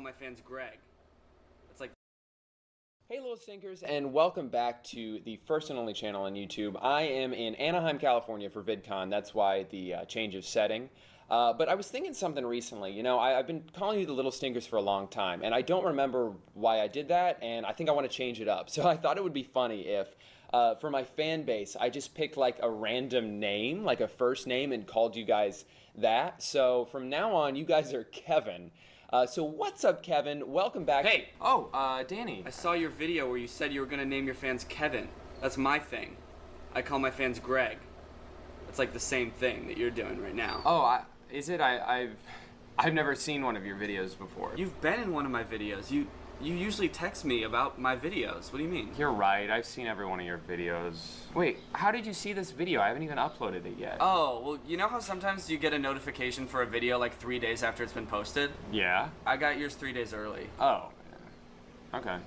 my fans Greg. It's like... Hey little stinkers, and welcome back to the first and only channel on YouTube. I am in Anaheim, California for VidCon. That's why the change of setting. But I was thinking something recently. You know, I've been calling you the little stinkers for a long time, and I don't remember why I did that, and I think I want to change it up. So I thought it would be funny if, for my fan base, I just picked like a random name, like a first name, and called you guys that. So from now on, you guys are Kevin. So what's up, Kevin? Welcome back. Hey! Oh, Danny. I saw your video where you said you were gonna name your fans Kevin. That's my thing. I call my fans Greg. It's like the same thing that you're doing right now. Oh, is it? I've never seen one of your videos before. You've been in one of my videos. You usually text me about my videos. What do you mean? You're right. I've seen every one of your videos. Wait, how did you see this video? I haven't even uploaded it yet. Oh, well, you know how sometimes you get a notification for a video like 3 days after it's been posted? Yeah? I got yours 3 days early. Oh. Okay.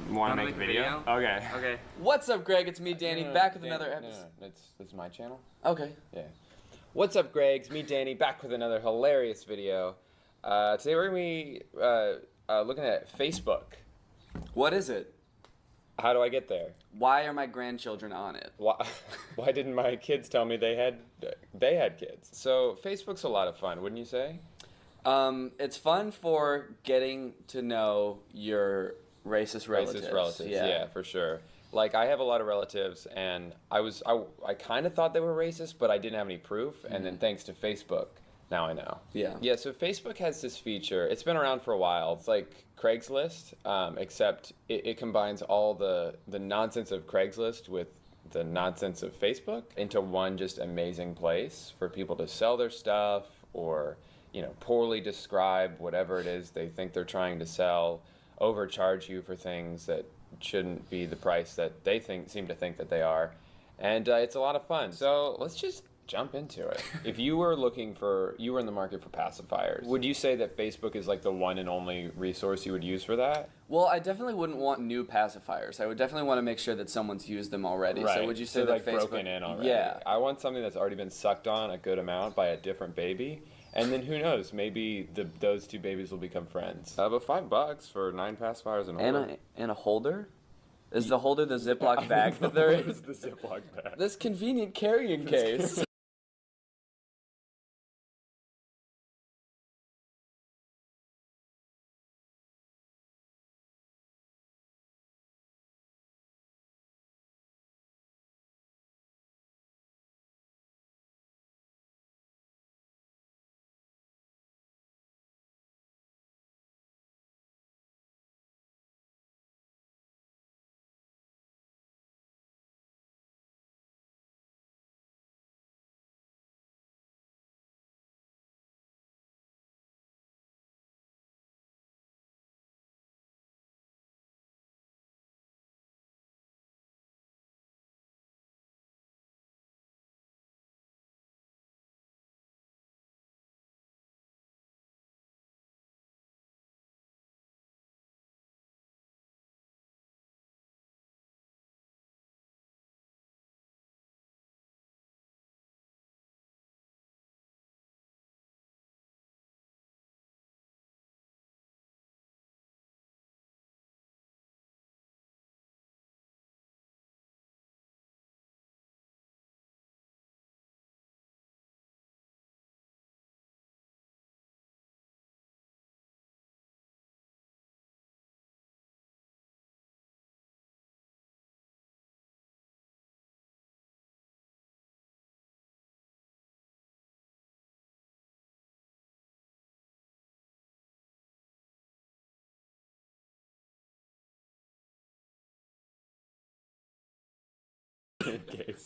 Want to make a video? Okay. Okay. What's up, Greg? It's me, Danny, back with another episode. episode. No, this is my channel? Okay. Yeah. What's up, Greg? It's me, Danny, back with another hilarious video. Today we're going to be looking at Facebook. What is it? How do I get there? Why are my grandchildren on it? Why didn't my kids tell me they had kids? So Facebook's a lot of fun, wouldn't you say? It's fun for getting to know your racist relatives. Racist relatives, yeah, for sure. Like, I have a lot of relatives, and I kind of thought they were racist, but I didn't have any proof, and then thanks to Facebook, now I know. Yeah. Yeah, so Facebook has this feature. It's been around for a while. It's like Craigslist, except it combines all the nonsense of Craigslist with the nonsense of Facebook into one just amazing place for people to sell their stuff or, you know, poorly describe whatever it is they think they're trying to sell, overcharge you for things that shouldn't be the price that they seem to think that they are. And it's a lot of fun. So let's just jump into it. If you were you were in the market for pacifiers, would you say that Facebook is like the one and only resource you would use for that? Well, I definitely wouldn't want new pacifiers. I would definitely want to make sure that someone's used them already. Right. So would you say so that like Facebook... broken in already? Yeah. I want something that's already been sucked on a good amount by a different baby. And then who knows? Maybe those two babies will become friends. But $5 for 9 pacifiers and And a holder? Is the holder the Ziploc bag that there is? the Ziploc bag? This convenient carrying case.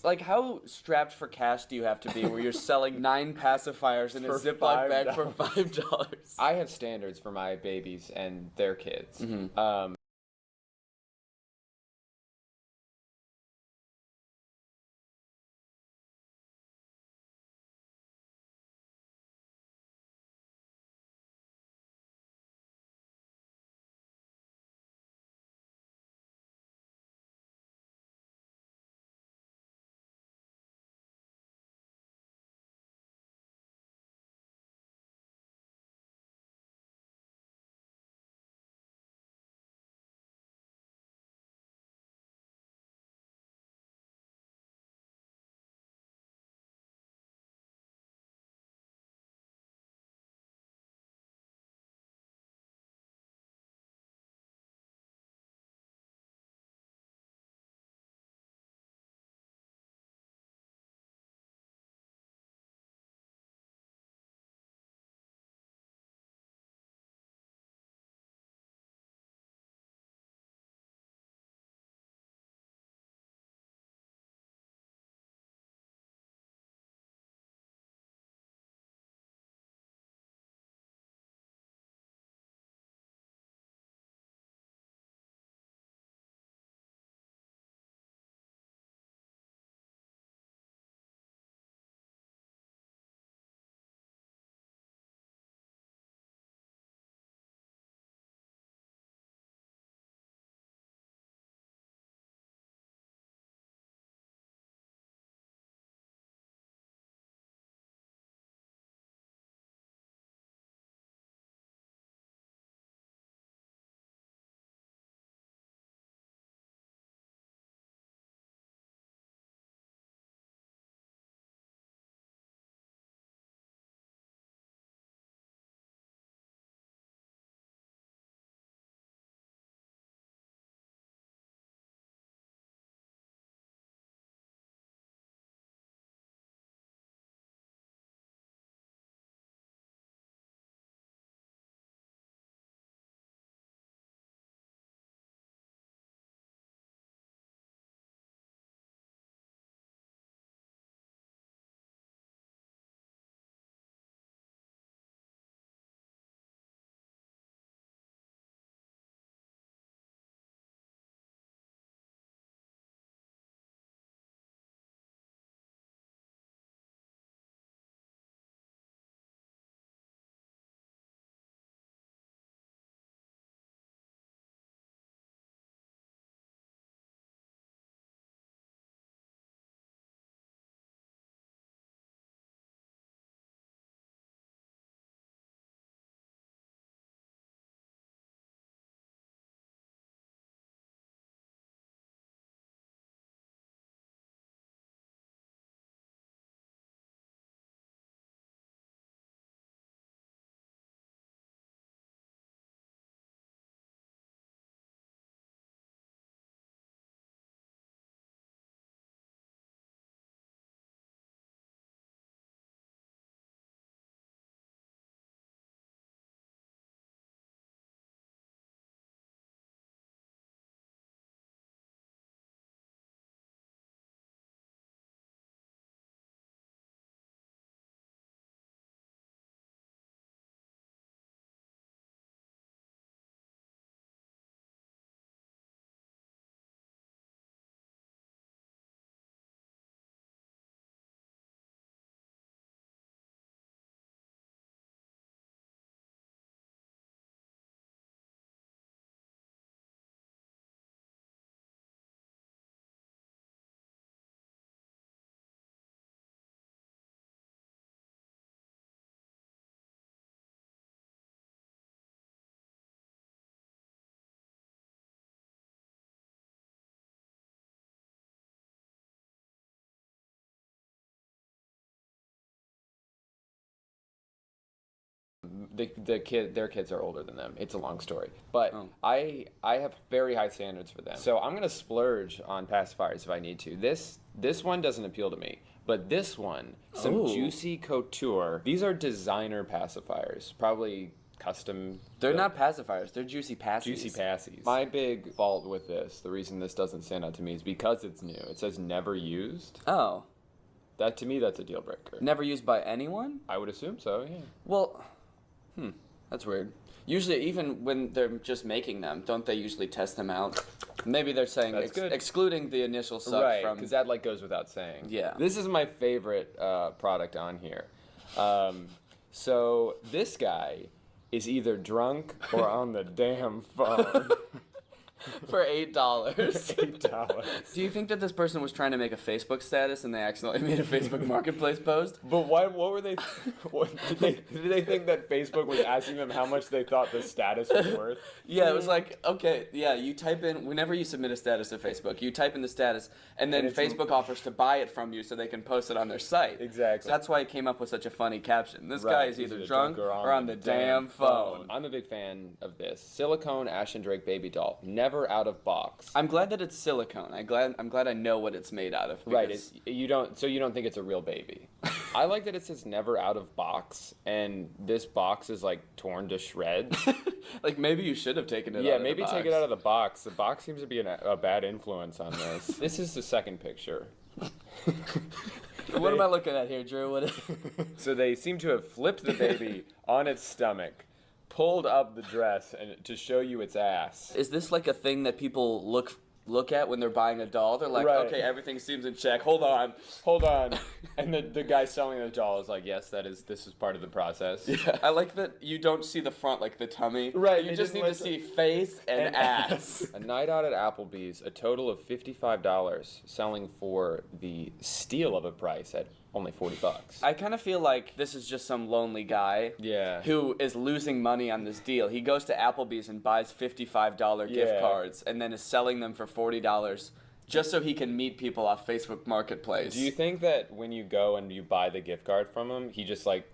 Like, how strapped for cash do you have to be where you're selling 9 pacifiers in a For Ziploc bag $5? for $5? I have standards for my babies and their kids. Their kids are older than them. It's a long story, but Oh. I have very high standards for them. So I'm gonna splurge on pacifiers if I need to. This one doesn't appeal to me, but this one, some Oh. Juicy Couture. These are designer pacifiers, probably custom. They're built. not pacifiers. They're juicy passies. Juicy passies. My big fault with this, the reason this doesn't stand out to me, is because it's new. It says never used. Oh, That to me, that's a deal breaker. never used by anyone? I would assume so. Yeah. Well, that's weird. Usually, even when they're just making them, don't they usually test them out? Maybe they're saying That's good. excluding the initial suck Right, from. because that like goes without saying. Yeah. This is my favorite product on here. So this guy is either drunk or on the damn phone. For $8. $8. Do you think that this person was trying to make a Facebook status and they accidentally made a Facebook Marketplace post? But why? What were they? Did they think that Facebook was asking them how much they thought the status was worth? Yeah, it was like, okay, yeah, you type in, whenever you submit a status to Facebook, you type in the status, and then And it's- Facebook offers to buy it from you so they can post it on their site. Exactly. So that's why it came up with such a funny caption. This guy Right, is he's either drunk or on the damn phone. I'm a big fan of this silicone Ashton Drake baby doll, never out of box. I'm glad that it's silicone. I'm glad I know what it's made out of. Right, because- you don't think it's a real baby. I like that it says never out of box, and this box is like torn to shreds. like maybe you should have taken it out Yeah, of the maybe take it box. out of the box. The box seems to be a bad influence on this. This is the second picture. What am I looking at here, Drew? What? So they seem to have flipped the baby on its stomach, pulled up the dress, and to show you its ass. Is this like a thing that people look at when they're buying a doll? They're like, Right. okay, everything seems in check. Hold on. Hold on. And the guy selling the doll is like, yes, this is part of the process. Yeah, I like that you don't see the front, like the tummy. Right, You they just need didn't to like- see face and ass. A night out at Applebee's, a total of $55, selling for the steal of a price at only $40. I kind of feel like this is just some lonely guy. Yeah. Who is losing money on this deal. He goes to Applebee's and buys $55 gift Yeah. cards and then is selling them for $40 just so he can meet people off Facebook Marketplace. Do you think that when you go and you buy the gift card from him, he's like,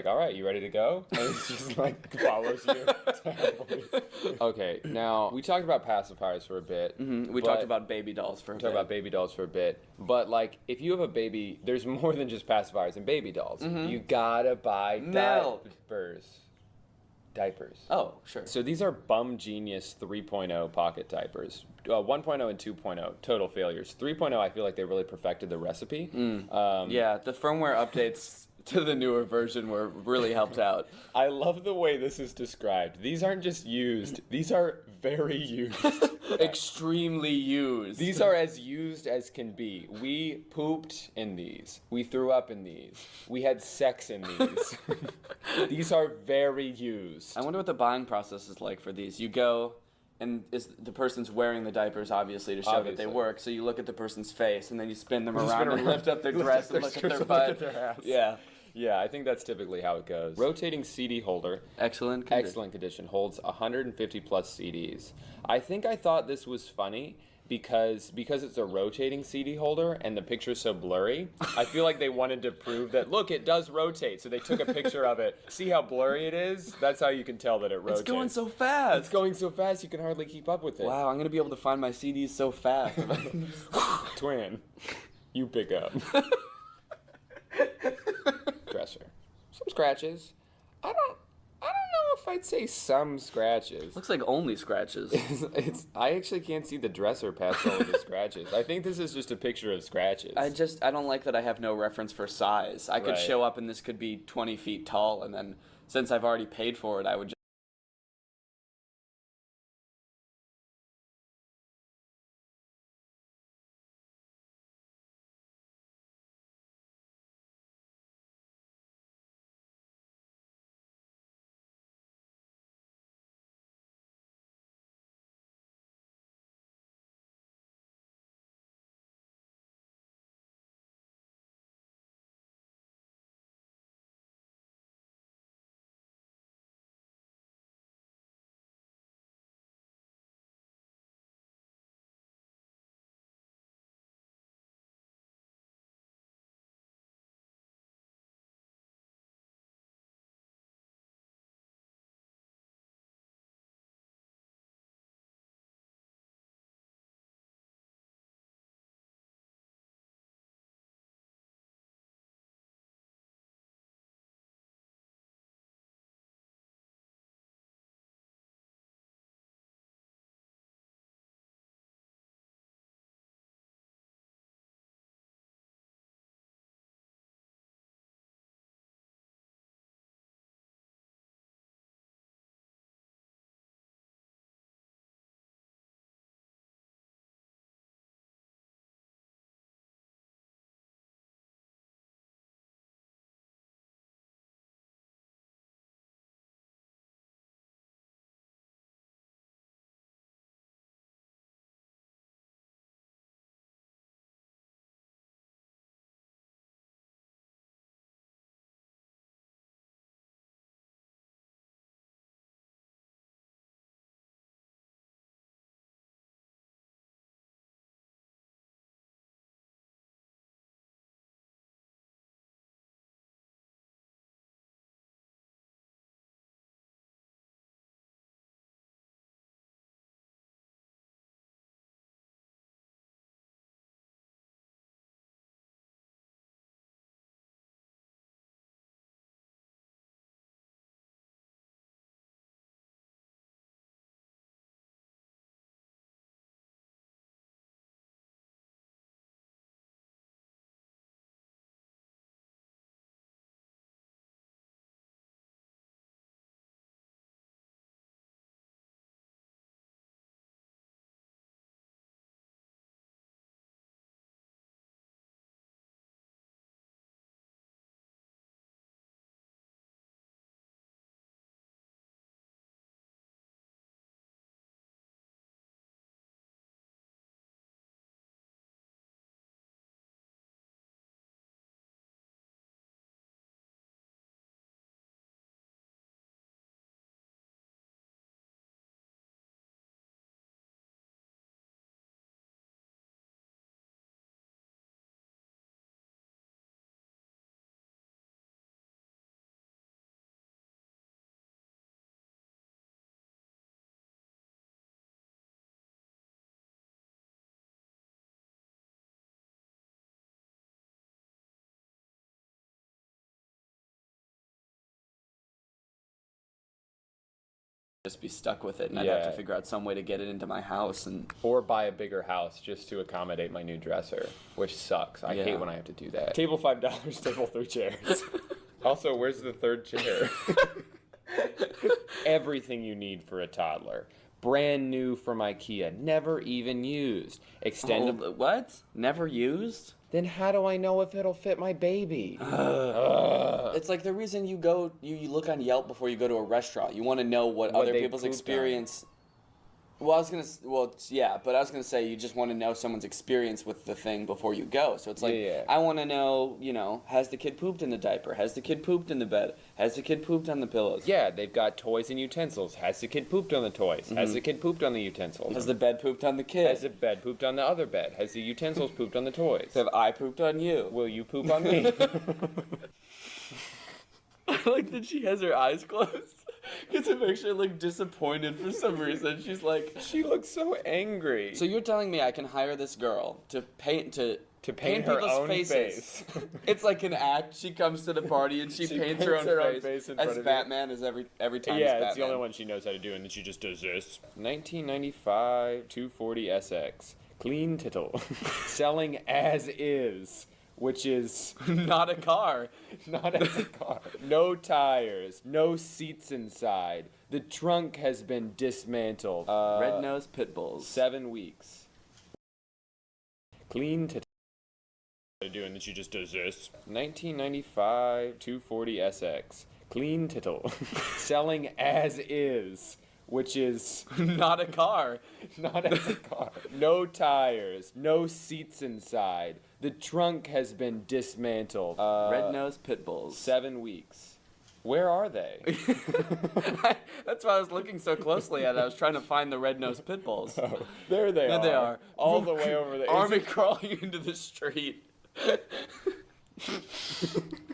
all right, you ready to go? And he's just like follows you to Applebee's. Okay, now we talked about pacifiers for a bit. We but- talked about baby dolls for a Talk bit. about baby dolls for a bit, but like if you have a baby, there's more than just pacifiers and baby dolls. You gotta buy Milk. diapers. Oh, sure. So these are Bum Genius 3.0 pocket diapers. 1.0 and 2.0 total failures. 3.0, I feel like they really perfected the recipe. Yeah, the firmware updates to the newer version were really helped out. I love the way this is described. These aren't just used; these are very used. Extremely used. These are as used as can be. We pooped in these. We threw up in these. We had sex in these. These are very used. I wonder what the buying process is like for these. You go, and is the person's wearing the diapers obviously to show that they Obviously. work. So you look at the person's face, and then you spin them You around spin and around, lift up their lift dress up and their look at their skirts and butt. look at their ass. Yeah, Yeah, I think that's typically how it goes. Rotating CD holder. excellent. condition. Excellent condition. Holds 150 plus CDs. I think I thought this was funny because it's a rotating CD holder and the picture's so blurry. I feel like they wanted to prove that, look, it does rotate. So they took a picture of it. See how blurry it is? That's how you can tell that it rotates. It's going so fast. It's going so fast you can hardly keep up with it. Wow, I'm gonna be able to find my CDs so fast. Twin, you pick up. Dresser. Some scratches. I don't know if I'd say some scratches. Looks like only scratches. I actually can't see the dresser past all of the scratches. I think this is just a picture of scratches. I don't like that I have no reference for size. I could Right. show up and this could be 20 feet tall, and then since I've already paid for it, I would just just be stuck with it, and I'd have to Yeah. figure out some way to get it into my house. And Or buy a bigger house just to accommodate my new dresser, which sucks. I Yeah. hate when I have to do that. Table $5, table 3 chairs. Also, where's the third chair? Everything you need for a toddler. Brand new from IKEA, never even used. Extendable. What? Never used? Then how do I know if it'll fit my baby? It's like the reason you go, you look on Yelp before you go to a restaurant. You want to know what other they people's pooped on. experience. Well, yeah, but I was gonna say you just want to know someone's experience with the thing before you go. So it's like, Yeah. I want to know, has the kid pooped in the diaper? Has the kid pooped in the bed? Has the kid pooped on the pillows? Yeah, they've got toys and utensils. Has the kid pooped on the toys? Has the kid pooped on the utensils? Has the bed pooped on the kid? Has the bed pooped on the other bed? Has the utensils pooped on the toys? Have I pooped on you? Will you poop on me? I like that she has her eyes closed. Because it makes her look disappointed for some reason. She's like, She looks so angry. so you're telling me I can hire this girl to paint to paint her people's own faces. face. It's like an act. She comes to the party and she paints her own face in as front of you. Batman as every time. Yeah, as it's the only Batman. one she knows how to do, and then she just does this. 1995 240 SX. Clean tittle. Selling as is, which is Not a car. not as a car. No tires, no seats inside. The trunk has been dismantled. Red-nosed pit bulls. 7 weeks. Clean tittle. Do, and then she just does this. 1995 240 SX. Clean tittle. Selling as is, which is Not a car. not as a car. No tires, no seats inside. The trunk has been dismantled. Red-nosed pit bulls. 7 weeks. Where are they? That's why I was looking so closely at it. I was trying to find the red-nosed pit bulls. Oh, there they There are. they are. All the way over there. Army crawling into the street.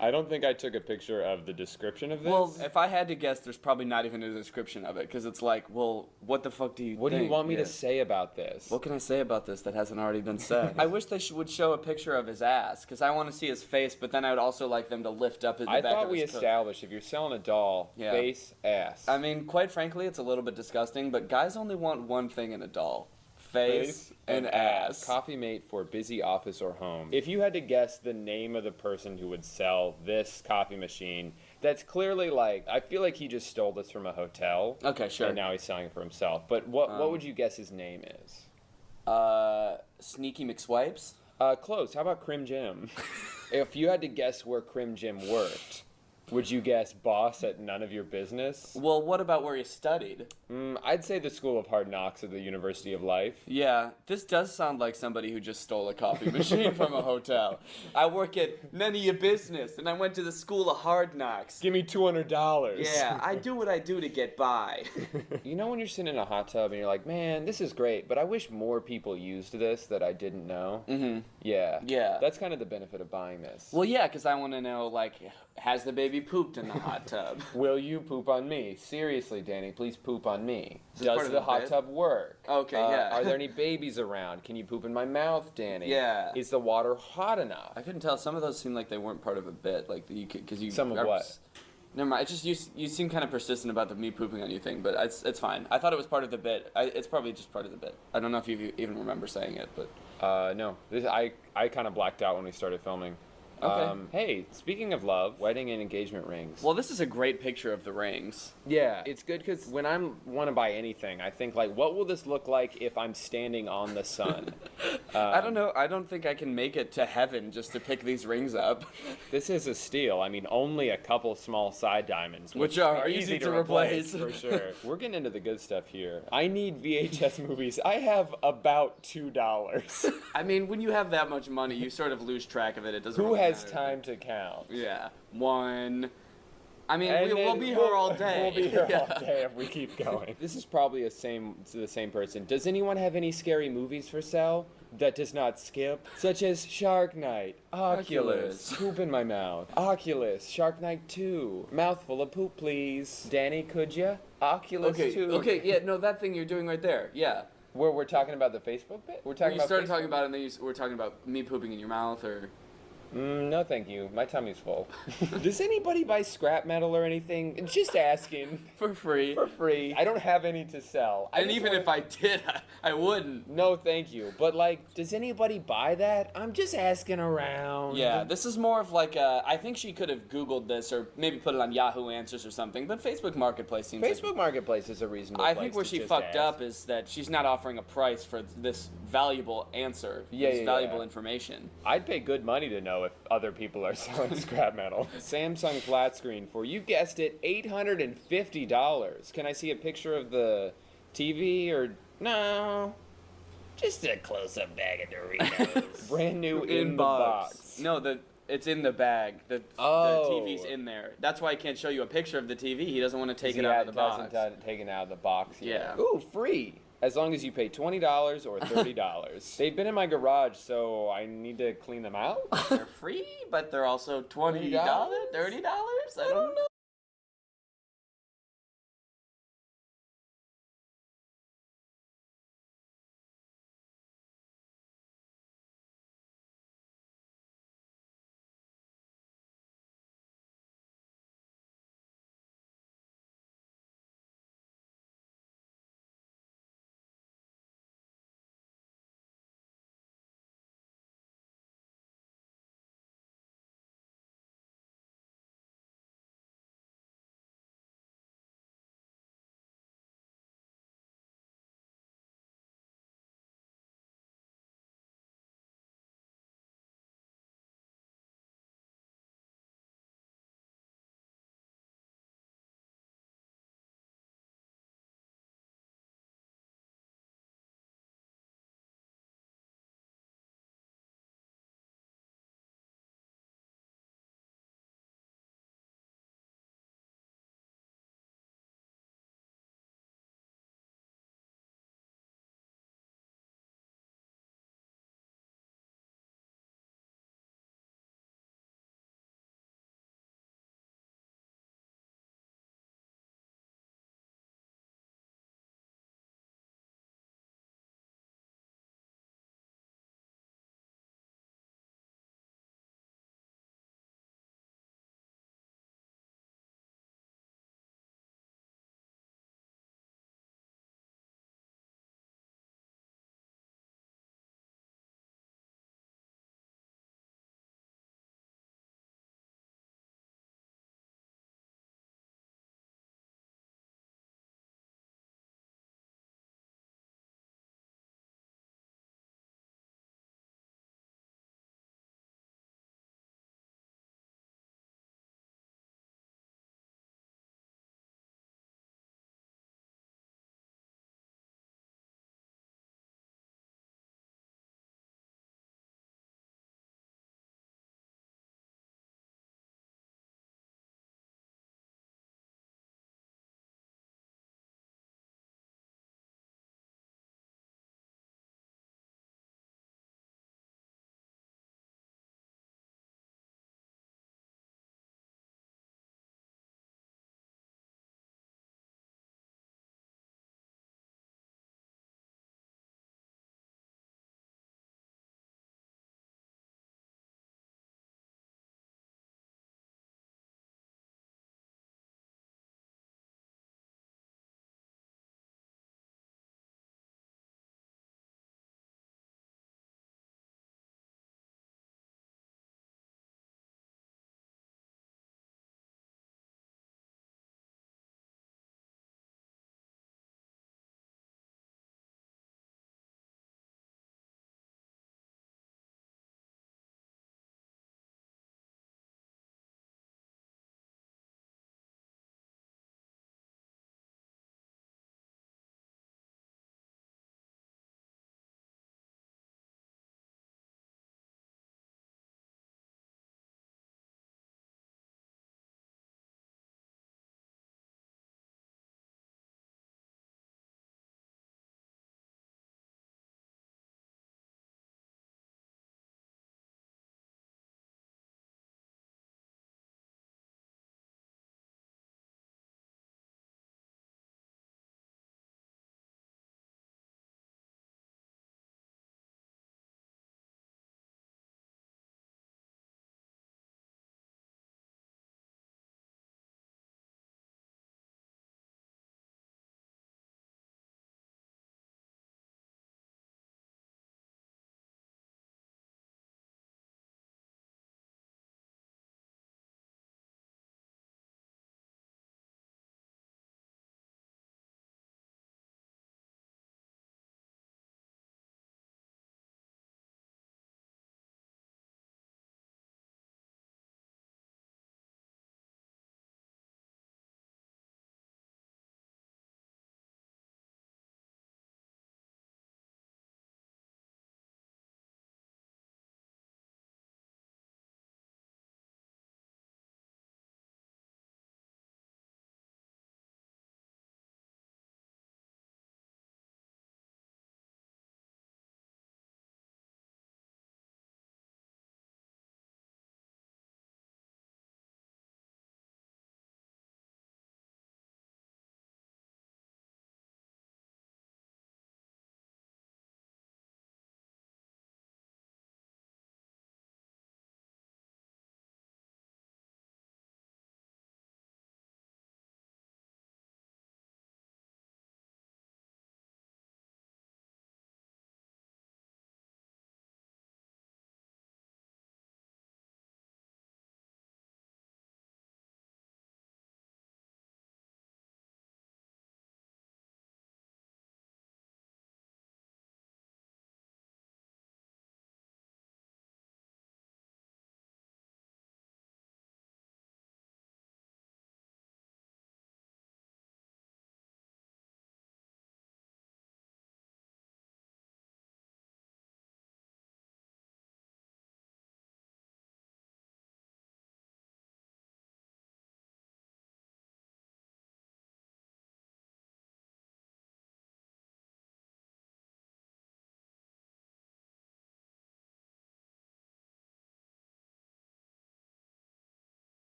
I don't think I took a picture of the description of this. Well, if I had to guess, there's probably not even a description of it, because it's like, well, what the fuck do you what do think? you want me Yeah. to say about this? What can I say about this that hasn't already been said? I wish they would show a picture of his ass, because I want to see his face, but then I would also like them to lift up the I back thought of we his coat. established if you're selling a doll, Yeah. face, ass. I mean, quite frankly, it's a little bit disgusting, but guys only want one thing in a doll. Face and ass. Coffee mate for busy office or home. If you had to guess the name of the person who would sell this coffee machine, that's clearly like, I feel like he just stole this from a hotel. Okay, sure. And now he's selling it for himself. But what would you guess his name is? Sneaky McSwipes? Close. How about Crim Jim? If you had to guess where Crim Jim worked, would you guess boss at none of your business? Well, what about where he studied? I'd say the School of Hard Knocks at the University of Life. Yeah, this does sound like somebody who just stole a coffee machine from a hotel. I work at none of your business, and I went to the School of Hard Knocks. Give me $200. Yeah, I do what I do to get by. You know when you're sitting in a hot tub and you're like, man, this is great, but I wish more people used this that I didn't know? Mm-hmm. Yeah. Yeah. That's kind of the benefit of buying this. Well, yeah, because I want to know, like, has the baby pooped in the hot tub? Will you poop on me? Seriously, Danny, please poop on me. Is this part Does of the the hot bit? tub work? Okay, yeah. Are there any babies around? Can you poop in my mouth, Danny? Yeah. Is the water hot enough? I couldn't tell. Some of those seemed like they weren't part of a bit, like you could, because you. Some of what? Never mind. It's just you seem kind of persistent about the me pooping on you thing, but it's fine. I thought it was part of the bit. It's probably just part of the bit. I don't know if you even remember saying it, but. No. I kind of blacked out when we started filming. Okay. Hey, speaking of love, wedding and engagement rings. Well, this is a great picture of the rings. Yeah, it's good because when I want to buy anything, I think like, what will this look like if I'm standing on the sun? I don't know. I don't think I can make it to heaven just to pick these rings up. This is a steal. I mean, only a couple small side diamonds, Which are easy to replace. for sure. We're getting into the good stuff here. I need VHS movies. I have about $2. I mean, when you have that much money, you sort of lose track of it. It doesn't. Who really has matter. time to count? Yeah, one. I mean, And we'll then be here all day. We'll be here Yeah. all day if we keep going. This is probably the same person. Does anyone have any scary movies for sale that does not skip? Such as Shark Night, Oculus, Oculus. poop in my mouth, Oculus, Shark Night 2, mouthful of poop please. Danny, could ya? Oculus Okay. 2. Okay. Yeah. No, that thing you're doing right there. Yeah. We're talking about the Facebook bit? We're talking You about started Facebook? talking about it, and then we're talking about me pooping in your mouth, or. No, thank you. My tummy's full. Does anybody buy scrap metal or anything? Just asking. For free. For free. I don't have any to sell. And even if I did, I wouldn't. No, thank you. But, like, does anybody buy that? I'm just asking around. Yeah, this is more of like a, I think she could have Googled this or maybe put it on Yahoo Answers or something, but Facebook Marketplace seems like... Facebook Marketplace is a reasonable I place think where to she just fucked ask. up is that she's not offering a price for this valuable answer, this valuable information. I'd pay good money to know if other people are selling scrap metal. Samsung flat screen for, you guessed it, $850. Can I see a picture of the TV or no? Just a close-up bag of Doritos. Brand new in the box. No, it's in the bag. The TV's in there. That's why I can't show you a picture of the TV. He doesn't want to take it out of the box. Hasn't taken it out of the box yet. Yeah. Ooh, free. As long as you pay $20 or $30. They've been in my garage, so I need to clean them out. They're free, but they're also $20, $30. I don't know.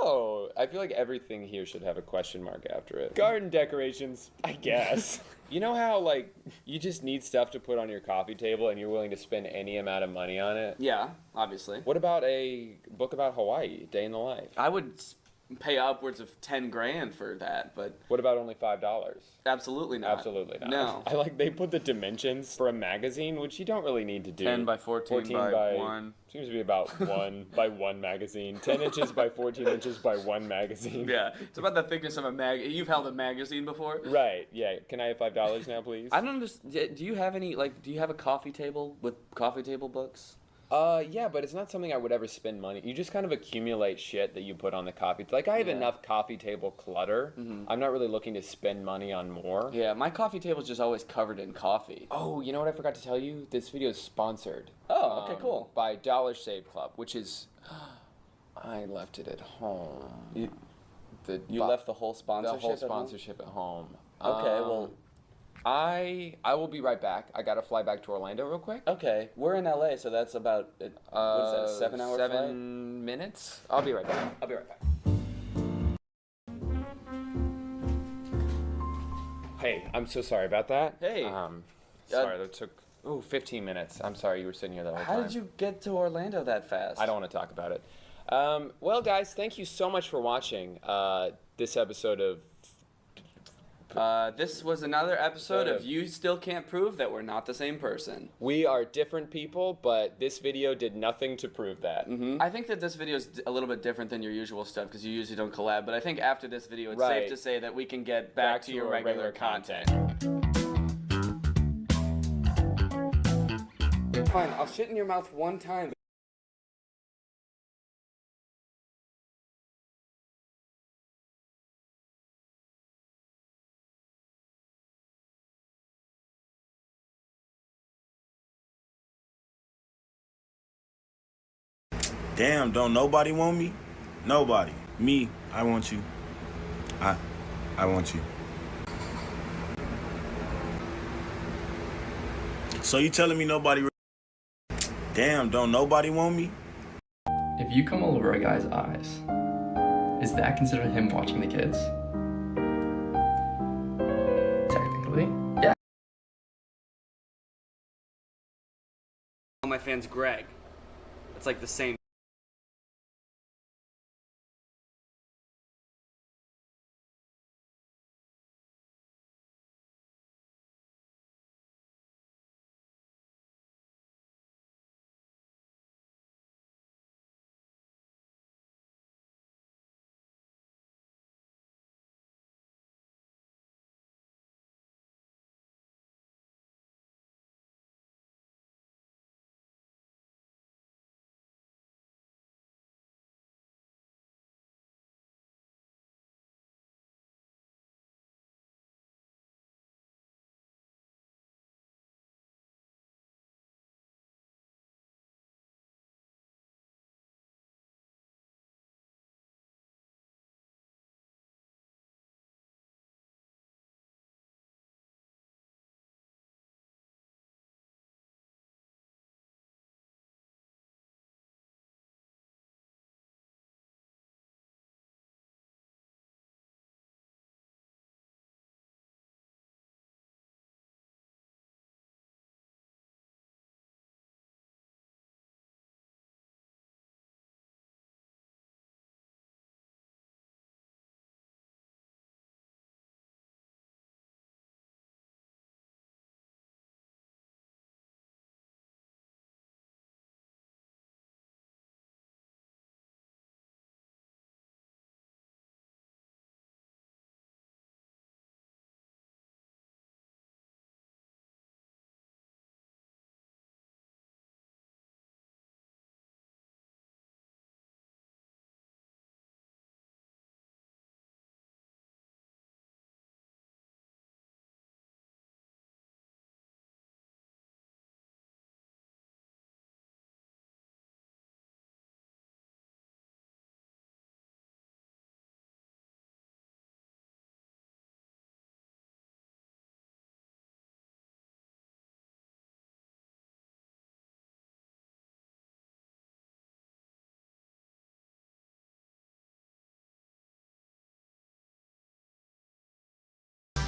No, I feel like everything here should have a question mark after it. Garden decorations, I guess. You know how, like, you just need stuff to put on your coffee table and you're willing to spend any amount of money on it? Yeah, obviously. What about a book about Hawaii, Day in the Life? I would pay upwards of 10 grand for that, but What about only $5? absolutely not. Absolutely not. No. I like they put the dimensions for a magazine, which you don't really need to do. 10 by 14 by 1. Seems to be about 1 by 1 magazine. 10 inches by 14 inches by 1 magazine. Yeah, it's about the thickness of a You've held a magazine before? Right, yeah. Can I have $5 now, please? I don't understand. Do you have any, like, do you have a coffee table with coffee table books? Yeah, but it's not something I would ever spend money. You just kind of accumulate shit that you put on the coffee. Like, I have Yeah. enough coffee table clutter. I'm not really looking to spend money on more. Yeah, my coffee table's just always covered in coffee. Oh, you know what I forgot to tell you? This video is sponsored. Oh, okay, cool. By Dollar Shave Club, which is... I left it at home. You The left the whole the sponsorship whole at home? sponsorship at home. Okay, well, I will be right back. I gotta fly back to Orlando real quick. okay. We're in LA, so that's about, what is that, a 7-hour flight? 7 minutes? I'll be right back. I'll be right back. Hey, I'm so sorry about that. Hey. Sorry, that took 15 minutes. I'm sorry you were sitting here that whole How time. did you get to Orlando that fast? I don't want to talk about it. Well, guys, thank you so much for watching this episode of... This was another episode of You Still Can't Prove That We're Not the Same Person. We are different people, but this video did nothing to prove that. I think that this video is a little bit different than your usual stuff because you usually don't collab, but I think after this video it's Right. safe to say that we can get back to your our regular content. Fine, I'll shit in your mouth one time. Damn, don't nobody want me? Nobody. Me, I want you. I want you. So you telling me nobody... Damn, don't nobody want me? If you come all over a guy's eyes, is that considered him watching the kids? Technically, yeah. All my fans Greg. It's like the same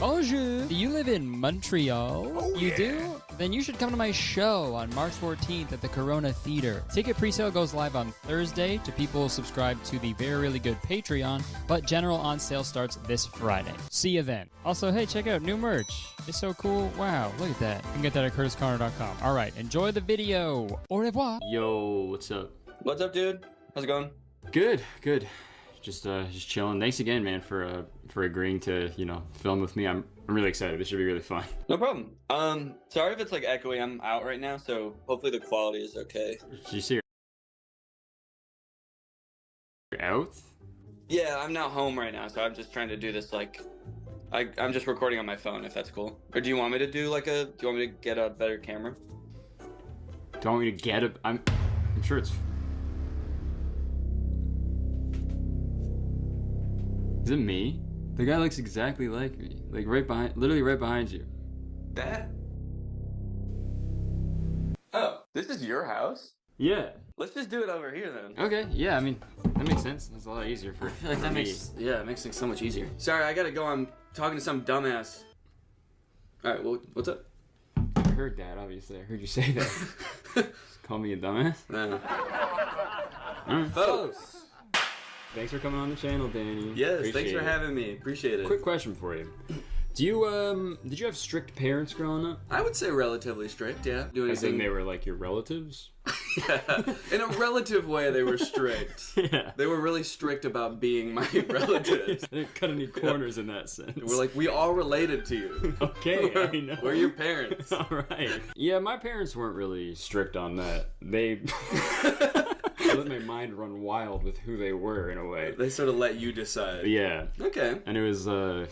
Bonjour. You live in Montreal? You do? Then you should come to my show on March 14th at the Corona Theater. Ticket presale goes live on Thursday to people subscribed to the very really good Patreon, but general on sale starts this Friday. See you then. Also, hey, check out new merch. It's so cool. Wow, look at that. You can get that at curtisconnor.com. All right, enjoy the video. Au revoir. Yo, what's up? What's up, dude? How's it going? Good. Just chilling. Thanks again, man, for agreeing to, film with me. I'm really excited. This should be really fun. No problem. Sorry if it's like echoey. I'm out right now, so hopefully the quality is okay. Did you see you're out? Yeah, I'm not home right now, so I'm just trying to do this like, I'm just recording on my phone, if that's cool. Or do you want me to do like do you want me to get a better camera? Do you want me to get I'm sure it's. Is it me? The guy looks exactly like me. Like literally right behind you. That? Oh, this is your house? Yeah. Let's just do it over here then. Okay, yeah, I mean, that makes sense. It's a lot easier for I feel like that me. makes things so much easier. Sorry, I gotta go. I'm talking to some dumbass. Alright, well, what's up? I heard that, obviously. I heard you say that. Just call me a dumbass? No. Alright. Folks. Thanks for coming on the channel, Danny. Yes, Appreciate thanks for it. having me. Appreciate it. Quick question for you. Did you have strict parents growing up? I would say relatively strict, yeah. Do As in anything. they were like your relatives? Yeah. In a relative way, they were strict. Yeah. They were really strict about being my relatives. They didn't cut any corners in that sense. We're like, we all related to you. Okay, I know. We're your parents. All right. Yeah, my parents weren't really strict on that. They let my mind run wild with who they were in a way. They sort of let you decide. Yeah. Okay. And it was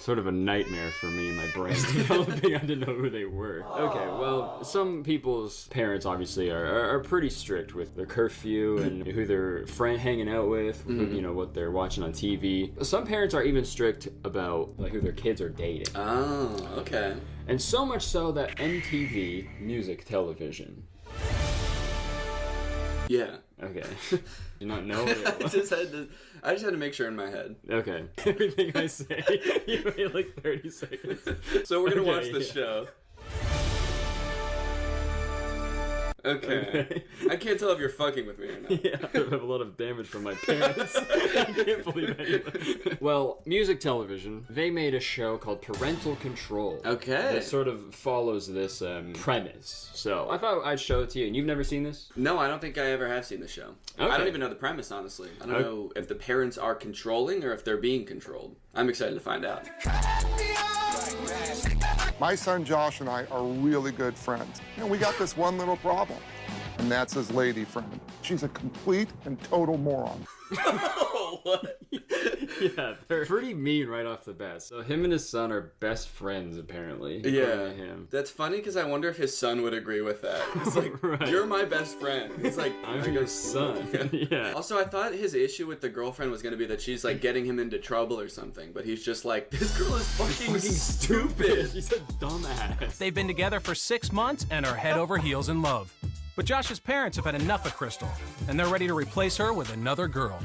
sort of a nightmare for me, my brain developing. I didn't know who they were. Okay, well, some people's parents obviously are pretty strict with their curfew and who they're hanging out with, what they're watching on TV. Some parents are even strict about like who their kids are dating. Oh, okay. And so much so that MTV, music television. Yeah. Okay. You not know? I just had to make sure in my head. Okay. Everything I say, you wait like 30 seconds. So we're gonna Okay, watch the yeah. show. Okay. I can't tell if you're fucking with me or not. Yeah, I have a lot of damage from my parents. I can't believe anybody. Well, music television, they made a show called Parental Control. Okay. That sort of follows this premise. So I thought I'd show it to you. And you've never seen this? No, I don't think I ever have seen the show. I Okay. don't even know the premise, honestly. I don't know if the parents are controlling or if they're being controlled. I'm excited to find out. My son Josh and I are really good friends. We got this one little problem, and that's his lady friend. She's a complete and total moron. What? Yeah, they're pretty mean right off the bat. So him and his son are best friends, apparently. Yeah. according to him. That's funny because I wonder if his son would agree with that. It's like, Right. you're my best friend. He's like, I'm your son. Yeah. Also, I thought his issue with the girlfriend was going to be that she's like getting him into trouble or something, but he's just like, this girl is fucking stupid. She's a dumbass. They've been together for 6 months and are head over heels in love. But Josh's parents have had enough of Crystal, and they're ready to replace her with another girl.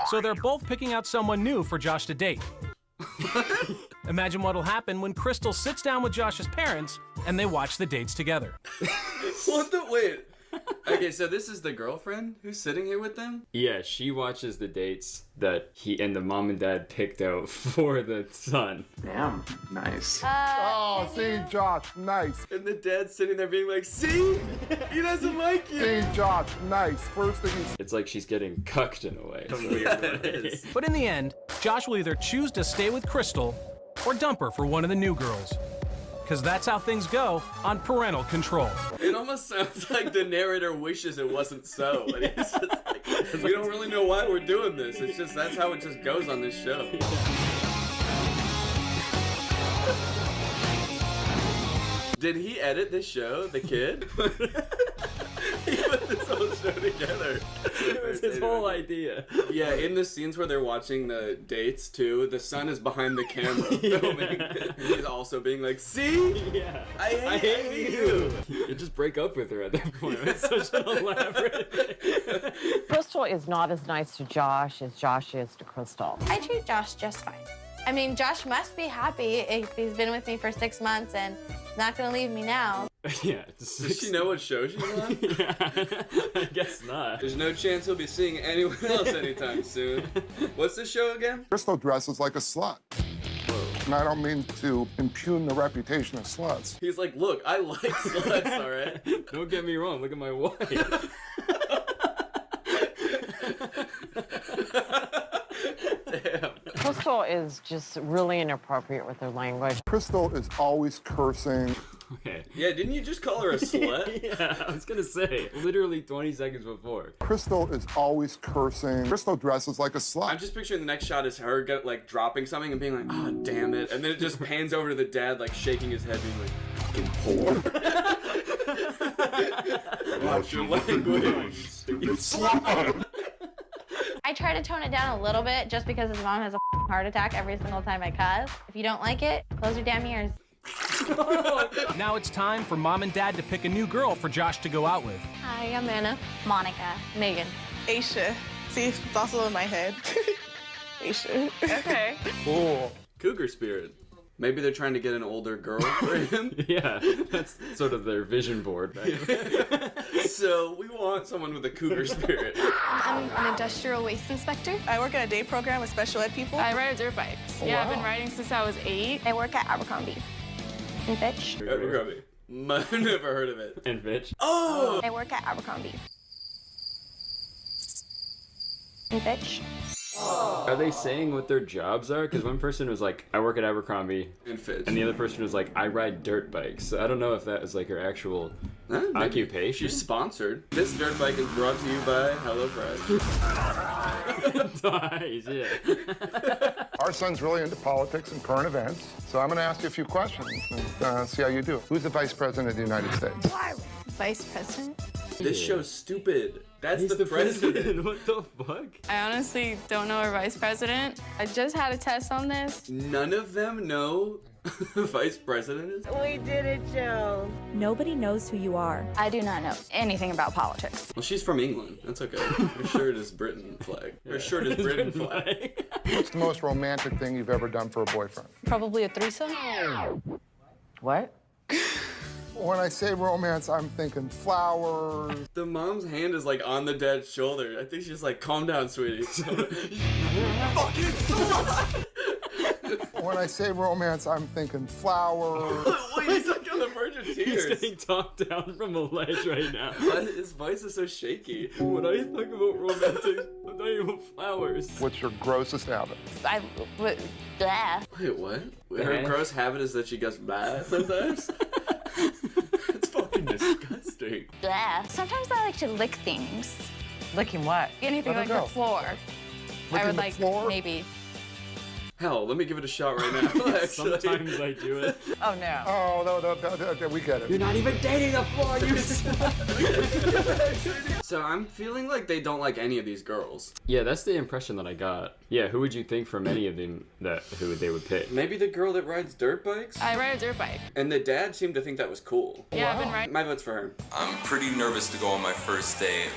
So they're both picking out someone new for Josh to date. Imagine what'll happen when Crystal sits down with Josh's parents and they watch the dates together. What the? Wait. Okay, so this is the girlfriend who's sitting here with them? Yeah, she watches the dates that he and the mom and dad picked out for the son. Damn, nice. Oh, see, Josh, nice. And the dad's sitting there being like, see? He doesn't like you. See, Josh, nice. First thing he's It's like she's getting cucked in a way. Yeah, it is. But in the end, Josh will either choose to stay with Crystal or dump her for one of the new girls. Because that's how things go on Parental Control. It almost sounds like the narrator wishes it wasn't so. And he's just like, we don't really know why we're doing this. It's just, that's how it just goes on this show. Did he edit this show, the kid? He put this whole show together. It was his whole idea. Yeah, in the scenes where they're watching the dates too, the son is behind the camera filming. He's also being like, see? Yeah. I hate you. You just break up with her at that point. It's such an elaborate. Crystal is not as nice to Josh as Josh is to Crystal. I treat Josh just fine. I mean, Josh must be happy if he's been with me for 6 months and not gonna leave me now. Yeah. Does she know what show she's on? Yeah, I guess not. There's no chance he'll be seeing anyone else anytime soon. What's the show again? Crystal dresses like a slut. And I don't mean to impugn the reputation of sluts. He's like, look, I like sluts, all right? Don't get me wrong. Look at my wife. Damn. Crystal is just really inappropriate with her language. Crystal is always cursing. Okay. Yeah, didn't you just call her a slut? Yeah, I was gonna say, literally 20 seconds before. Crystal is always cursing. Crystal dresses like a slut. I'm just picturing the next shot is her like dropping something and being like, oh, damn it. And then it just pans over to the dad, like shaking his head, being like, fucking whore. Watch your language. Stupid slut. I try to tone it down a little bit just because his mom has a heart attack every single time I cuss. If you don't like it, close your damn ears. Now it's time for Mom and Dad to pick a new girl for Josh to go out with. Hi, I'm Anna. Monica. Megan. Aisha. See, it's also in my head. Aisha. Okay. Cool. Cougar spirit. Maybe they're trying to get an older girl for him. Yeah, that's sort of their vision board. So we want someone with a cougar spirit. I'm an industrial waste inspector. I work at a day program with special ed people. I ride a dirt bike. Yeah, I've been riding since I was 8. I work at Abercrombie. And Fitch. Abercrombie. I've never heard of it. And Fitch. Oh! I work at Abercrombie. And Fitch. Are they saying what their jobs are? Because one person was like, I work at Abercrombie. And Fitch. And the other person was like, I ride dirt bikes. So I don't know if that was like her actual occupation. She's sponsored. This dirt bike is brought to you by HelloFresh. Nice, yeah. Our son's really into politics and current events, so I'm going to ask you a few questions and see how you do. Who's the Vice President of the United States? Vice President? This show's stupid. That's He's the president. What the fuck? I honestly don't know our vice president. I just had a test on this. None of them know who vice president is? We did it, Joe. Nobody knows who you are. I do not know anything about politics. Well, she's from England. That's okay. Her shirt is Britain flag. Her shirt is Britain flag. What's the most romantic thing you've ever done for a boyfriend? Probably a threesome. What? When I say romance, I'm thinking flowers. The mom's hand is like on the dad's shoulder. I think she's like, calm down, sweetie. When I say romance, I'm thinking flowers. Wait, he's like on the verge of tears. He's getting talked down from a ledge right now. His voice is so shaky. When I think about romantic, I'm talking about flowers. What's your grossest habit? Blah. Wait, what? Her gross habit is that she goes blah sometimes? It's fucking disgusting. Blah. Sometimes I like to lick things. Licking what? Anything Let it like go. the floor. Licking I would the like floor? maybe. Hell, let me give it a shot right now. Actually. Sometimes I do it. Oh, no. Oh, no, we get it. You're not even dating the floor, you So I'm feeling like they don't like any of these girls. Yeah, that's the impression that I got. Yeah, who would you think from any of them who they would pick? Maybe the girl that rides dirt bikes? I ride a dirt bike. And the dad seemed to think that was cool. Yeah, I've been riding. My vote's for her. I'm pretty nervous to go on my first date,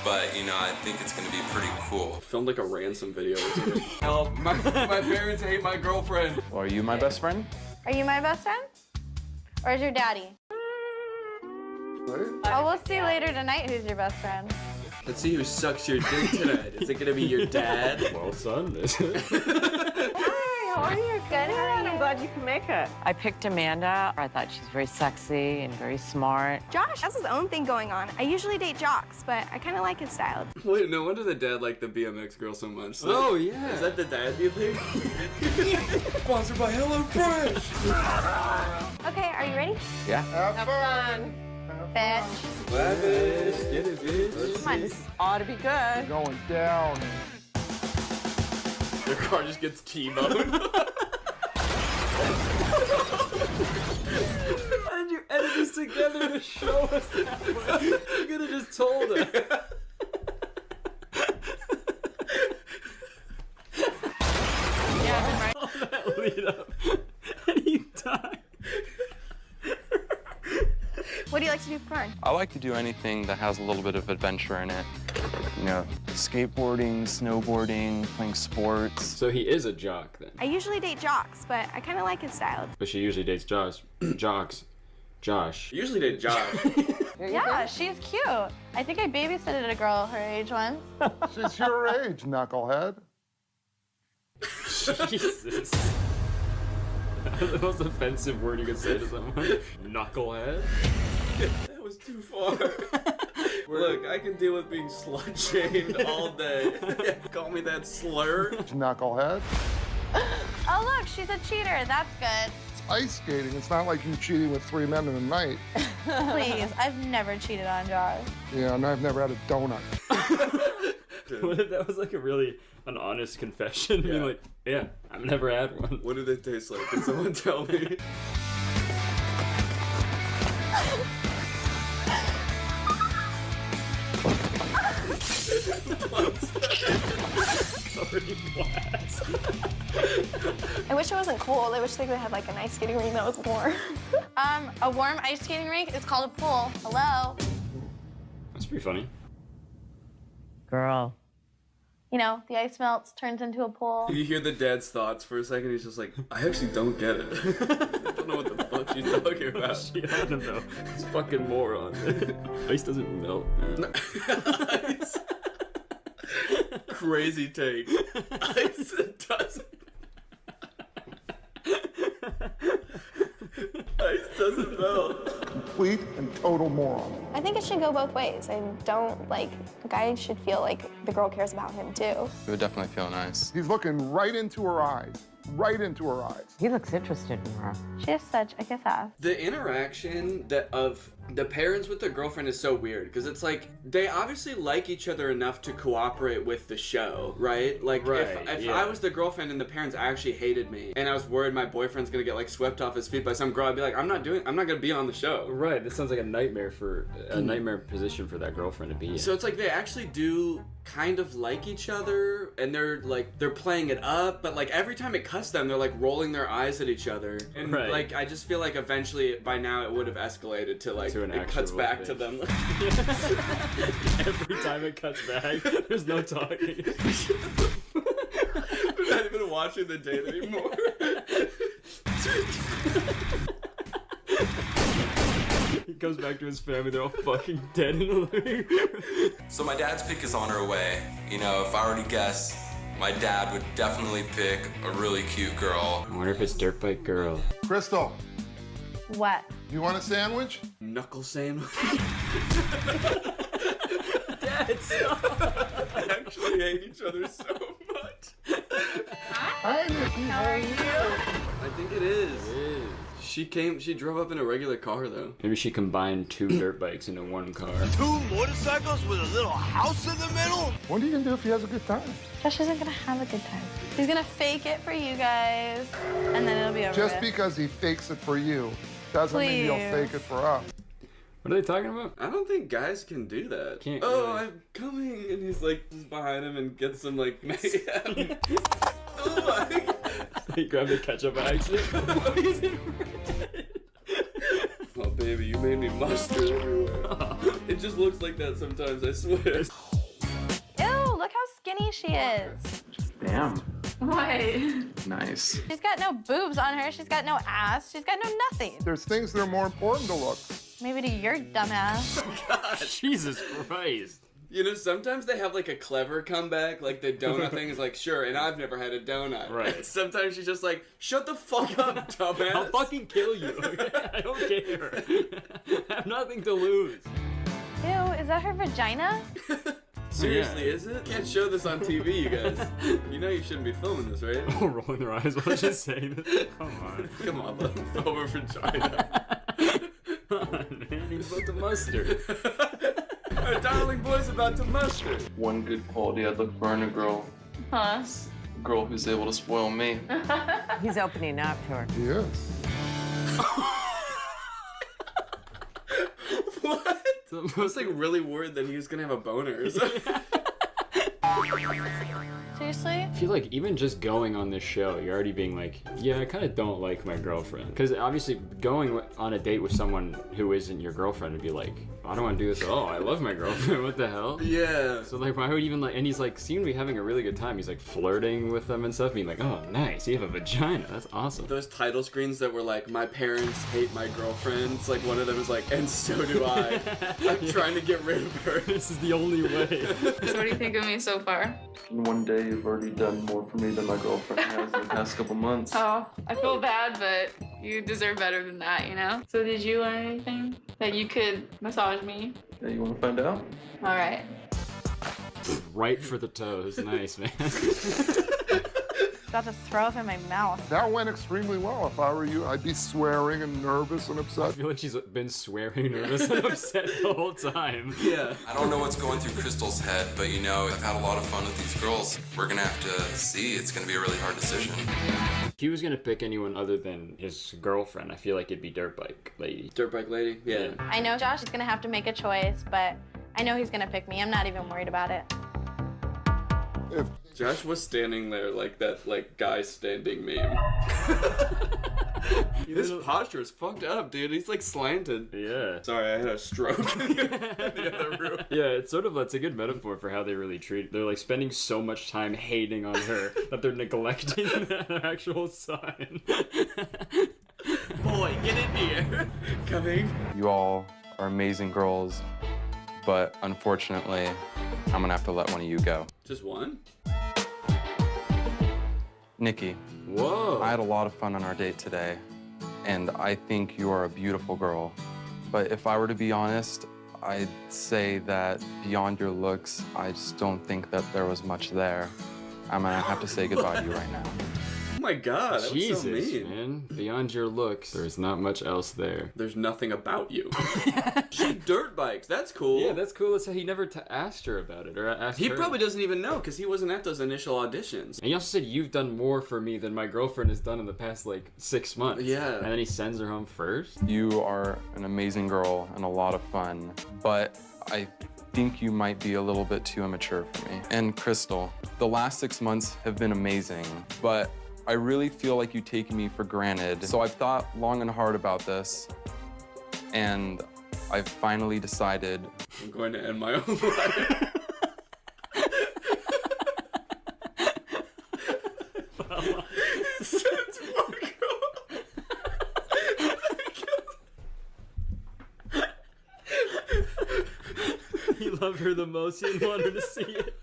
but you know, I think it's gonna be pretty cool. Filmed like a ransom video or something. Help, my parents hate my girlfriend. Well, are you my best friend? Are you my best friend? Or is your daddy? Oh, we'll see later tonight who's your best friend. Let's see who sucks your dick tonight. Is it gonna be your dad? Well, son. Hi, how are you? Good, how are you? I'm glad you can make it. I picked Amanda. I thought she's very sexy and very smart. Josh has his own thing going on. I usually date jocks, but I kind of like his style. Wait, no wonder the dad liked the BMX girl so much. So Oh, yeah. Is that the dad, do you think? Sponsored by HelloFresh. Okay, are you ready? Yeah. Have fun. Bitch. Lavish. Get it, bitch. Come on. This ought to be good. Going down. Your car just gets T-boned. And you edit this together to show us that way. You could have just told us. Yeah, All that lead up. And he died. What do you like to do for fun? I like to do anything that has a little bit of adventure in it. You know, skateboarding, snowboarding, playing sports. So he is a jock then. I usually date jocks, but I kind of like his style. But she usually dates jocks. Josh. You usually date Josh. Yeah, she's cute. I think I babysitted a girl her age once. She's your age, knucklehead. Jesus. That's the most offensive word you could say to someone. Knucklehead. That was too far. Look, I can deal with being slut-shamed all day. Call me that slur. Knucklehead. Oh, look, she's a cheater. That's good. It's ice skating. It's not like you cheating with 3 men in a night. Please, I've never cheated on Josh. Yeah, and I've never had a donut. What if that was like an honest confession? Yeah. Being like, yeah, I've never had one. What do they taste like? Can someone tell me? I wish it wasn't cold. I wish they could have like an ice skating rink that was warm. A warm ice skating rink is called a pool. Hello? That's pretty funny. Girl. You know, the ice melts, turns into a pool. You hear the dad's thoughts for a second, he's just like, I actually don't get it. I don't know what the fuck she's talking about. She had him though. This fucking moron. Ice doesn't melt, man. Ice. Crazy take. Ice doesn't. Ice doesn't melt. Complete and total moron. I think it should go both ways. I don't like, the guy should feel like the girl cares about him too. It would definitely feel nice. He's looking right into her eyes. Right into her eyes. He looks interested in her. She has such a kiss ass. The interaction of the parents with their girlfriend is so weird because it's like they obviously like each other enough to cooperate with the show, right? Like if I was the girlfriend and the parents actually hated me and I was worried my boyfriend's gonna get like swept off his feet by some girl, I'd be like, I'm not gonna be on the show. Right. This sounds like a nightmare position for that girlfriend to be in. So it's like they actually do kind of like each other and they're playing it up, but like every time it cuts them, they're like rolling their eyes at each other. And like I just feel like eventually by now it would have escalated to like it cuts back to them. Every time it cuts back, there's no talking. We're not even watching the date anymore. He goes back to his family, they're all fucking dead in the living room. So my dad's pick is on her way. You know, if I were to guess, my dad would definitely pick a really cute girl. I wonder if it's Dirt Bike Girl. Crystal, What? you want a sandwich? Knuckle sandwich. Dad, stop. I actually hate each other so much. Hi, Nikki. How are you? I think it is. She drove up in a regular car though. Maybe she combined 2 dirt bikes into one car. 2 motorcycles with a little house in the middle? What are you gonna do if he has a good time? Josh isn't gonna have a good time. He's gonna fake it for you guys, and then it'll be over. Just because he fakes it for you doesn't mean he'll fake it for us. What are they talking about? I don't think guys can do that. Can't oh, really. I'm coming, and he's like just behind him and gets some like mayhem. Oh my God. He grabbed the ketchup by accident. Oh baby, you made me mustard everywhere. It just looks like that sometimes, I swear. Ew, look how skinny she is. Damn. Why? Nice. She's got no boobs on her. She's got no ass. She's got no nothing. There's things that are more important to look. Maybe to your dumb ass. God. Jesus Christ. You know, sometimes they have like a clever comeback, like the donut thing is like, sure, and I've never had a donut. Right. And sometimes she's just like, shut the fuck up, dumbass. I'll fucking kill you. I don't care. I have nothing to lose. Ew, is that her vagina? Seriously, is it? Can't show this on TV, you guys. You know you shouldn't be filming this, right? Oh, rolling their eyes while she's saying this. Come on. Come on, let them film her vagina. Come on, man. He's about to mustard. Our darling boy's about to mustard. One good quality I'd look for in a girl. Huh? A girl who's able to spoil me. He's opening up to her. He is. What? I was like really worried that he was gonna have a boner or something. Seriously? I feel like even just going on this show, you're already being like, yeah, I kind of don't like my girlfriend. Because obviously going on a date with someone who isn't your girlfriend would be like, I don't want to do this at all. I love my girlfriend. What the hell? Yeah. So like, why would even like? And he's like, seemed to be having a really good time. He's like flirting with them and stuff, being like, oh, nice, you have a vagina. That's awesome. Those title screens that were like, my parents hate my girlfriend. It's like one of them is like, and so do I. I'm trying to get rid of her. This is the only way. So what do you think of me so far? In one day, you've already done more for me than my girlfriend has in the past couple months. Oh, I feel bad, but you deserve better than that, you know? So did you learn anything? That you could massage me? Yeah, you want to find out? All right. Right for the toes. Nice, man. About to throw up in my mouth. That went extremely well. If I were you, I'd be swearing and nervous and I upset. feel like she's been swearing, nervous, and upset the whole time. Yeah. I don't know what's going through Crystal's head, but you know, I've had a lot of fun with these girls. We're gonna have to see. It's gonna be a really hard decision. If he was gonna pick anyone other than his girlfriend, I feel like it'd be Dirtbike Lady. Dirtbike Lady? Yeah. I know Josh is gonna have to make a choice, but I know he's gonna pick me. I'm not even worried about it. If Josh was standing there like that, like, guy standing meme. His posture is fucked up, dude. He's like slanted. Yeah. Sorry, I had a stroke in the other room. Yeah, it's sort of, it's a good metaphor for how they really treat. They're like spending so much time hating on her that they're neglecting their actual son. Boy, get in here. Coming. You all are amazing girls, but unfortunately, I'm gonna have to let one of you go. Just one? Nikki. Whoa. I had a lot of fun on our date today, and I think you are a beautiful girl. But if I were to be honest, I'd say that beyond your looks, I just don't think that there was much there. I'm gonna have to say goodbye to you right now. Oh my god, that Jesus, was so mean. man. Beyond your looks, there's not much else there. There's nothing about you. She dirt bikes. That's cool. Yeah, that's cool. That's how he never asked her about it, or asked He her. probably doesn't even know because he wasn't at those initial auditions. And he also said, you've done more for me than my girlfriend has done in the past, like, 6 months. Yeah. And then he sends her home first. You are an amazing girl and a lot of fun, but I think you might be a little bit too immature for me. And Crystal, the last 6 months have been amazing, but I really feel like you take me for granted. So I've thought long and hard about this, and I've finally decided I'm going to end my own life. He loved her the most. He didn't want her to see it.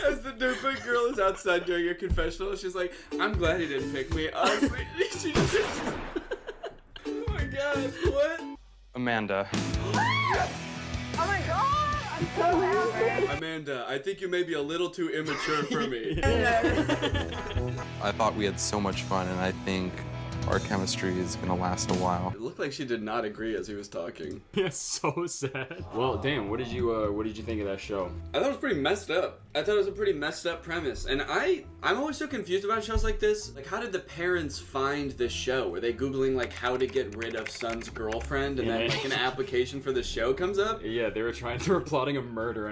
As the dirtbag girl is outside doing a confessional, she's like, I'm glad he didn't pick me. Honestly, she just... Oh my god, what? Amanda. Oh my god, I'm so happy. Amanda, I think you may be a little too immature for me. I thought we had so much fun, and I think our chemistry is gonna last a while. It looked like she did not agree as he was talking. Yeah, so sad. Well, damn, what did you think of that show? I thought it was pretty messed up. I thought it was a pretty messed up premise. And I'm always so confused about shows like this. Like, how did the parents find this show? Were they Googling, like, how to get rid of son's girlfriend? And then, like, an application for the show comes up? Yeah, they were plotting a murder.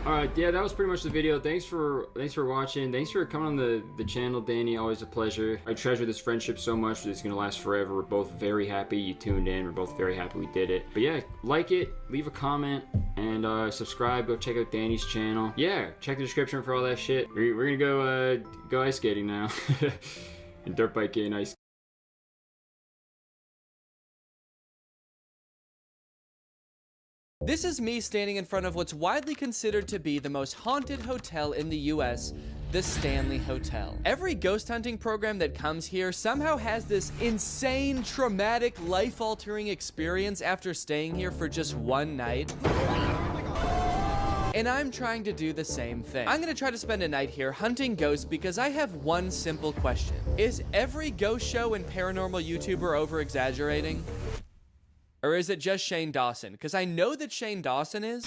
Alright, yeah, that was pretty much the video. Thanks for watching. Thanks for coming on the channel, Danny. Always a pleasure. I treasure this friendship so much that it's gonna last forever. We're both very happy you tuned in. We're both very happy we did it. But yeah, like it, leave a comment, and subscribe. Go check out Danny's channel. Yeah, check the description for all that shit. We're gonna go ice skating now. And dirt bike and ice. This is me standing in front of what's widely considered to be the most haunted hotel in the US, the Stanley Hotel. Every ghost hunting program that comes here somehow has this insane, traumatic, life-altering experience after staying here for just one night. And I'm trying to do the same thing. I'm gonna try to spend a night here hunting ghosts because I have one simple question. Is every ghost show and paranormal YouTuber over-exaggerating? Or is it just Shane Dawson? Because I know that Shane Dawson is.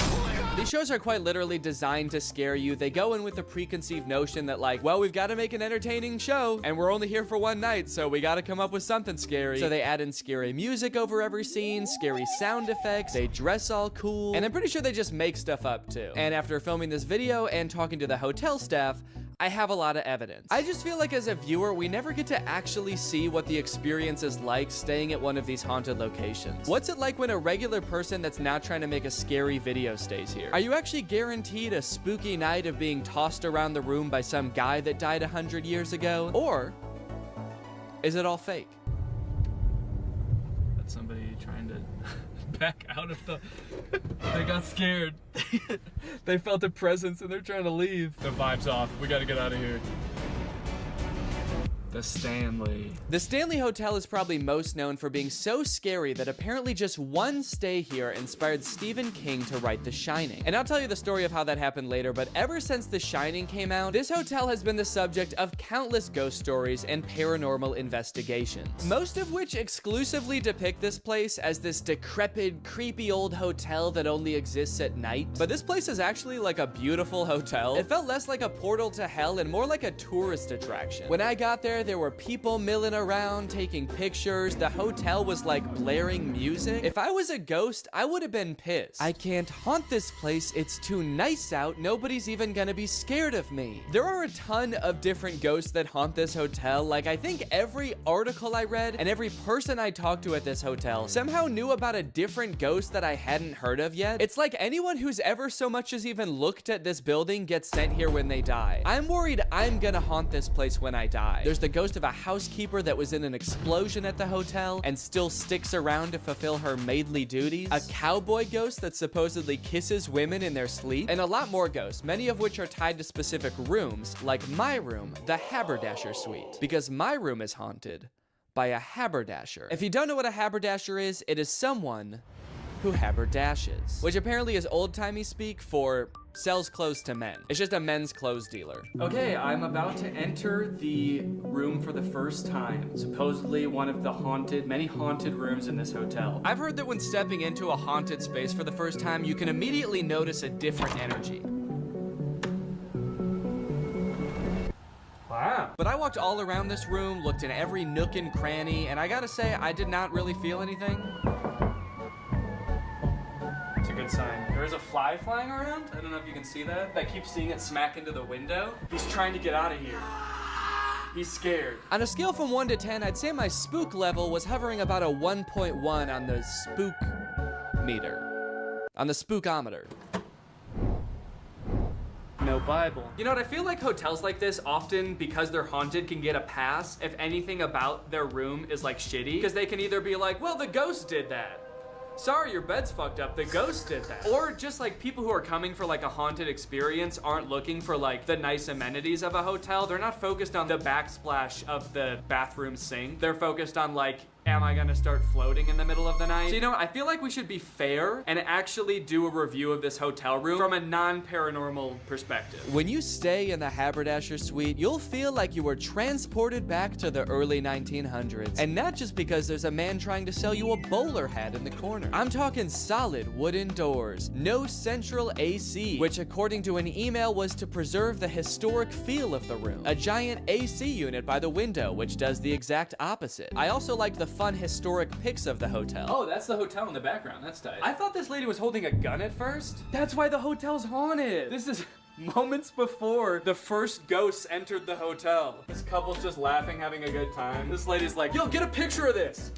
These shows are quite literally designed to scare you. They go in with a preconceived notion that, like, well, we've got to make an entertaining show, and we're only here for one night, so we got to come up with something scary. So they add in scary music over every scene, scary sound effects, they dress all cool, and I'm pretty sure they just make stuff up too. And after filming this video and talking to the hotel staff, I have a lot of evidence. I just feel like as a viewer, we never get to actually see what the experience is like staying at one of these haunted locations. What's it like when a regular person that's not trying to make a scary video stays here? Are you actually guaranteed a spooky night of being tossed around the room by some guy that died 100 years ago? Or is it all fake? That's somebody trying to back out of the... They got scared. They felt a presence and they're trying to leave. The vibe's off. We gotta get out of here. The Stanley. The Stanley Hotel is probably most known for being so scary that apparently just one stay here inspired Stephen King to write The Shining. And I'll tell you the story of how that happened later, but ever since The Shining came out, this hotel has been the subject of countless ghost stories and paranormal investigations, most of which exclusively depict this place as this decrepit, creepy old hotel that only exists at night. But this place is actually like a beautiful hotel. It felt less like a portal to hell and more like a tourist attraction. When I got there were people milling around, taking pictures. The hotel was like blaring music. If I was a ghost, I would have been pissed. I can't haunt this place. It's too nice out. Nobody's even gonna be scared of me. There are a ton of different ghosts that haunt this hotel. Like, I think every article I read and every person I talked to at this hotel somehow knew about a different ghost that I hadn't heard of yet. It's like anyone who's ever so much as even looked at this building gets sent here when they die. I'm worried I'm gonna haunt this place when I die. There's the ghost of a housekeeper that was in an explosion at the hotel and still sticks around to fulfill her maidly duties, a cowboy ghost that supposedly kisses women in their sleep, and a lot more ghosts, many of which are tied to specific rooms, like my room, the Haberdasher Suite, because my room is haunted by a haberdasher. If you don't know what a haberdasher is, it is someone who haberdashes, which apparently is old-timey speak for sells clothes to men. It's just a men's clothes dealer. Okay, I'm about to enter the room for the first time. Supposedly one of the many haunted rooms in this hotel. I've heard that when stepping into a haunted space for the first time, you can immediately notice a different energy. Wow. But I walked all around this room, looked in every nook and cranny, and I gotta say, I did not really feel anything. Good sign. There is a fly flying around. I don't know if you can see that. I keep seeing it smack into the window. He's trying to get out of here. He's scared. On a scale from 1 to 10, I'd say my spook level was hovering about a 1.1 on the spook meter. On the spookometer. No Bible. You know what, I feel like hotels like this often, because they're haunted, can get a pass if anything about their room is like shitty. Because they can either be like, well, the ghost did that. Sorry, your bed's fucked up. The ghost did that. Or just like people who are coming for like a haunted experience aren't looking for like the nice amenities of a hotel. They're not focused on the backsplash of the bathroom sink. They're focused on like, am I gonna start floating in the middle of the night? So, you know, I feel like we should be fair and actually do a review of this hotel room from a non-paranormal perspective. When you stay in the Haberdasher Suite, you'll feel like you were transported back to the early 1900s. And not just because there's a man trying to sell you a bowler hat in the corner. I'm talking solid wooden doors, no central AC, which according to an email was to preserve the historic feel of the room. A giant AC unit by the window, which does the exact opposite. I also like the fun historic pics of the hotel. Oh, that's the hotel in the background. That's tight. I thought this lady was holding a gun at first. That's why the hotel's haunted. This is moments before the first ghosts entered the hotel. This couple's just laughing, having a good time. This lady's like, yo, get a picture of this.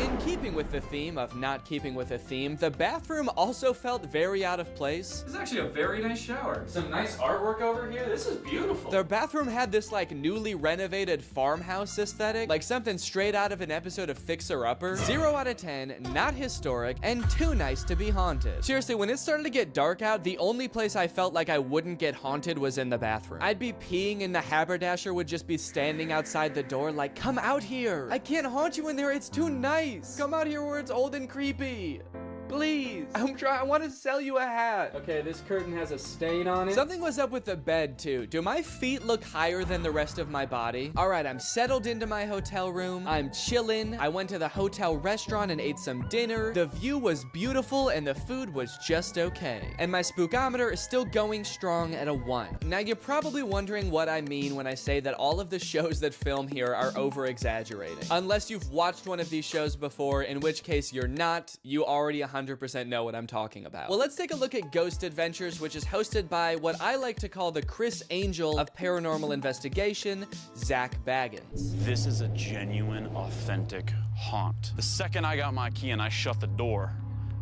In keeping with the theme of not keeping with a theme, the bathroom also felt very out of place. This is actually a very nice shower. Some nice artwork over here. This is beautiful. The bathroom had this like newly renovated farmhouse aesthetic, like something straight out of an episode of Fixer Upper. 0 out of 10, not historic, and too nice to be haunted. Seriously, when it started to get dark out, the only place I felt like I wouldn't get haunted was in the bathroom. I'd be peeing and the haberdasher would just be standing outside the door like, come out here. I can't haunt you in there. It's too nice. Come out here where it's old and creepy. Please. I want to sell you a hat. Okay, this curtain has a stain on it. Something was up with the bed too. Do my feet look higher than the rest of my body? All right, I'm settled into my hotel room. I'm chilling. I went to the hotel restaurant and ate some dinner. The view was beautiful and the food was just okay. And my spookometer is still going strong at a 1. Now you're probably wondering what I mean when I say that all of the shows that film here are over exaggerating. Unless you've watched one of these shows before, in which case you're not. You already 100% 100% know what I'm talking about. Well, let's take a look at Ghost Adventures, which is hosted by what I like to call the Chris Angel of paranormal investigation, Zach Baggins. This is a genuine, authentic haunt. The second I got my key and I shut the door,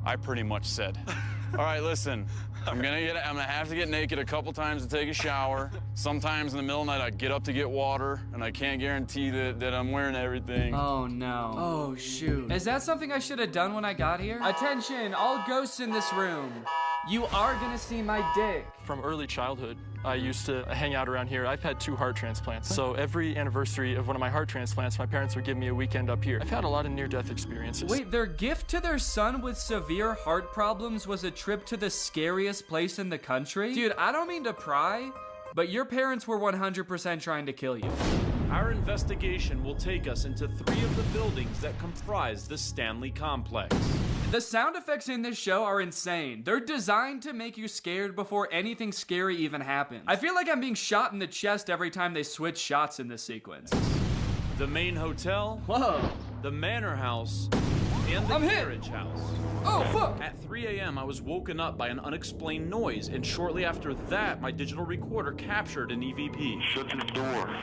I pretty much said, all right, listen, I'm gonna have to get naked a couple times to take a shower. Sometimes in the middle of the night, I get up to get water, and I can't guarantee that I'm wearing everything. Oh, no. Oh, shoot. Is that something I should have done when I got here? Attention, all ghosts in this room. You are gonna see my dick. From early childhood, I used to hang out around here. I've had 2 heart transplants. So every anniversary of one of my heart transplants, my parents would give me a weekend up here. I've had a lot of near-death experiences. Wait, their gift to their son with severe heart problems was a trip to the scariest place in the country? Dude, I don't mean to pry, but your parents were 100% trying to kill you. Our investigation will take us into 3 of the buildings that comprise the Stanley Complex. The sound effects in this show are insane. They're designed to make you scared before anything scary even happens. I feel like I'm being shot in the chest every time they switch shots in this sequence. The main hotel, the manor house, and the carriage house. Oh, fuck! At 3 a.m., I was woken up by an unexplained noise, and shortly after that, my digital recorder captured an EVP. Shut the door.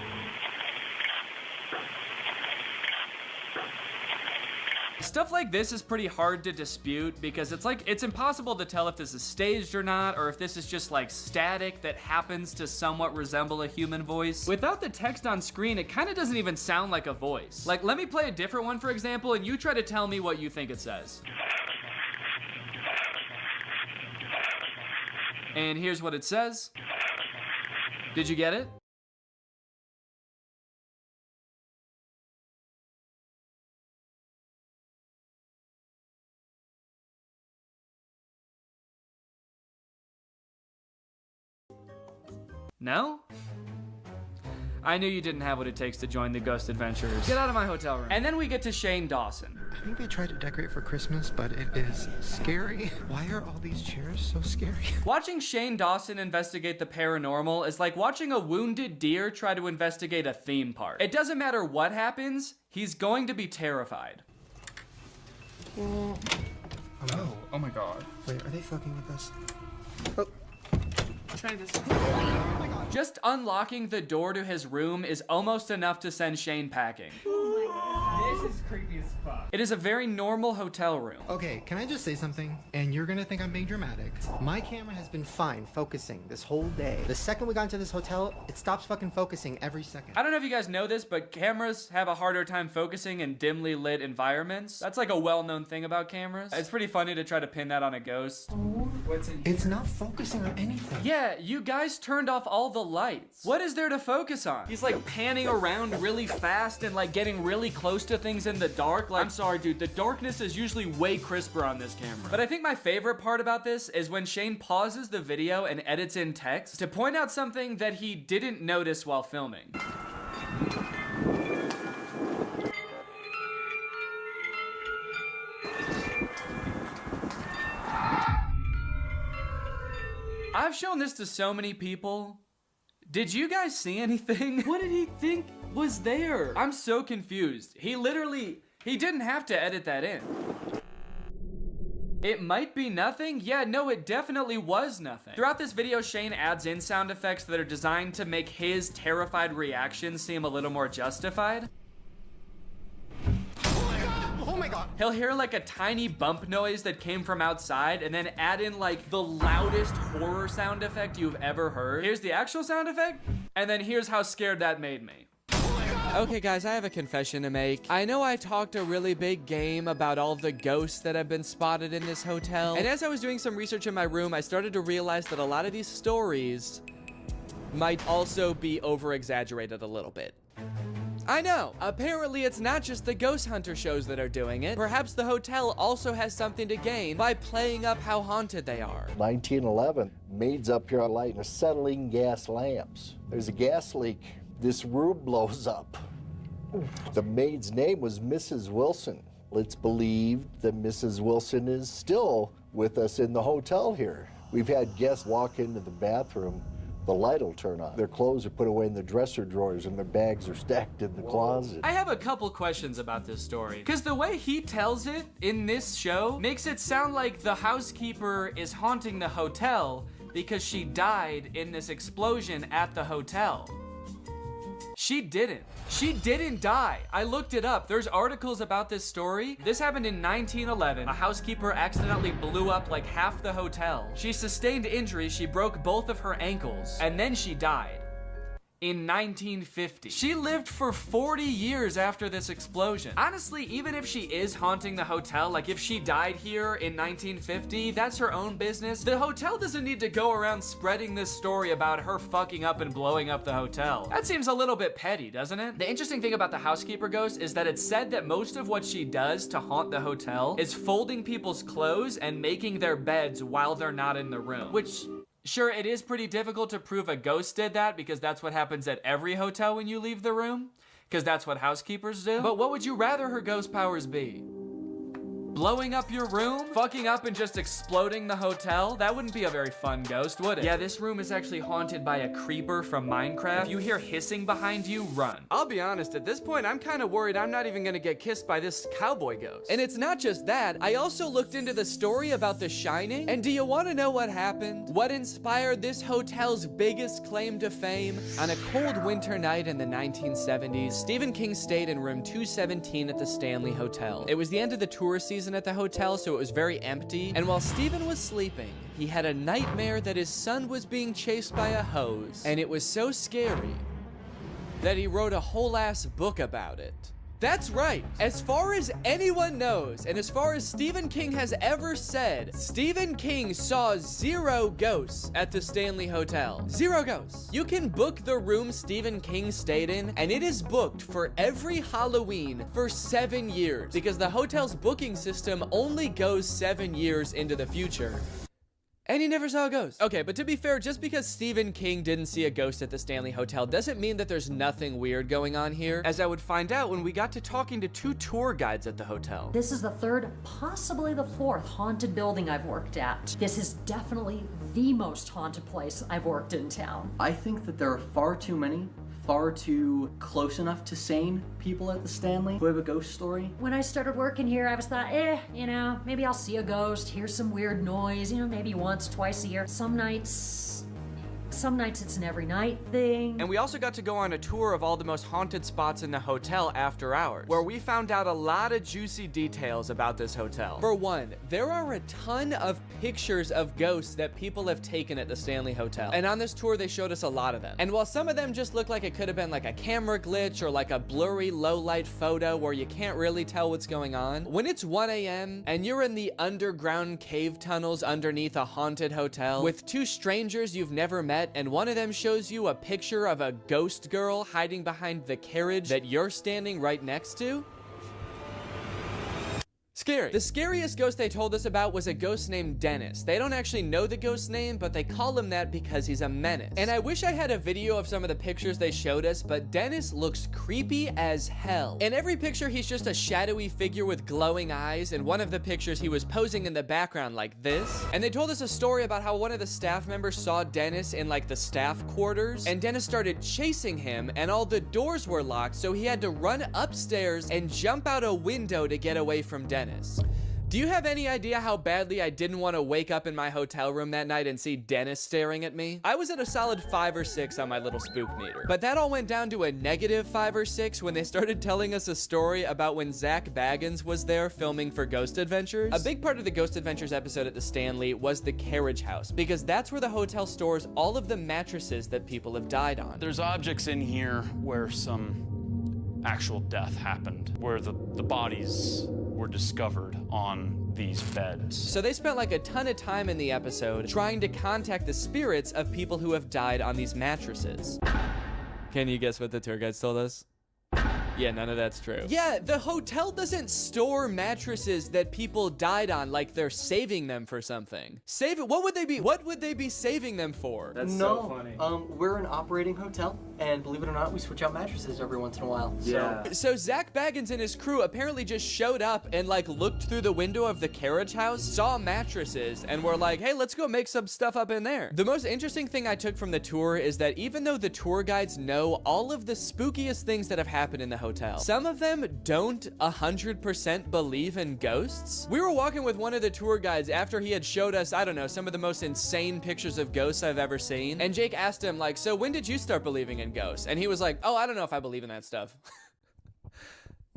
Stuff like this is pretty hard to dispute because it's impossible to tell if this is staged or not, or if this is just like static that happens to somewhat resemble a human voice. Without the text on screen, it kind of doesn't even sound like a voice. Like, let me play a different one, for example, and you try to tell me what you think it says. And here's what it says. Did you get it? No? I knew you didn't have what it takes to join the Ghost Adventures. Get out of my hotel room. And then we get to Shane Dawson. I think they tried to decorate for Christmas, but it is scary. Why are all these chairs so scary? Watching Shane Dawson investigate the paranormal is like watching a wounded deer try to investigate a theme park. It doesn't matter what happens, he's going to be terrified. Oh my god. Wait, are they fucking with us? Try this. Just unlocking the door to his room is almost enough to send Shane packing. This is creepy as fuck. It is a very normal hotel room. Okay, can I just say something? And you're gonna think I'm being dramatic. My camera has been fine focusing this whole day. The second we got into this hotel, it stops fucking focusing every second. I don't know if you guys know this, but cameras have a harder time focusing in dimly lit environments. That's like a well-known thing about cameras. It's pretty funny to try to pin that on a ghost. It's not focusing on anything. Yeah, you guys turned off all the lights. What is there to focus on? He's like panning around really fast and like getting really close to things in the dark. Like, I'm sorry, dude, the darkness is usually way crisper on this camera. But I think my favorite part about this is when Shane pauses the video and edits in text to point out something that he didn't notice while filming. I've shown this to so many people. Did you guys see anything? What did he think was there? I'm so confused. He didn't have to edit that in. It might be nothing? Yeah, no, it definitely was nothing. Throughout this video, Shane adds in sound effects that are designed to make his terrified reaction seem a little more justified. Oh my god. He'll hear like a tiny bump noise that came from outside and then add in like the loudest horror sound effect you've ever heard. Here's the actual sound effect, and then here's how scared that made me. Okay guys, I have a confession to make. I know I talked a really big game about all the ghosts that have been spotted in this hotel, and as I was doing some research in my room, I started to realize that a lot of these stories might also be over-exaggerated a little bit. I know, apparently it's not just the ghost hunter shows that are doing it. Perhaps the hotel also has something to gain by playing up how haunted they are. 1911, maids up here are lighting acetylene gas lamps. There's a gas leak. This room blows up. The maid's name was Mrs. Wilson. It's believed that Mrs. Wilson is still with us in the hotel here. We've had guests walk into the bathroom. the light will turn on. Their clothes are put away in the dresser drawers and their bags are stacked in the closet. I have a couple questions about this story. Because the way he tells it in this show makes it sound like the housekeeper is haunting the hotel because she died in this explosion at the hotel. She didn't. She didn't die. I looked it up. There's articles about this story. This happened in 1911. A housekeeper accidentally blew up like half the hotel. She sustained injuries. She broke both of her ankles, and then she died. In 1950. She lived for 40 years after this explosion. Honestly, even if she is haunting the hotel, like if she died here in 1950, that's her own business. The hotel doesn't need to go around spreading this story about her fucking up and blowing up the hotel. That seems a little bit petty, doesn't it? The interesting thing about the housekeeper ghost is that it's said that most of what she does to haunt the hotel is folding people's clothes and making their beds while they're not in the room, which... Sure, it is pretty difficult to prove a ghost did that because that's what happens at every hotel when you leave the room, because that's what housekeepers do. But what would you rather her ghost powers be? Blowing up your room? Fucking up and just exploding the hotel? That wouldn't be a very fun ghost, would it? Yeah, this room is actually haunted by a creeper from Minecraft. If you hear hissing behind you, run. I'll be honest, at this point, I'm kind of worried I'm not even gonna get kissed by this cowboy ghost. And it's not just that. I also looked into the story about The Shining, and do you want to know what happened? What inspired this hotel's biggest claim to fame? On a cold winter night in the 1970s, Stephen King stayed in room 217 at the Stanley Hotel. It was the end of the tourist season at the hotel, so it was very empty, and while Stephen was sleeping, he had a nightmare that his son was being chased by a hose, and it was so scary that he wrote a whole ass book about it. That's right. As far as anyone knows, and as far as Stephen King has ever said, Stephen King saw 0 ghosts at the Stanley Hotel. 0 ghosts. You can book the room Stephen King stayed in, and it is booked for every Halloween for 7 years, because the hotel's booking system only goes 7 years into the future. And he never saw a ghost. Okay, but to be fair, just because Stephen King didn't see a ghost at the Stanley Hotel doesn't mean that there's nothing weird going on here, as I would find out when we got to talking to 2 tour guides at the hotel. This is the 3rd, possibly the 4th haunted building I've worked at. This is definitely the most haunted place I've worked in town. I think that there are far too many, far too close enough to sane people at the Stanley who have a ghost story. When I started working here, I was thought, you know, maybe I'll see a ghost, hear some weird noise, you know, maybe once, twice a year. Some nights it's an every night thing. And we also got to go on a tour of all the most haunted spots in the hotel after hours, where we found out a lot of juicy details about this hotel. For one, there are a ton of pictures of ghosts that people have taken at the Stanley Hotel. And on this tour, they showed us a lot of them. And while some of them just look like it could have been like a camera glitch or like a blurry low light photo where you can't really tell what's going on, when it's 1 a.m. and you're in the underground cave tunnels underneath a haunted hotel with 2 strangers you've never met, and one of them shows you a picture of a ghost girl hiding behind the carriage that you're standing right next to, scary. The scariest ghost they told us about was a ghost named Dennis. They don't actually know the ghost's name, but they call him that because he's a menace. And I wish I had a video of some of the pictures they showed us, but Dennis looks creepy as hell. In every picture, he's just a shadowy figure with glowing eyes. In one of the pictures, he was posing in the background like this. And they told us a story about how one of the staff members saw Dennis in like the staff quarters, and Dennis started chasing him, and all the doors were locked, so he had to run upstairs and jump out a window to get away from Dennis. Do you have any idea how badly I didn't want to wake up in my hotel room that night and see Dennis staring at me? I was at a solid 5 or 6 on my little spook meter. But that all went down to a negative 5 or 6 when they started telling us a story about when Zach Baggins was there filming for Ghost Adventures. A big part of the Ghost Adventures episode at the Stanley was the carriage house, because that's where the hotel stores all of the mattresses that people have died on. There's objects in here where some actual death happened, where the bodies were discovered on these beds. So they spent like a ton of time in the episode trying to contact the spirits of people who have died on these mattresses. Can you guess what the tour guides told us? Yeah, none of that's true. Yeah, the hotel doesn't store mattresses that people died on like they're saving them for something. Save it. What would they be saving them for? That's so funny. We're an operating hotel, and believe it or not, we switch out mattresses every once in a while. Yeah. So Zach Baggins and his crew apparently just showed up and like looked through the window of the carriage house, saw mattresses, and were like, hey, let's go make some stuff up in there. The most interesting thing I took from the tour is that even though the tour guides know all of the spookiest things that have happened in the hotel, some of them don't 100% believe in ghosts. We were walking with one of the tour guides after he had showed us, I don't know, some of the most insane pictures of ghosts I've ever seen. And Jake asked him like, so when did you start believing in ghosts? And he was like, oh, I don't know if I believe in that stuff.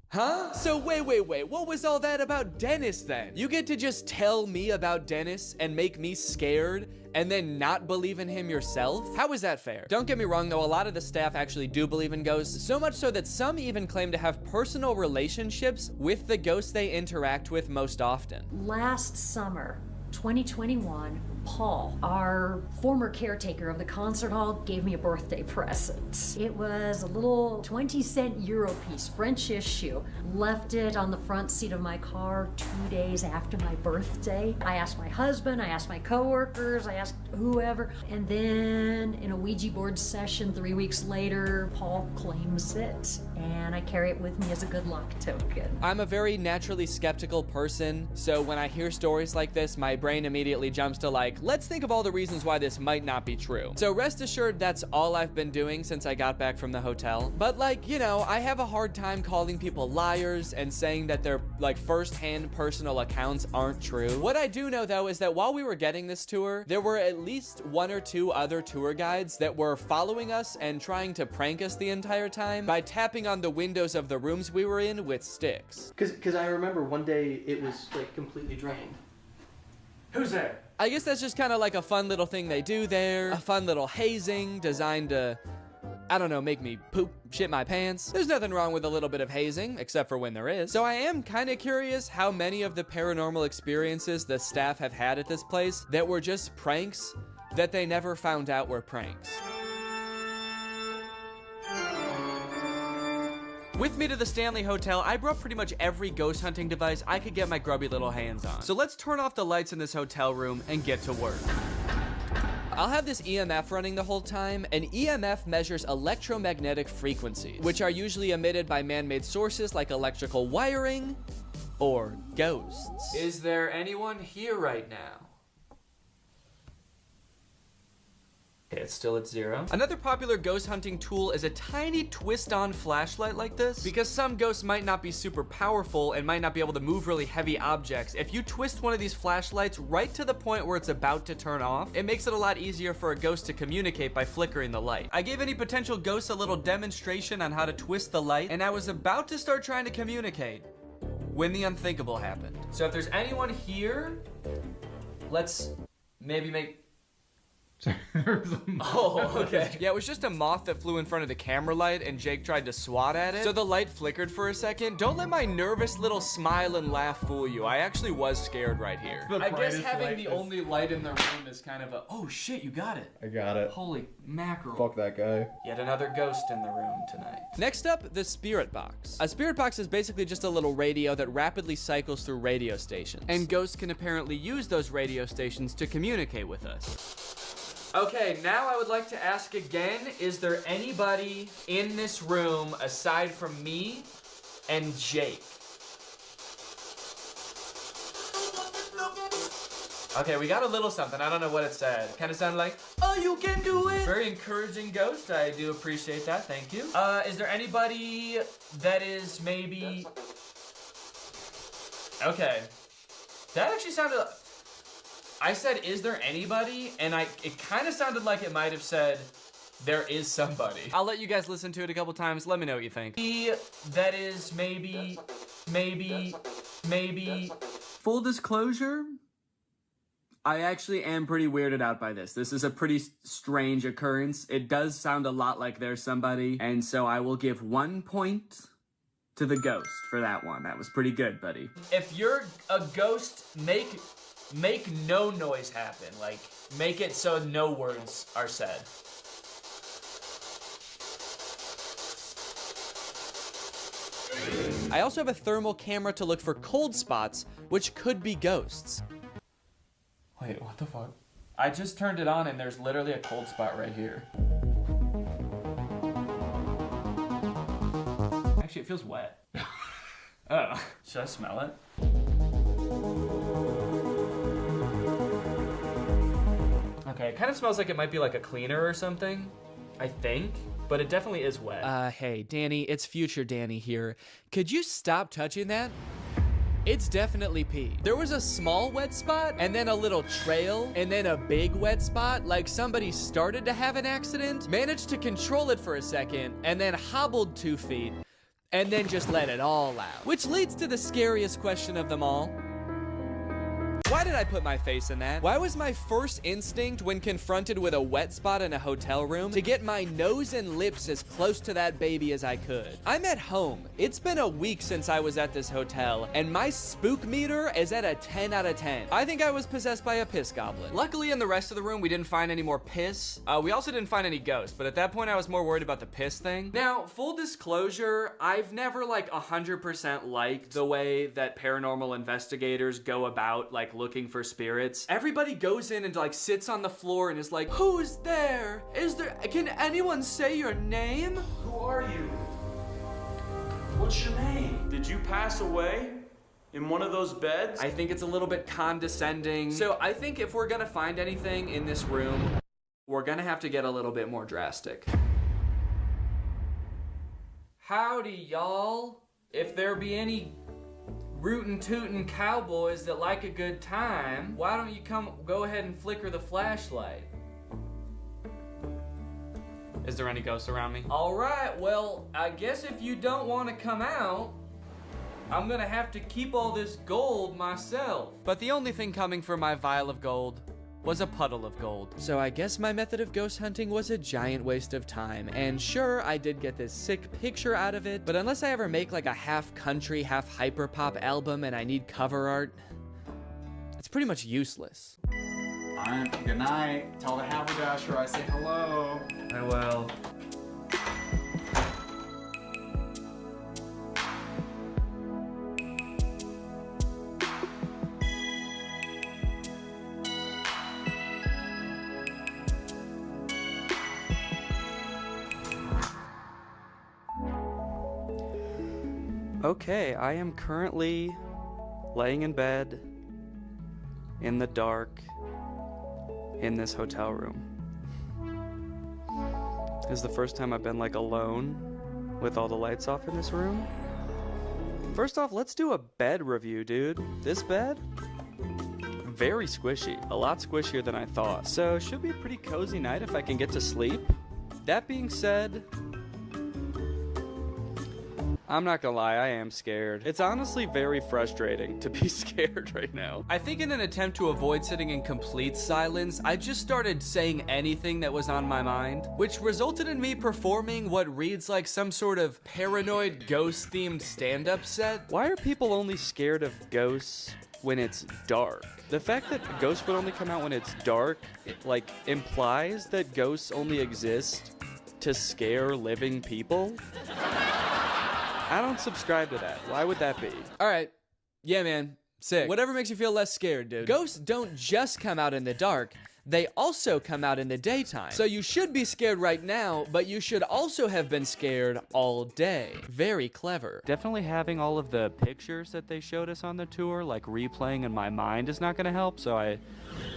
Huh? So wait, what was all that about Dennis then? You get to just tell me about Dennis and make me scared and then not believe in him yourself? How is that fair? Don't get me wrong though, a lot of the staff actually do believe in ghosts, so much so that some even claim to have personal relationships with the ghosts they interact with most often. Last summer, 2021, Paul, our former caretaker of the concert hall, gave me a birthday present. It was a little 20-cent Euro piece, French issue. Left it on the front seat of my car 2 days after my birthday. I asked my husband, I asked my coworkers, I asked whoever, and then in a Ouija board session 3 weeks later, Paul claims it, and I carry it with me as a good luck token. I'm a very naturally skeptical person, so when I hear stories like this, my brain immediately jumps to like, let's think of all the reasons why this might not be true. So rest assured, that's all I've been doing since I got back from the hotel. But like, you know, I have a hard time calling people liars and saying that their like first-hand personal accounts aren't true. What I do know though is that while we were getting this tour, there were at least 1 or 2 other tour guides that were following us and trying to prank us the entire time by tapping on the windows of the rooms we were in with sticks. Cause I remember one day it was like completely drained. Who's there? I guess that's just kind of like a fun little thing they do there. A fun little hazing designed to, I don't know, make me shit my pants. There's nothing wrong with a little bit of hazing, except for when there is. So I am kind of curious how many of the paranormal experiences the staff have had at this place that were just pranks that they never found out were pranks. With me to the Stanley Hotel, I brought pretty much every ghost hunting device I could get my grubby little hands on. So let's turn off the lights in this hotel room and get to work. I'll have this EMF running the whole time. An EMF measures electromagnetic frequencies, which are usually emitted by man-made sources like electrical wiring or ghosts. Is there anyone here right now? Okay, it's still at 0. Another popular ghost hunting tool is a tiny twist-on flashlight like this. Because some ghosts might not be super powerful and might not be able to move really heavy objects, if you twist one of these flashlights right to the point where it's about to turn off, it makes it a lot easier for a ghost to communicate by flickering the light. I gave any potential ghosts a little demonstration on how to twist the light, and I was about to start trying to communicate when the unthinkable happened. So if there's anyone here, let's maybe make... Oh, okay. Yeah, it was just a moth that flew in front of the camera light and Jake tried to swat at it. So the light flickered for a second. Don't let my nervous little smile and laugh fool you. I actually was scared right here. I guess having the only light in the room is kind of a, oh shit, you got it. I got it. Holy mackerel. Fuck that guy. Yet another ghost in the room tonight. Next up, the spirit box. A spirit box is basically just a little radio that rapidly cycles through radio stations. And ghosts can apparently use those radio stations to communicate with us. Okay, now I would like to ask again, is there anybody in this room aside from me and Jake? Okay, we got a little something. I don't know what it said. Kind of sounded like, oh, you can do it. Very encouraging ghost. I do appreciate that. Thank you. Is there anybody that is maybe... Okay. That actually sounded... I said, is there anybody? And it kind of sounded like it might have said, there is somebody. I'll let you guys listen to it a couple times. Let me know what you think. That is maybe. Full disclosure, I actually am pretty weirded out by this. This is a pretty strange occurrence. It does sound a lot like there's somebody. And so I will give 1 point to the ghost for that one. That was pretty good, buddy. If you're a ghost, make no noise happen. Like, make it so no words are said. I also have a thermal camera to look for cold spots, which could be ghosts. Wait, what the fuck? I just turned it on and there's literally a cold spot right here. Actually, it feels wet. Oh, should I smell it? Okay, it kind of smells like it might be like a cleaner or something, I think, but it definitely is wet. Hey, Danny, it's future Danny here. Could you stop touching that? It's definitely pee. There was a small wet spot, and then a little trail, and then a big wet spot, like somebody started to have an accident, managed to control it for a second, and then hobbled 2 feet, and then just let it all out. Which leads to the scariest question of them all. Why did I put my face in that? Why was my first instinct when confronted with a wet spot in a hotel room to get my nose and lips as close to that baby as I could? I'm at home. It's been a week since I was at this hotel, and my spook meter is at a 10 out of 10. I think I was possessed by a piss goblin. Luckily, in the rest of the room, we didn't find any more piss. We also didn't find any ghosts, but at that point, I was more worried about the piss thing. Now, full disclosure, I've never 100% liked the way that paranormal investigators go about looking for spirits. Everybody goes in and sits on the floor and is like, who's there? Can anyone say your name? Who are you? What's your name? Did you pass away in one of those beds? I think it's a little bit condescending. So I think if we're gonna find anything in this room, we're gonna have to get a little bit more drastic. Howdy, y'all. If there be any rootin' tootin' cowboys that like a good time, why don't you go ahead and flicker the flashlight? Is there any ghosts around me? All right, well, I guess if you don't want to come out, I'm gonna have to keep all this gold myself. But the only thing coming from my vial of gold was a puddle of gold. So I guess my method of ghost hunting was a giant waste of time. And sure, I did get this sick picture out of it, but unless I ever make a half country, half hyperpop album and I need cover art, it's pretty much useless. Alright, good night. Tell the haberdasher I say hello. I will. Okay, I am currently laying in bed in the dark in this hotel room. This is the first time I've been alone with all the lights off in this room. First off, let's do a bed review, dude. This bed, very squishy, a lot squishier than I thought. So should be a pretty cozy night if I can get to sleep. That being said, I'm not gonna lie, I am scared. It's honestly very frustrating to be scared right now. I think in an attempt to avoid sitting in complete silence, I just started saying anything that was on my mind, which resulted in me performing what reads like some sort of paranoid ghost-themed stand-up set. Why are people only scared of ghosts when it's dark? The fact that ghosts would only come out when it's dark, implies that ghosts only exist to scare living people? I don't subscribe to that. Why would that be? All right. Yeah, man. Sick. Whatever makes you feel less scared, dude. Ghosts don't just come out in the dark. They also come out in the daytime. So you should be scared right now, but you should also have been scared all day. Very clever. Definitely having all of the pictures that they showed us on the tour, replaying in my mind is not gonna help, so I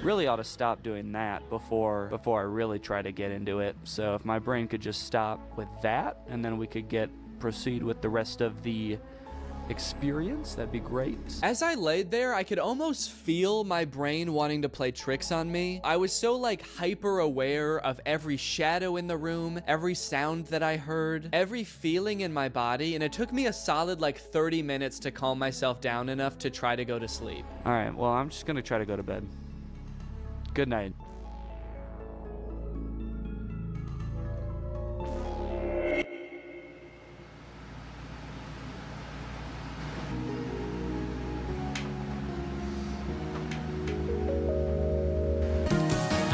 really ought to stop doing that before I really try to get into it. So if my brain could just stop with that, and then we could proceed with the rest of the experience, that'd be great. As I laid there, I could almost feel my brain wanting to play tricks on me. I was so hyper aware of every shadow in the room, every sound that I heard, every feeling in my body, and it took me a solid 30 minutes to calm myself down enough to try to go to sleep. All right, well, I'm just gonna try to go to bed. Good night.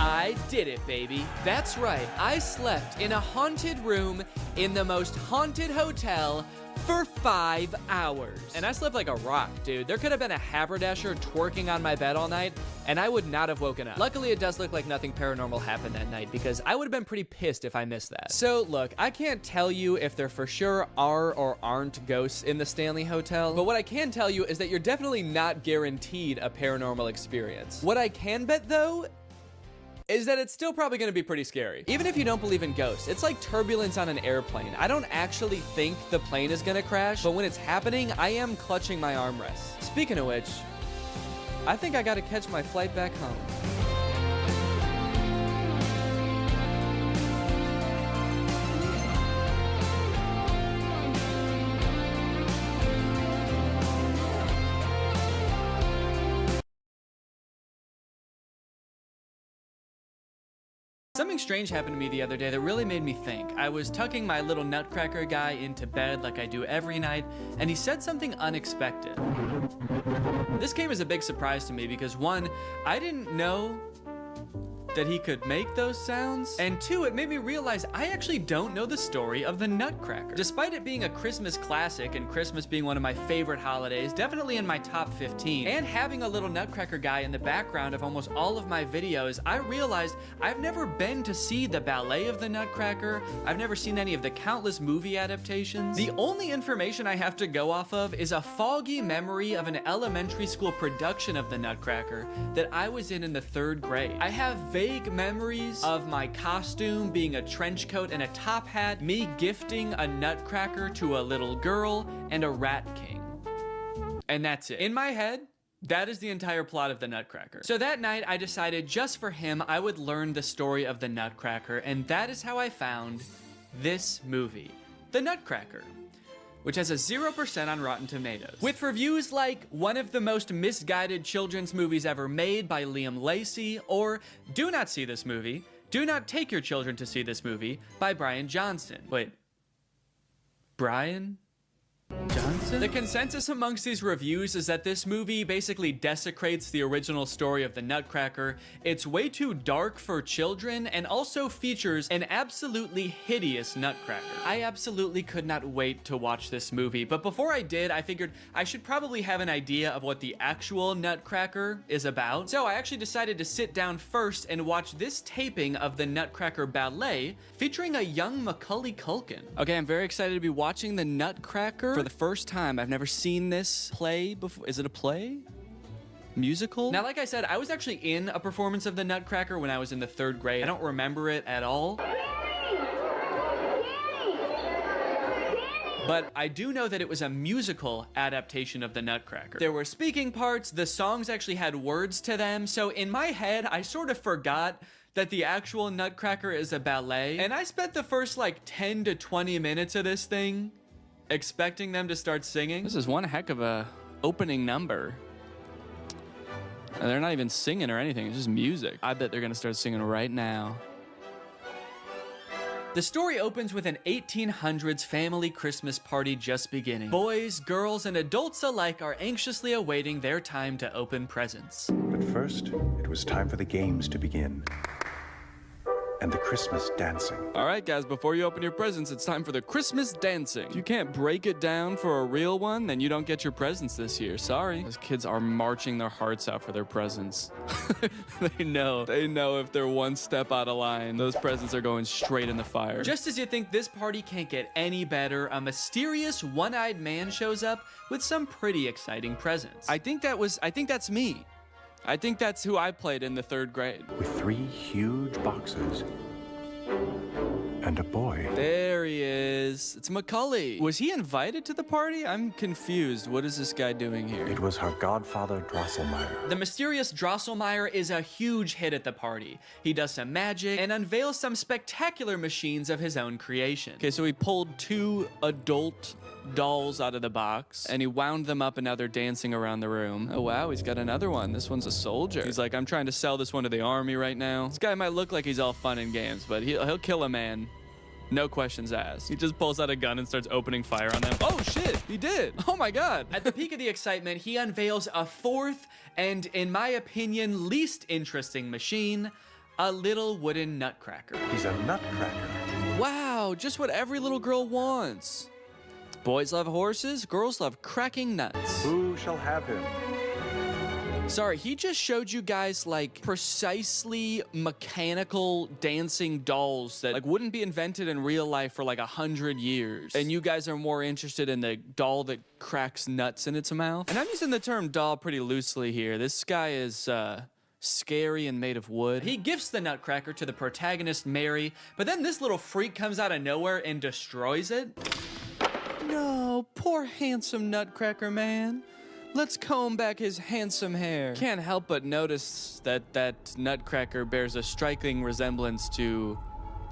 I I did it, baby. That's right, I slept in a haunted room in the most haunted hotel for 5 hours. And I slept like a rock, dude. There could have been a haberdasher twerking on my bed all night, and I would not have woken up. Luckily, it does look like nothing paranormal happened that night, because I would have been pretty pissed if I missed that. So, look, I can't tell you if there for sure are or aren't ghosts in the Stanley Hotel, but what I can tell you is that you're definitely not guaranteed a paranormal experience. What I can bet, though, is that it's still probably gonna be pretty scary. Even if you don't believe in ghosts, it's like turbulence on an airplane. I don't actually think the plane is gonna crash, but when it's happening, I am clutching my armrest. Speaking of which, I think I gotta catch my flight back home. Something strange happened to me the other day that really made me think. I was tucking my little nutcracker guy into bed like I do every night, and he said something unexpected. This came as a big surprise to me because 1, I didn't know that he could make those sounds, and 2, it made me realize I actually don't know the story of the Nutcracker. Despite it being a Christmas classic and Christmas being one of my favorite holidays, definitely in my top 15, and having a little Nutcracker guy in the background of almost all of my videos, I realized I've never been to see the ballet of the Nutcracker. I've never seen any of the countless movie adaptations. The only information I have to go off of is a foggy memory of an elementary school production of the Nutcracker that I was in the 3rd grade. I have vague memories of my costume being a trench coat and a top hat, me gifting a nutcracker to a little girl, and a rat king. And that's it. In my head, that is the entire plot of the Nutcracker. So that night, I decided just for him, I would learn the story of the Nutcracker, and that is how I found this movie, The Nutcracker, which has a 0% on Rotten Tomatoes. With reviews like one of the most misguided children's movies ever made by Liam Lacey, or do not see this movie, do not take your children to see this movie by Brian Johnson. Wait, Brian Johnson? The consensus amongst these reviews is that this movie basically desecrates the original story of the Nutcracker. It's way too dark for children and also features an absolutely hideous Nutcracker. I absolutely could not wait to watch this movie, but before I did, I figured I should probably have an idea of what the actual Nutcracker is about. So I actually decided to sit down first and watch this taping of the Nutcracker Ballet featuring a young Macaulay Culkin. Okay, I'm very excited to be watching the Nutcracker for the first time. I've never seen this play before. Is it a play? Musical? Now, like I said, I was actually in a performance of the Nutcracker when I was in the 3rd grade. I don't remember it at all. But I do know that it was a musical adaptation of the Nutcracker. There were speaking parts, the songs actually had words to them, so in my head, I sort of forgot that the actual Nutcracker is a ballet, and I spent the first like 10 to 20 minutes of this thing expecting them to start singing. This is one heck of a opening number. And they're not even singing or anything, it's just music. I bet they're gonna start singing right now. The story opens with an 1800s family Christmas party just beginning. Boys, girls, and adults alike are anxiously awaiting their time to open presents. But first, it was time for the games to begin. And the Christmas dancing. All right, guys, before you open your presents, it's time for the Christmas dancing. If you can't break it down for a real one, then you don't get your presents this year. Sorry. Those kids are marching their hearts out for their presents. They know if they're one step out of line, those presents are going straight in the fire. Just as you think this party can't get any better, a mysterious one-eyed man shows up with some pretty exciting presents. I think that's me. I think that's who I played in the 3rd grade. With 3 huge boxes and a boy. There he is. It's Macaulay. Was he invited to the party? I'm confused. What is this guy doing here? It was her godfather, Drosselmeyer. The mysterious Drosselmeyer is a huge hit at the party. He does some magic and unveils some spectacular machines of his own creation. Okay, so he pulled 2 adult dolls out of the box and he wound them up and now they're dancing around the room. Oh wow, he's got another one. This one's a soldier. He's like, I'm trying to sell this one to the army right now. This guy might look like he's all fun and games, but he'll kill a man. No questions asked. He just pulls out a gun and starts opening fire on them. Oh shit, he did. Oh my God. At the peak of the excitement, he unveils a 4th and, in my opinion, least interesting machine, A little wooden nutcracker. He's a nutcracker. Wow, just what every little girl wants. Boys love horses, girls love cracking nuts. Who shall have him? Sorry, he just showed you guys like precisely mechanical dancing dolls that like wouldn't be invented in real life for like 100 years. And you guys are more interested in the doll that cracks nuts in its mouth. And I'm using the term doll pretty loosely here. This guy is scary and made of wood. He gifts the nutcracker to the protagonist, Mary, but then this little freak comes out of nowhere and destroys it. No, poor handsome nutcracker man. Let's comb back his handsome hair. Can't help but notice that nutcracker bears a striking resemblance to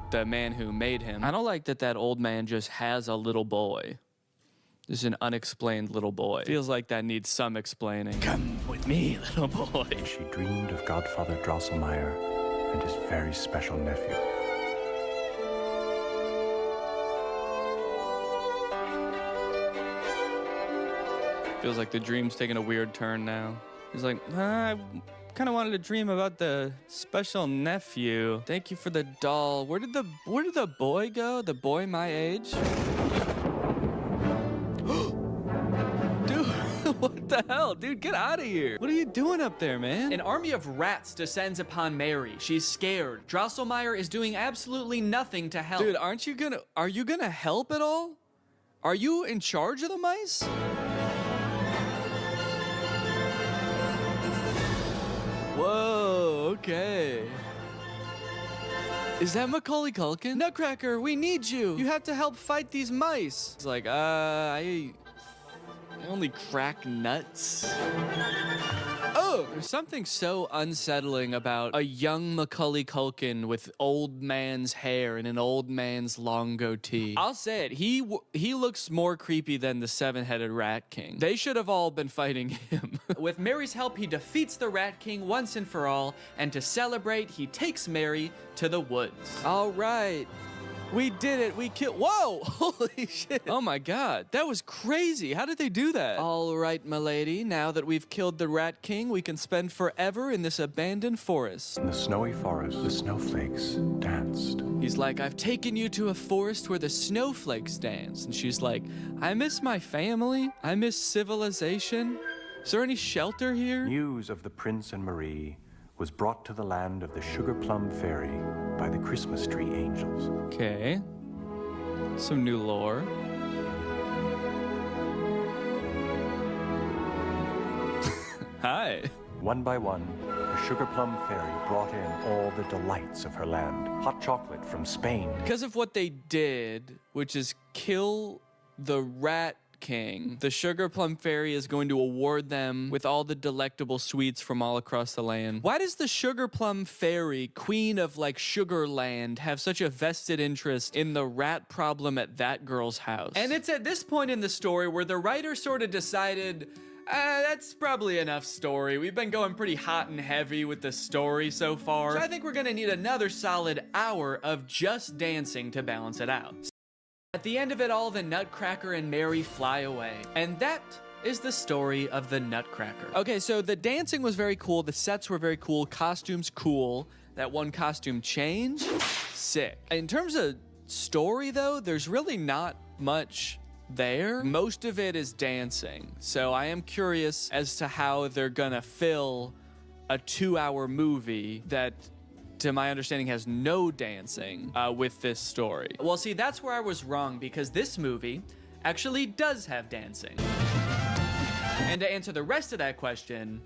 the man who made him. I don't like that old man just has a little boy. This is an unexplained little boy. Feels like that needs some explaining. Come with me, little boy. She dreamed of Godfather Drosselmeyer and his very special nephew. Feels like the dream's taking a weird turn now. He's like, I kind of wanted to dream about the special nephew. Thank you for the doll. Where did the boy go? The boy my age? Dude, what the hell? Dude, get out of here. What are you doing up there, man? An army of rats descends upon Mary. She's scared. Drosselmeyer is doing absolutely nothing to help. Dude, are you gonna help at all? Are you in charge of the mice? Whoa, okay. Is that Macaulay Culkin? Nutcracker, we need you. You have to help fight these mice. It's like, I only crack nuts. Oh, there's something so unsettling about a young Macaulay Culkin with old man's hair and an old man's long goatee. I'll say it, he looks more creepy than the seven-headed Rat King. They should have all been fighting him. With Mary's help, he defeats the Rat King once and for all, and to celebrate, he takes Mary to the woods. All right. We did it. We killed. Whoa! Holy shit. Oh my god. That was crazy. How did they do that? All right, milady. Now that we've killed the Rat King, we can spend forever in this abandoned forest. In the snowy forest, the snowflakes danced. He's like, I've taken you to a forest where the snowflakes dance. And she's like, I miss my family. I miss civilization. Is there any shelter here? News of the Prince and Marie was brought to the land of the Sugar Plum Fairy by the Christmas Tree Angels. Okay. Some new lore. Hi. One by one, the Sugar Plum Fairy brought in all the delights of her land. Hot chocolate from Spain. Because of what they did, which is kill the Rat King, the Sugar Plum Fairy is going to award them with all the delectable sweets from all across the land. Why does the Sugar Plum Fairy, queen of like Sugarland, have such a vested interest in the rat problem at that girl's house? And it's at this point in the story where the writer sort of decided, that's probably enough story. We've been going pretty hot and heavy with the story so far. So I think we're gonna need another solid hour of just dancing to balance it out. At the end of it all, the Nutcracker and Mary fly away. And that is the story of the Nutcracker. Okay, so the dancing was very cool. The sets were very cool. Costumes, cool. That one costume change, sick. In terms of story, though, there's really not much there. Most of it is dancing. So I am curious as to how they're gonna fill a 2-hour movie that, to my understanding, has no dancing with this story. Well, see, that's where I was wrong, because this movie actually does have dancing. And to answer the rest of that question,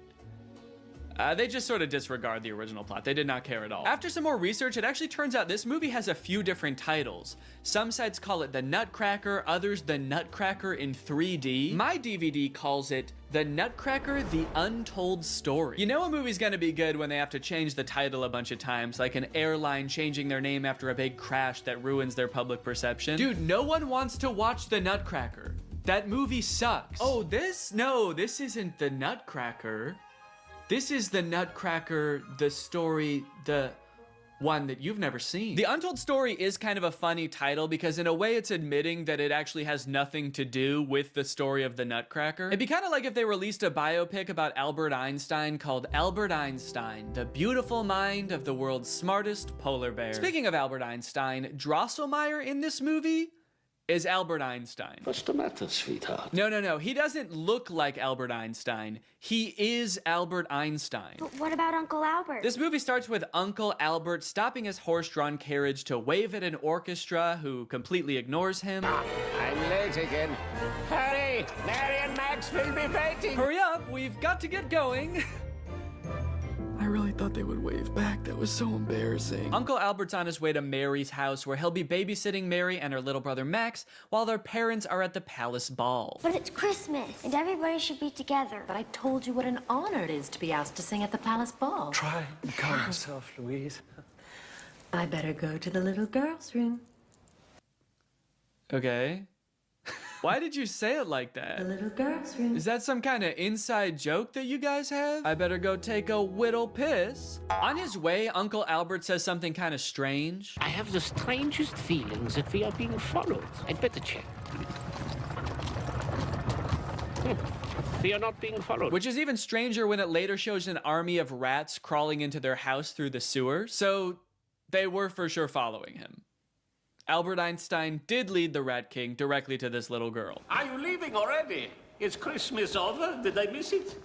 they just sort of disregard the original plot. They did not care at all. After some more research, it actually turns out this movie has a few different titles. Some sites call it The Nutcracker, others The Nutcracker in 3D. My DVD calls it The Nutcracker, The Untold Story. You know a movie's gonna be good when they have to change the title a bunch of times, like an airline changing their name after a big crash that ruins their public perception. Dude, no one wants to watch The Nutcracker. That movie sucks. Oh, this isn't The Nutcracker. This is The Nutcracker, the story, one that you've never seen. The Untold Story is kind of a funny title because in a way it's admitting that it actually has nothing to do with the story of the Nutcracker. It'd be kind of like if they released a biopic about Albert Einstein called Albert Einstein, the beautiful mind of the world's smartest polar bear. Speaking of Albert Einstein, Drosselmeyer in this movie is Albert Einstein. What's the matter, sweetheart? No. He doesn't look like Albert Einstein. He is Albert Einstein. But what about Uncle Albert? This movie starts with Uncle Albert stopping his horse-drawn carriage to wave at an orchestra who completely ignores him. I'm late again. Hurry! Mary and Max will be waiting. Hurry up, we've got to get going. I really thought they would wave back. That was so embarrassing. Uncle Albert's on his way to Mary's house where he'll be babysitting Mary and her little brother Max while their parents are at the palace ball. But it's Christmas, and everybody should be together. But I told you what an honor it is to be asked to sing at the palace ball. Try and calm yourself, Louise. I better go to the little girl's room. Okay. Why did you say it like that? The little girl's room. Is that some kind of inside joke that you guys have? I better go take a whittle piss. On his way, Uncle Albert says something kind of strange. I have the strangest feelings that we are being followed. I'd better check. We are not being followed. Which is even stranger when it later shows an army of rats crawling into their house through the sewer. So they were for sure following him. Albert Einstein did lead the Rat King directly to this little girl. Are you leaving already? Is Christmas over? Did I miss it?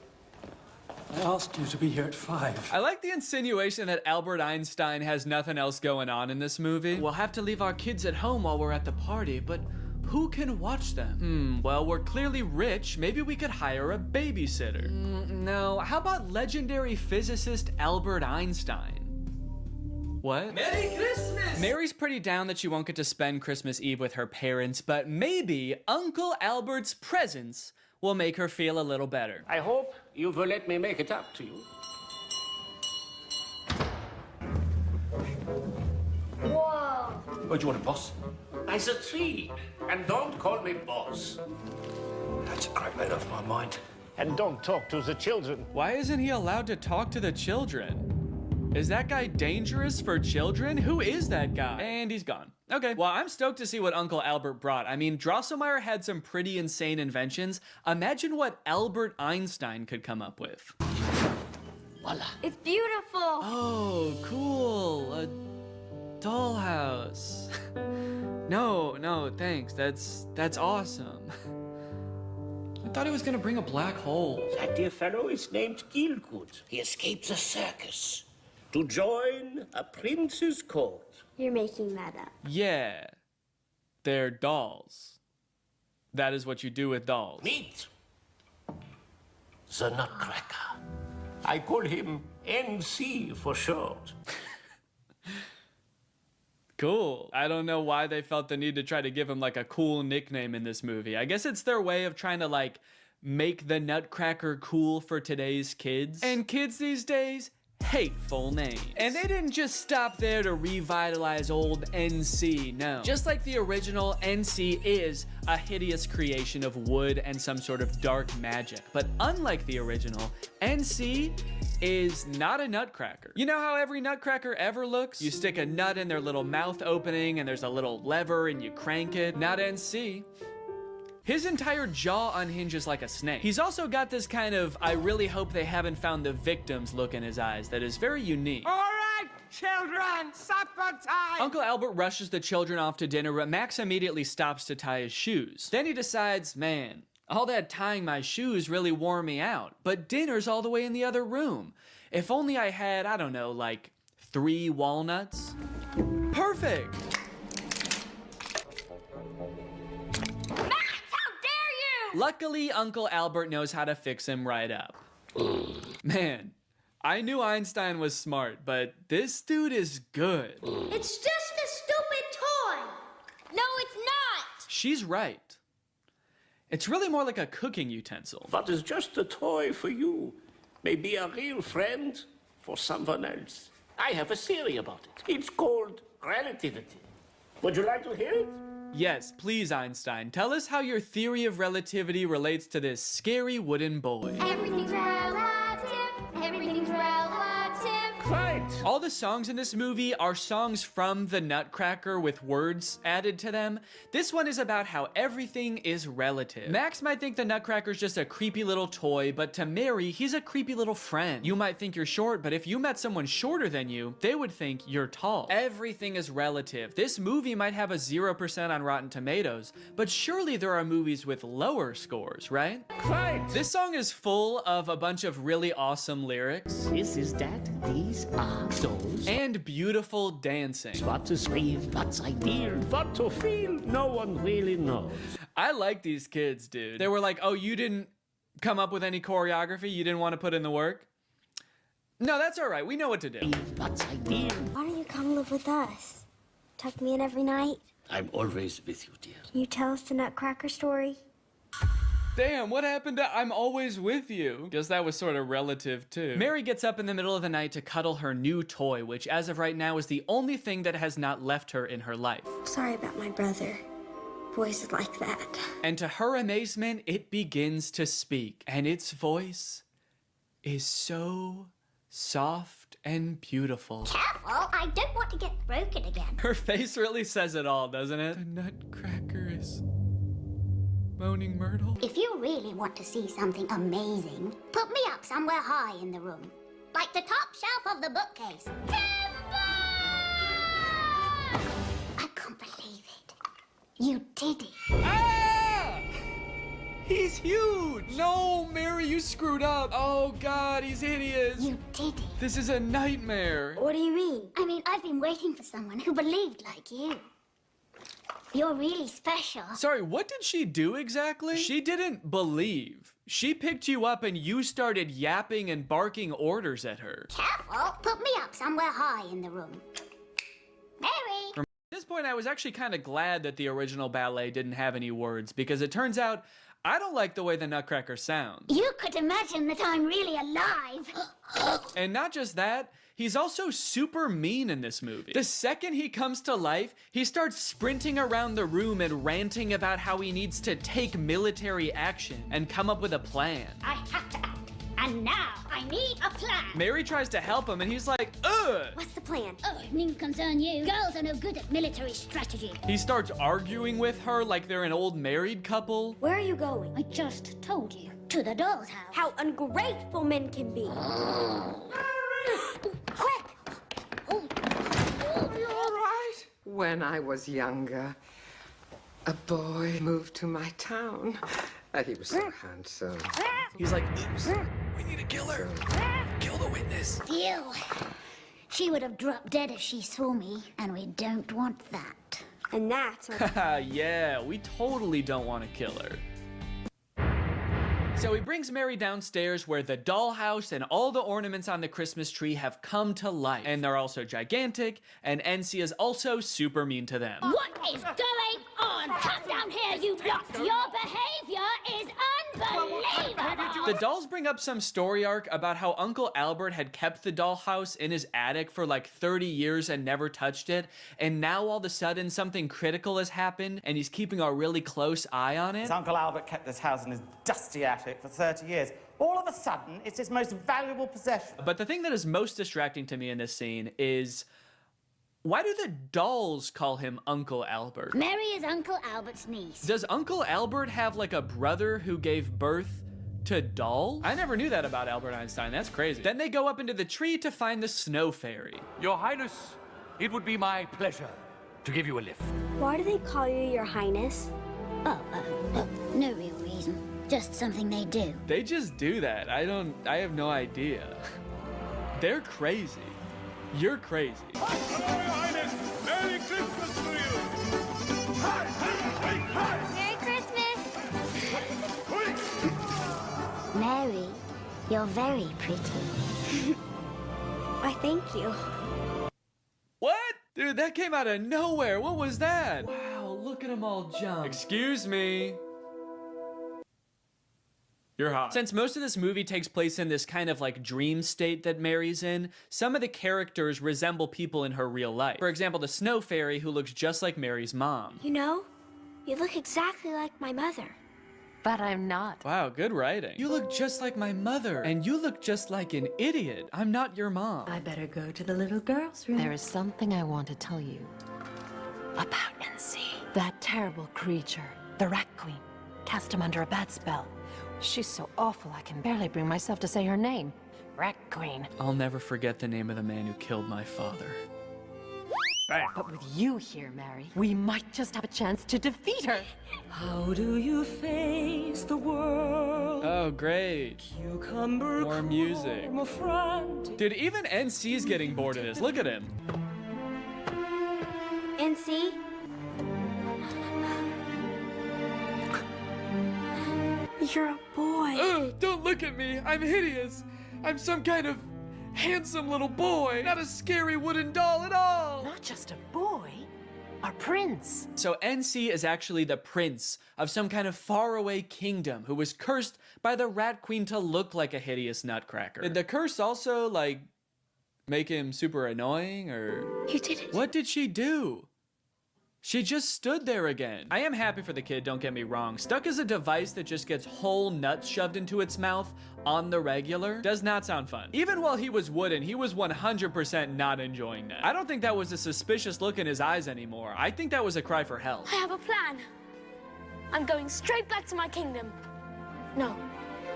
I asked you to be here at 5. I like the insinuation that Albert Einstein has nothing else going on in this movie. We'll have to leave our kids at home while we're at the party, but who can watch them? Well, we're clearly rich. Maybe we could hire a babysitter. No, how about legendary physicist Albert Einstein? What? Merry Christmas! Mary's pretty down that she won't get to spend Christmas Eve with her parents, but maybe Uncle Albert's presence will make her feel a little better. I hope you will let me make it up to you. Whoa! What do you want, boss? I said tree, and don't call me boss. That's a great laid off my mind. And don't talk to the children. Why isn't he allowed to talk to the children? Is that guy dangerous for children? Who is that guy? And he's gone. Okay, well, I'm stoked to see what Uncle Albert brought. I mean, Drosselmeyer had some pretty insane inventions. Imagine what Albert Einstein could come up with. Voila. It's beautiful. Oh, cool. A dollhouse. No, thanks. That's awesome. I thought he was gonna bring a black hole. That dear fellow is named Gielgud. He escaped the circus to join a prince's court. You're making that up. Yeah. They're dolls. That is what you do with dolls. Meet the Nutcracker. I call him NC for short. Cool. I don't know why they felt the need to try to give him like a cool nickname in this movie. I guess it's their way of trying to like make the Nutcracker cool for today's kids. And kids these days hate full names. And they didn't just stop there to revitalize old NC, no. Just like the original, NC is a hideous creation of wood and some sort of dark magic. But unlike the original, NC is not a nutcracker. You know how every nutcracker ever looks? You stick a nut in their little mouth opening and there's a little lever and you crank it. Not NC. His entire jaw unhinges like a snake. He's also got this kind of, I really hope they haven't found the victims look in his eyes that is very unique. All right, children, supper time! Uncle Albert rushes the children off to dinner, but Max immediately stops to tie his shoes. Then he decides, man, all that tying my shoes really wore me out, but dinner's all the way in the other room. If only I had, I don't know, like 3 walnuts. Perfect! Luckily, Uncle Albert knows how to fix him right up. Man, I knew Einstein was smart, but this dude is good. It's just a stupid toy. No, it's not. She's right. It's really more like a cooking utensil. What is just a toy for you may be a real friend for someone else. I have a theory about it. It's called relativity. Would you like to hear it? Yes, please, Einstein. Tell us how your theory of relativity relates to this scary wooden boy. Everything's relative. Everything's relative. Right. All the songs in this movie are songs from the Nutcracker with words added to them. This one is about how everything is relative. Max might think the Nutcracker's just a creepy little toy, but to Mary, he's a creepy little friend. You might think you're short, but if you met someone shorter than you, they would think you're tall. Everything is relative. This movie might have a 0% on Rotten Tomatoes, but surely there are movies with lower scores, right? Right. This song is full of a bunch of really awesome lyrics. This is that, these are those. And beautiful dancing. What to scream, what's ideal, what to feel, no one really knows. I like these kids, dude. They were like, oh, you didn't come up with any choreography? You didn't want to put in the work? No, that's all right. We know what to do. What's ideal? Why don't you come live with us? Tuck me in every night. I'm always with you, dear. Can you tell us the Nutcracker story? Damn, what happened to I'm always with you? Guess that was sort of relative too. Mary gets up in the middle of the night to cuddle her new toy, which as of right now is the only thing that has not left her in her life. Sorry about my brother. Boys is like that. And to her amazement, it begins to speak, and its voice is so soft and beautiful. Careful, I don't want to get broken again. Her face really says it all, doesn't it? The Nutcracker is Moaning Myrtle. If you really want to see something amazing, put me up somewhere high in the room. Like the top shelf of the bookcase. Timber! I can't believe it. You did it. Ah! He's huge! No, Mary, you screwed up. Oh God, he's hideous. You did it. This is a nightmare. What do you mean? I mean, I've been waiting for someone who believed like you. You're really special. Sorry, what did she do exactly? She didn't believe. She picked you up and you started yapping and barking orders at her. Careful, put me up somewhere high in the room. Mary! At this point, I was actually kind of glad that the original ballet didn't have any words, because it turns out I don't like the way the Nutcracker sounds. You could imagine that I'm really alive. And not just that, he's also super mean in this movie. The second he comes to life, he starts sprinting around the room and ranting about how he needs to take military action and come up with a plan. I have to act. And now I need a plan. Mary tries to help him and he's like, ugh! What's the plan? Oh, it needn't concern you. Girls are no good at military strategy. He starts arguing with her like they're an old married couple. Where are you going? I just told you. To the doll's house. How ungrateful men can be. Quick! You all right? When I was younger, a boy moved to my town. He was so handsome. He's like, oops, we need to kill her. Kill the witness. Phew. She would have dropped dead if she saw me, and we don't want that. And that's Haha, yeah, we totally don't want to kill her. So he brings Mary downstairs where the dollhouse and all the ornaments on the Christmas tree have come to life. And they're also gigantic, and NC is also super mean to them. What is going on? Come down here, you lot! Your behavior is unbelievable! The dolls bring up some story arc about how Uncle Albert had kept the dollhouse in his attic for like 30 years and never touched it, and now all of a sudden something critical has happened and he's keeping a really close eye on it. His Uncle Albert kept this house in his dusty attic for 30 years. All of a sudden, it's his most valuable possession. But the thing that is most distracting to me in this scene is, why do the dolls call him Uncle Albert? Mary is Uncle Albert's niece. Does Uncle Albert have like a brother who gave birth to dolls? I never knew that about Albert Einstein. That's crazy. Then they go up into the tree to find the snow fairy. Your Highness, it would be my pleasure to give you a lift. Why do they call you Your Highness? Oh, no real reason. Just something they do. They just do that. I have no idea. They're crazy. You're crazy. Your Highness, Merry Christmas to you! Merry Christmas! Mary, you're very pretty. Why, thank you. What? Dude, that came out of nowhere. What was that? Wow, look at them all jump. Excuse me. You're hot. Since most of this movie takes place in this kind of like dream state that Mary's in, some of the characters resemble people in her real life. For example, the snow fairy who looks just like Mary's mom. You know, you look exactly like my mother. But I'm not. Wow, good writing. You look just like my mother, and you look just like an idiot. I'm not your mom. I better go to the little girl's room. There is something I want to tell you about NC. That terrible creature, the Rat Queen, cast him under a bad spell. She's so awful I can barely bring myself to say her name. Rat Queen. I'll never forget the name of the man who killed my father. But with you here, Mary, we might just have a chance to defeat her. How do you face the world? Oh, great. Cucumber more music. Dude, even NC's getting bored of this. Look at him. NC? You're a boy. Ugh, don't look at me. I'm hideous. I'm some kind of handsome little boy, not a scary wooden doll at all. Not just a boy, a prince. So NC is actually the prince of some kind of faraway kingdom who was cursed by the Rat Queen to look like a hideous nutcracker. Did the curse also, like, make him super annoying, or? You did it. What did she do? She just stood there again. I am happy for the kid, don't get me wrong. Stuck is a device that just gets whole nuts shoved into its mouth on the regular. Does not sound fun. Even while he was wooden, he was 100% not enjoying that. I don't think that was a suspicious look in his eyes anymore. I think that was a cry for help. I have a plan. I'm going straight back to my kingdom. No,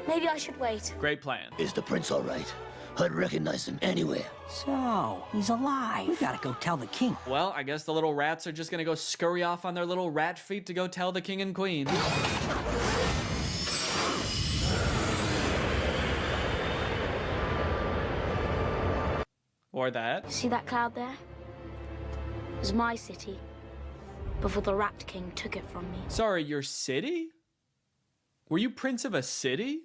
maybe I should wait. Great plan. Is the prince all right? I'd recognize him anywhere. So, he's alive. We gotta go tell the king. Well, I guess the little rats are just gonna go scurry off on their little rat feet to go tell the king and queen. Or that. See that cloud there? It was my city before the Rat King took it from me. Sorry, your city? Were you prince of a city?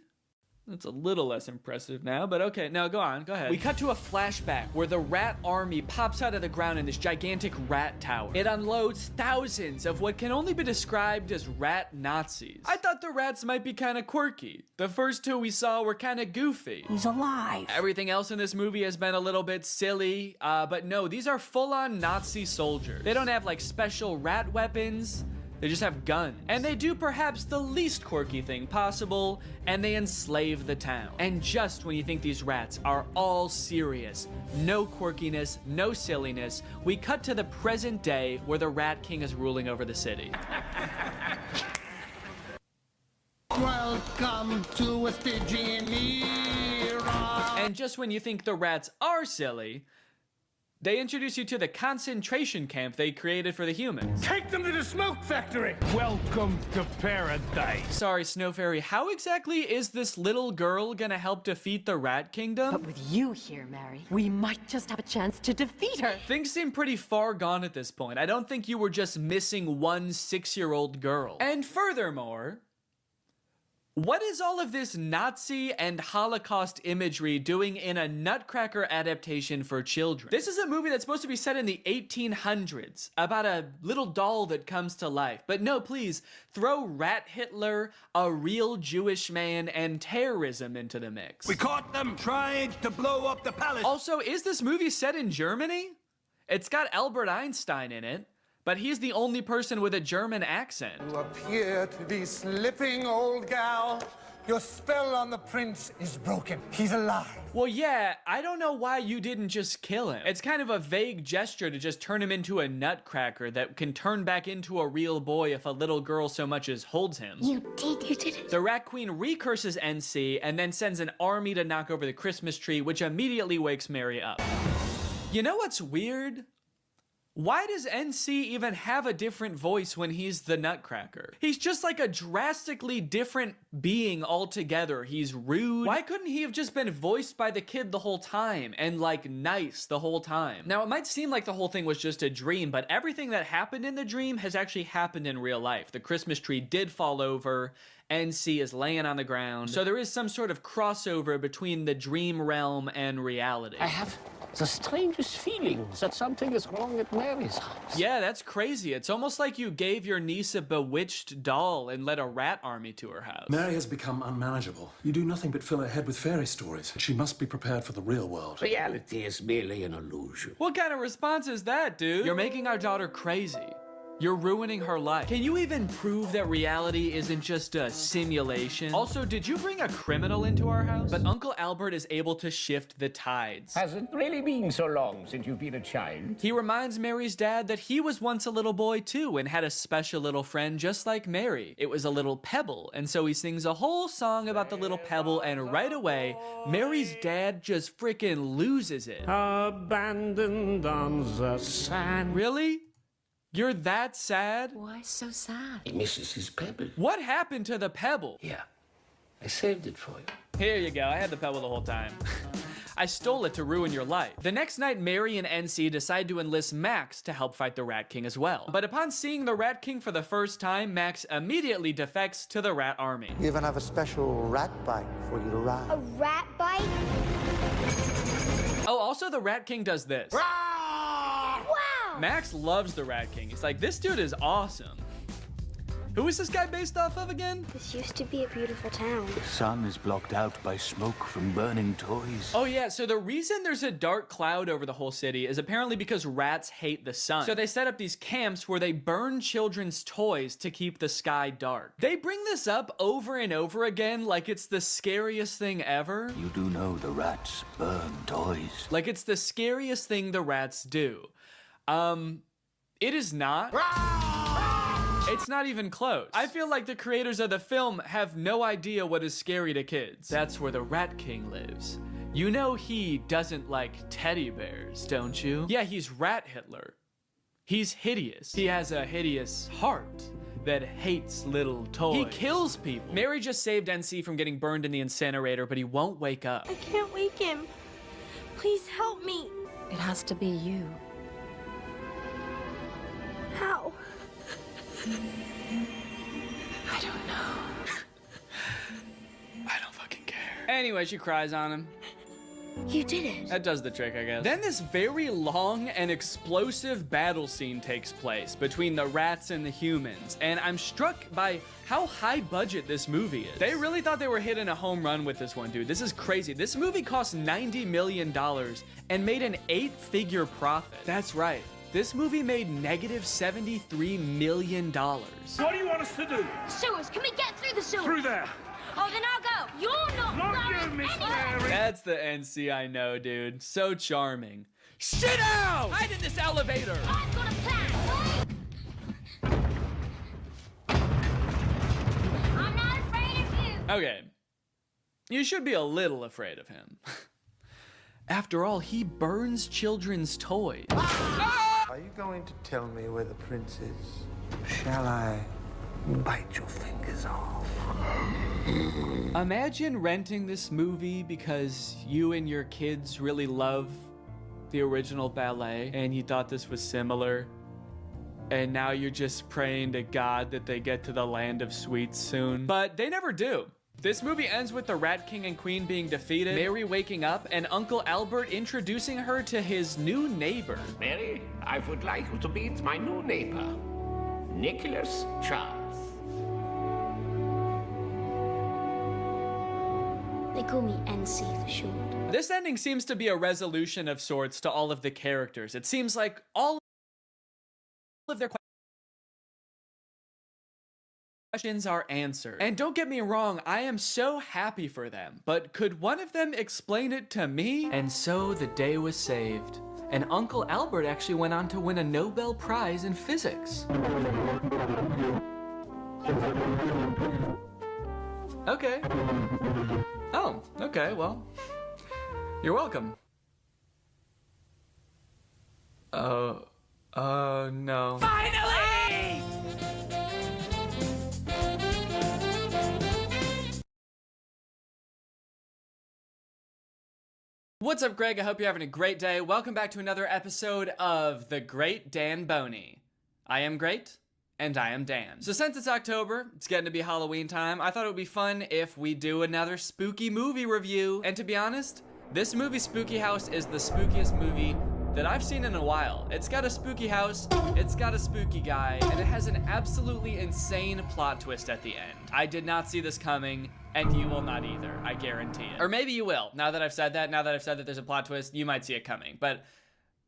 That's a little less impressive now, but okay, now go on, go ahead. We cut to a flashback where the rat army pops out of the ground in this gigantic rat tower. It unloads thousands of what can only be described as rat Nazis. I thought the rats might be kind of quirky. The first two we saw were kind of goofy. He's alive. Everything else in this movie has been a little bit silly, but no, these are full-on Nazi soldiers. They don't have like special rat weapons. They just have guns. And they do perhaps the least quirky thing possible, and they enslave the town. And just when you think these rats are all serious, no quirkiness, no silliness, we cut to the present day where the Rat King is ruling over the city. Welcome to a Stygian era. And just when you think the rats are silly, they introduce you to the concentration camp they created for the humans. Take them to the smoke factory. Welcome to paradise. Sorry, Snow Fairy, how exactly is this little girl gonna help defeat the Rat Kingdom? But with you here, Mary, we might just have a chance to defeat her. Things seem pretty far gone at this point. I don't think you were just missing one 6-year-old girl. And furthermore, what is all of this Nazi and Holocaust imagery doing in a Nutcracker adaptation for children? This is a movie that's supposed to be set in the 1800s, about a little doll that comes to life. But no, please, throw Rat Hitler, a real Jewish man, and terrorism into the mix. We caught them trying to blow up the palace. Also, is this movie set in Germany? It's got Albert Einstein in it, but he's the only person with a German accent. You appear to be slipping, old gal. Your spell on the prince is broken. He's alive. Well, yeah, I don't know why you didn't just kill him. It's kind of a vague gesture to just turn him into a nutcracker that can turn back into a real boy if a little girl so much as holds him. You did it. The Rat Queen recurses NC and then sends an army to knock over the Christmas tree, which immediately wakes Mary up. You know what's weird? Why does NC even have a different voice when he's the Nutcracker? He's just like a drastically different being altogether. He's rude. Why couldn't he have just been voiced by the kid the whole time and like nice the whole time? Now, it might seem like the whole thing was just a dream, but everything that happened in the dream has actually happened in real life. The Christmas tree did fall over. NC is laying on the ground. So there is some sort of crossover between the dream realm and reality. I have the strangest feeling that something is wrong at Mary's house. Yeah, that's crazy. It's almost like you gave your niece a bewitched doll and led a rat army to her house. Mary has become unmanageable. You do nothing but fill her head with fairy stories. She must be prepared for the real world. Reality is merely an illusion. What kind of response is that, dude? You're making our daughter crazy. You're ruining her life. Can you even prove that reality isn't just a simulation? Also, did you bring a criminal into our house? But Uncle Albert is able to shift the tides. Has it really been so long since you've been a child? He reminds Mary's dad that he was once a little boy too and had a special little friend just like Mary. It was a little pebble, and so he sings a whole song about the little pebble, and right away, Mary's dad just freaking loses it. Abandoned on the sand. Really? You're that sad? Why so sad? He misses his pebble. What happened to the pebble? Yeah, I saved it for you. Here you go, I had the pebble the whole time. I stole it to ruin your life. The next night, Mary and NC decide to enlist Max to help fight the Rat King as well. But upon seeing the Rat King for the first time, Max immediately defects to the Rat Army. We even have a special rat bike for you to ride. A rat bite? Oh, also the Rat King does this. Wow! Max loves the Rat King. He's like, this dude is awesome. Who is this guy based off of again? This used to be a beautiful town. The sun is blocked out by smoke from burning toys. Oh yeah, so the reason there's a dark cloud over the whole city is apparently because rats hate the sun. So they set up these camps where they burn children's toys to keep the sky dark. They bring this up over and over again like it's the scariest thing ever. You do know the rats burn toys. Like it's the scariest thing the rats do. It is not. It's not even close. I feel like the creators of the film have no idea what is scary to kids. That's where the Rat King lives. You know he doesn't like teddy bears, don't you? Yeah, he's Rat Hitler. He's hideous. He has a hideous heart that hates little toys. He kills people. Mary just saved NC from getting burned in the incinerator, but he won't wake up. I can't wake him. Please help me. It has to be you. How? I don't know. I don't fucking care. Anyway, she cries on him. You did it. That does the trick, I guess. Then this very long and explosive battle scene takes place between the rats and the humans, and I'm struck by how high budget this movie is. They really thought they were hitting a home run with this one, dude. This is crazy. This movie cost $90 million and made an 8-figure profit. That's right. This movie made negative $73 million. What do you want us to do? Sewers. Can we get through the sewers? Through there. Oh, then I'll go. You're not you, Miss anywhere. Mary. That's the NC I know, dude. So charming. Sit down! Hide in this elevator! I've got a plan. I'm not afraid of you. Okay. You should be a little afraid of him. After all, he burns children's toys. Are you going to tell me where the prince is? Shall I bite your fingers off? Imagine renting this movie because you and your kids really love the original ballet and you thought this was similar. And now you're just praying to God that they get to the land of sweets soon. But they never do. This movie ends with the Rat King and Queen being defeated, Mary waking up, and Uncle Albert introducing her to his new neighbor. Mary, I would like you to meet my new neighbor, Nicholas Charles. They call me NC for short. This ending seems to be a resolution of sorts to all of the characters. It seems like all of their questions are answered. And don't get me wrong, I am so happy for them, but could one of them explain it to me? And so the day was saved, and Uncle Albert actually went on to win a Nobel Prize in physics. Okay. Oh, okay, well, you're welcome. No. Finally! What's up, Greg? I hope you're having a great day. Welcome back to another episode of The Great Dan Boney. I am great, and I am Dan. So since it's October, it's getting to be Halloween time, I thought it would be fun if we do another spooky movie review. And to be honest, this movie, Spooky House, is the spookiest movie that I've seen in a while. It's got a spooky house, it's got a spooky guy, and it has an absolutely insane plot twist at the end. I did not see this coming, and you will not either, I guarantee it. Or maybe you will. Now that I've said that there's a plot twist, you might see it coming, but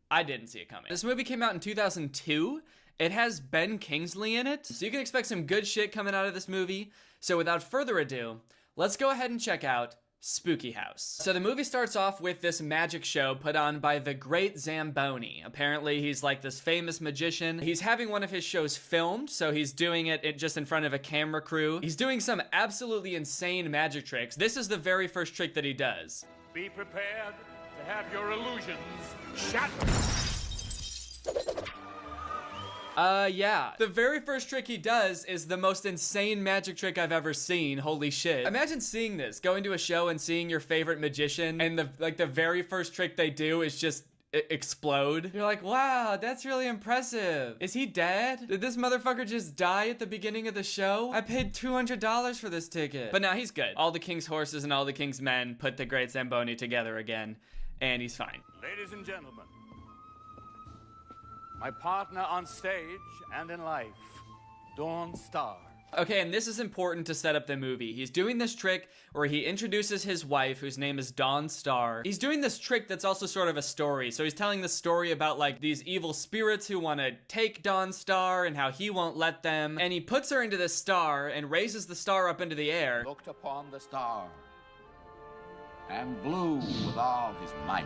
I didn't see it coming. This movie came out in 2002, It has Ben Kingsley in it, so you can expect some good shit coming out of this movie. So without further ado, let's go ahead and check out Spooky House. So the movie starts off with this magic show put on by the Great Zamboni. Apparently he's like this famous magician. He's having one of his shows filmed, so he's doing it just in front of a camera crew. He's doing some absolutely insane magic tricks. This is the very first trick that he does. Be prepared to have your illusions shattered. Yeah. The very first trick he does is the most insane magic trick I've ever seen. Holy shit. Imagine seeing this, going to a show and seeing your favorite magician, and the very first trick they do is just explode. You're like, wow, that's really impressive. Is he dead? Did this motherfucker just die at the beginning of the show? I paid $200 for this ticket. But now he's good. All the king's horses and all the king's men put the Great Zamboni together again, and he's fine. Ladies and gentlemen, my partner on stage and in life, Dawn Star. Okay, and this is important to set up the movie. He's doing this trick where he introduces his wife, whose name is Dawn Star. He's doing this trick that's also sort of a story. So he's telling the story about like these evil spirits who want to take Dawn Star and how he won't let them. And he puts her into this star and raises the star up into the air. Looked upon the star and blew with all his might.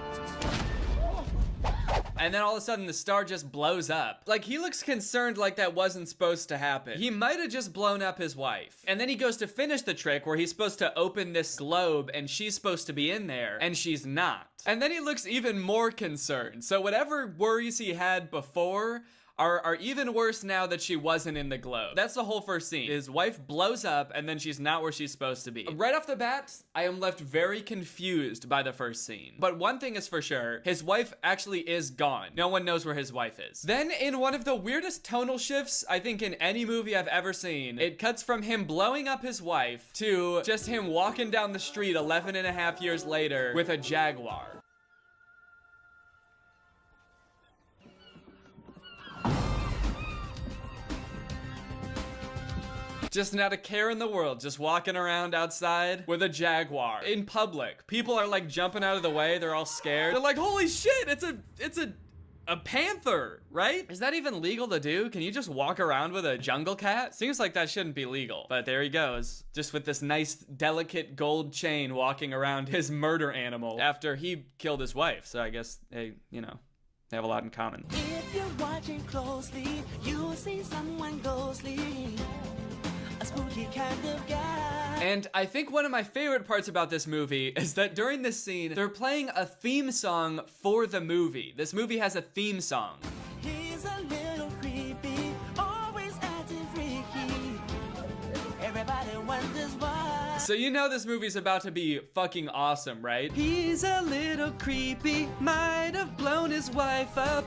And then all of a sudden the star just blows up. Like, he looks concerned like that wasn't supposed to happen. He might have just blown up his wife. And then he goes to finish the trick where he's supposed to open this globe and she's supposed to be in there, and she's not. And then he looks even more concerned. So whatever worries he had before are even worse now that she wasn't in the globe. That's the whole first scene. His wife blows up and then she's not where she's supposed to be. Right off the bat, I am left very confused by the first scene. But one thing is for sure, his wife actually is gone. No one knows where his wife is. Then in one of the weirdest tonal shifts, I think in any movie I've ever seen, it cuts from him blowing up his wife to just him walking down the street 11 and a half years later with a Jaguar. Just not a care in the world, just walking around outside with a Jaguar in public. People are like jumping out of the way, they're all scared. They're like, holy shit, it's a panther, right? Is that even legal to do? Can you just walk around with a jungle cat? Seems like that shouldn't be legal, but there he goes. Just with this nice, delicate gold chain walking around his murder animal after he killed his wife. So I guess they, you know, they have a lot in common. If you're watching closely, you'll see someone ghostly. A spooky kind of guy. And I think one of my favorite parts about this movie is that during this scene, they're playing a theme song for the movie. This movie has a theme song. He's a little creepy, always acting freaky. Everybody wonders why. So you know this movie's about to be fucking awesome, right? He's a little creepy, might have blown his wife up.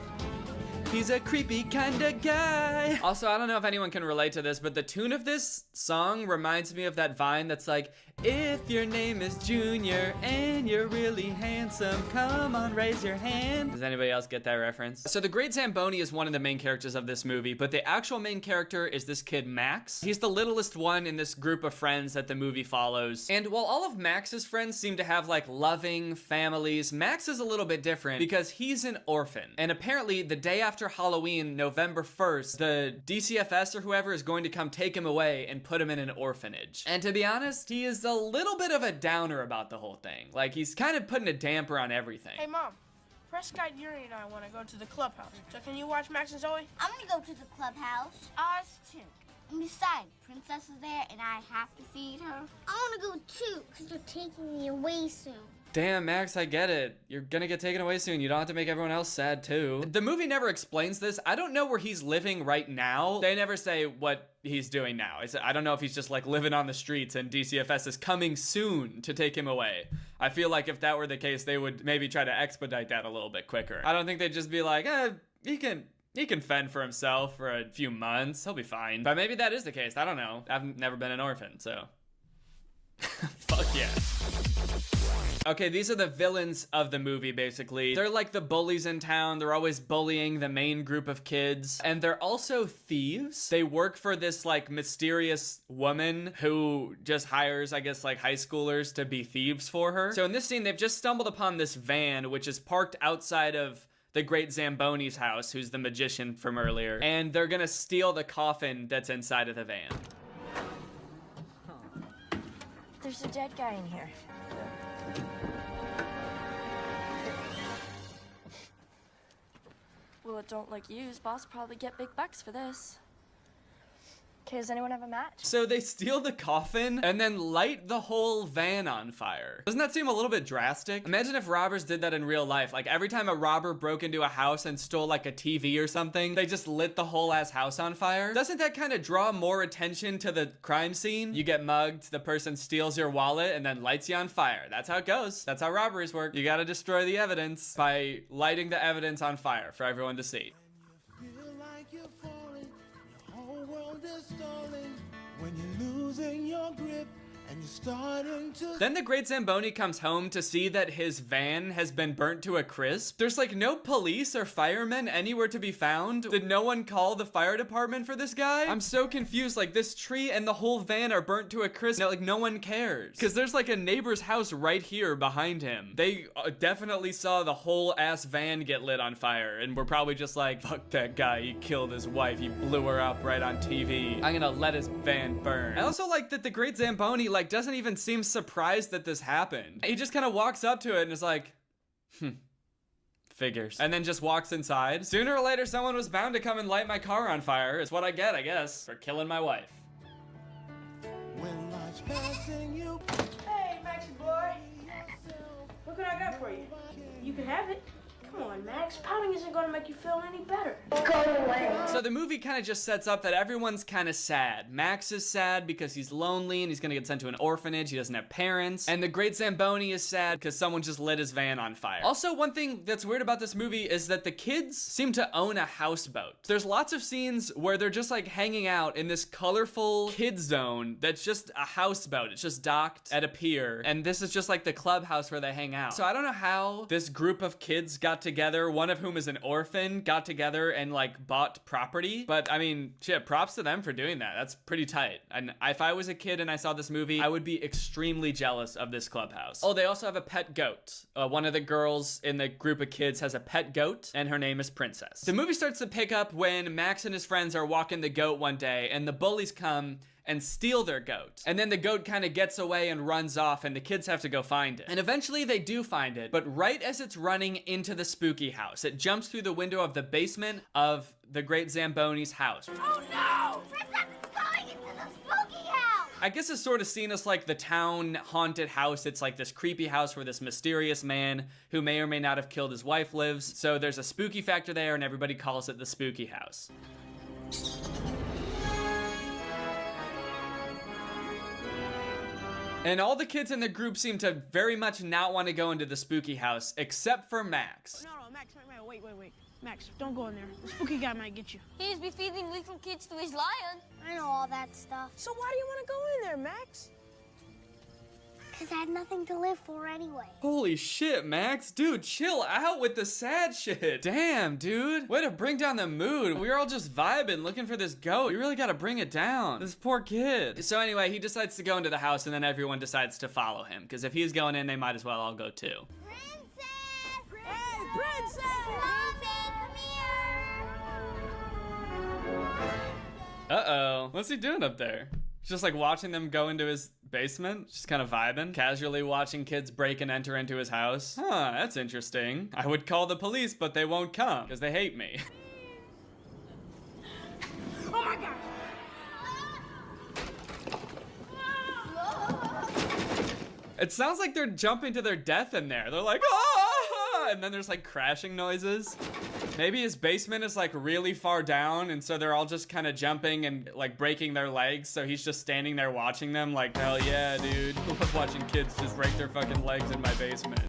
He's a creepy kind of guy. Also, I don't know if anyone can relate to this, but the tune of this song reminds me of that Vine that's like, if your name is Junior and you're really handsome, come on, raise your hand. Does anybody else get that reference? So the Great Zamboni is one of the main characters of this movie, but the actual main character is this kid, Max. He's the littlest one in this group of friends that the movie follows. And while all of Max's friends seem to have like loving families, Max is a little bit different because he's an orphan. And apparently the day after Halloween, November 1st, the DCFS or whoever is going to come take him away and put him in an orphanage. And to be honest, he is a little bit of a downer about the whole thing. Like, he's kind of putting a damper on everything. Hey, Mom. Prescott, Yuri, and I want to go to the clubhouse. So can you watch Max and Zoe? I'm gonna go to the clubhouse. Us too. And besides, Princess is there and I have to feed her. I wanna go too, because they're taking me away soon. Damn, Max, I get it. You're gonna get taken away soon. You don't have to make everyone else sad, too. The movie never explains this. I don't know where he's living right now. They never say what he's doing now. I don't know if he's just, like, living on the streets and DCFS is coming soon to take him away. I feel like if that were the case, they would maybe try to expedite that a little bit quicker. I don't think they'd just be like, he can fend for himself for a few months. He'll be fine. But maybe that is the case. I don't know. I've never been an orphan, so. Fuck yeah. Okay, these are the villains of the movie, basically. They're like the bullies in town. They're always bullying the main group of kids. And they're also thieves. They work for this, like, mysterious woman who just hires, I guess, like, high schoolers to be thieves for her. So in this scene, they've just stumbled upon this van, which is parked outside of the great Zamboni's house, who's the magician from earlier, and they're gonna steal the coffin that's inside of the van. There's a dead guy in here. Well, it don't look used. Boss probably get big bucks for this. Okay, does anyone have a match? So they steal the coffin and then light the whole van on fire. Doesn't that seem a little bit drastic? Imagine if robbers did that in real life. Like every time a robber broke into a house and stole like a TV or something, they just lit the whole ass house on fire. Doesn't that kind of draw more attention to the crime scene? You get mugged, the person steals your wallet and then lights you on fire. That's how it goes. That's how robberies work. You gotta destroy the evidence by lighting the evidence on fire for everyone to see. When you're losing your grip and you're starting to... Then the great Zamboni comes home to see that his van has been burnt to a crisp. There's like no police or firemen anywhere to be found. Did no one call the fire department for this guy? I'm so confused. Like this tree and the whole van are burnt to a crisp. No, like no one cares. Because there's like a neighbor's house right here behind him. They definitely saw the whole ass van get lit on fire and were probably just like, fuck that guy. He killed his wife. He blew her up right on TV. I'm gonna let his van burn. I also like that the great Zamboni like doesn't even seem surprised that this happened. He just kind of walks up to it and is like, figures. And then just walks inside. Sooner or later, someone was bound to come and light my car on fire. It's what I get, I guess, for killing my wife. When life's passing you... Hey, Maxie boy. Look what I got for you. You can have it. Come on, Max. Pouting isn't going to make you feel any better. Go away. So the movie kind of just sets up that everyone's kind of sad. Max is sad because he's lonely and he's going to get sent to an orphanage. He doesn't have parents. And the great Zamboni is sad because someone just lit his van on fire. Also, one thing that's weird about this movie is that the kids seem to own a houseboat. There's lots of scenes where they're just like hanging out in this colorful kid zone that's just a houseboat. It's just docked at a pier. And this is just like the clubhouse where they hang out. So I don't know how this group of kids got together, one of whom is an orphan, got together and like bought property. But I mean, shit, props to them for doing that. That's pretty tight. And if I was a kid and I saw this movie, I would be extremely jealous of this clubhouse. Oh, they also have a pet goat. One of the girls in the group of kids has a pet goat and her name is Princess. The movie starts to pick up when Max and his friends are walking the goat one day and the bullies come and steal their goat. And then the goat kind of gets away and runs off and the kids have to go find it. And eventually they do find it, but right as it's running into the spooky house, it jumps through the window of the basement of the great Zamboni's house. Oh no! Princess is going into the spooky house! I guess it's sort of seen as like the town haunted house. It's like this creepy house where this mysterious man who may or may not have killed his wife lives. So there's a spooky factor there and everybody calls it the spooky house. And all the kids in the group seem to very much not want to go into the spooky house, except for Max. No, Max, wait. Max, don't go in there. The spooky guy might get you. He's be feeding little kids to his lion. I know all that stuff. So why do you want to go in there, Max? Because I had nothing to live for anyway. Holy shit, Max. Dude, chill out with the sad shit. Damn, dude. Way to bring down the mood. We were all just vibing, looking for this goat. You really gotta bring it down. This poor kid. So anyway, he decides to go into the house and then everyone decides to follow him. Because if he's going in, they might as well all go too. Hey, Princess! Uh-oh. What's he doing up there? He's just like watching them go into his basement, just kind of vibing, casually watching kids break and enter into his house. Huh, that's interesting. I would call the police, but they won't come because they hate me. Oh my God! It sounds like they're jumping to their death in there. They're like, ah! And then there's like crashing noises. Maybe his basement is like really far down and so they're all just kind of jumping and like breaking their legs. So he's just standing there watching them like, hell yeah, dude. I love watching kids just break their fucking legs in my basement.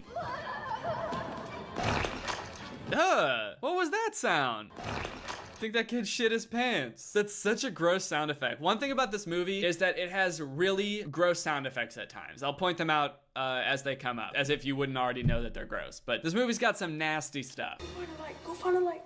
Duh! What was that sound? I think that kid shit his pants. That's such a gross sound effect. One thing about this movie is that it has really gross sound effects at times. I'll point them out as they come up, as if you wouldn't already know that they're gross. But this movie's got some nasty stuff. Go find a light.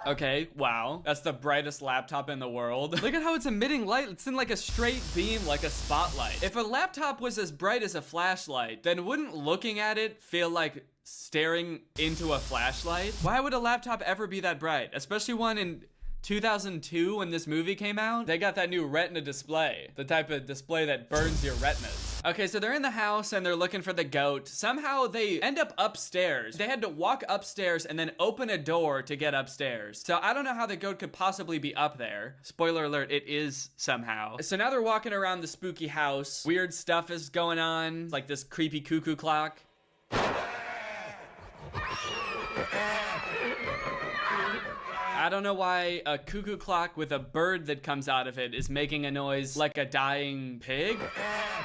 Okay, wow. That's the brightest laptop in the world. Look at how it's emitting light. It's in like a straight beam, like a spotlight. If a laptop was as bright as a flashlight, then wouldn't looking at it feel like staring into a flashlight? Why would a laptop ever be that bright? Especially one in 2002 when this movie came out. They got that new retina display, the type of display that burns your retinas. Okay, so they're in the house and they're looking for the goat. Somehow they end up upstairs. They had to walk upstairs and then open a door to get upstairs. So I don't know how the goat could possibly be up there. Spoiler alert, it is somehow. So now they're walking around the spooky house. Weird stuff is going on, like this creepy cuckoo clock. I don't know why a cuckoo clock with a bird that comes out of it is making a noise like a dying pig.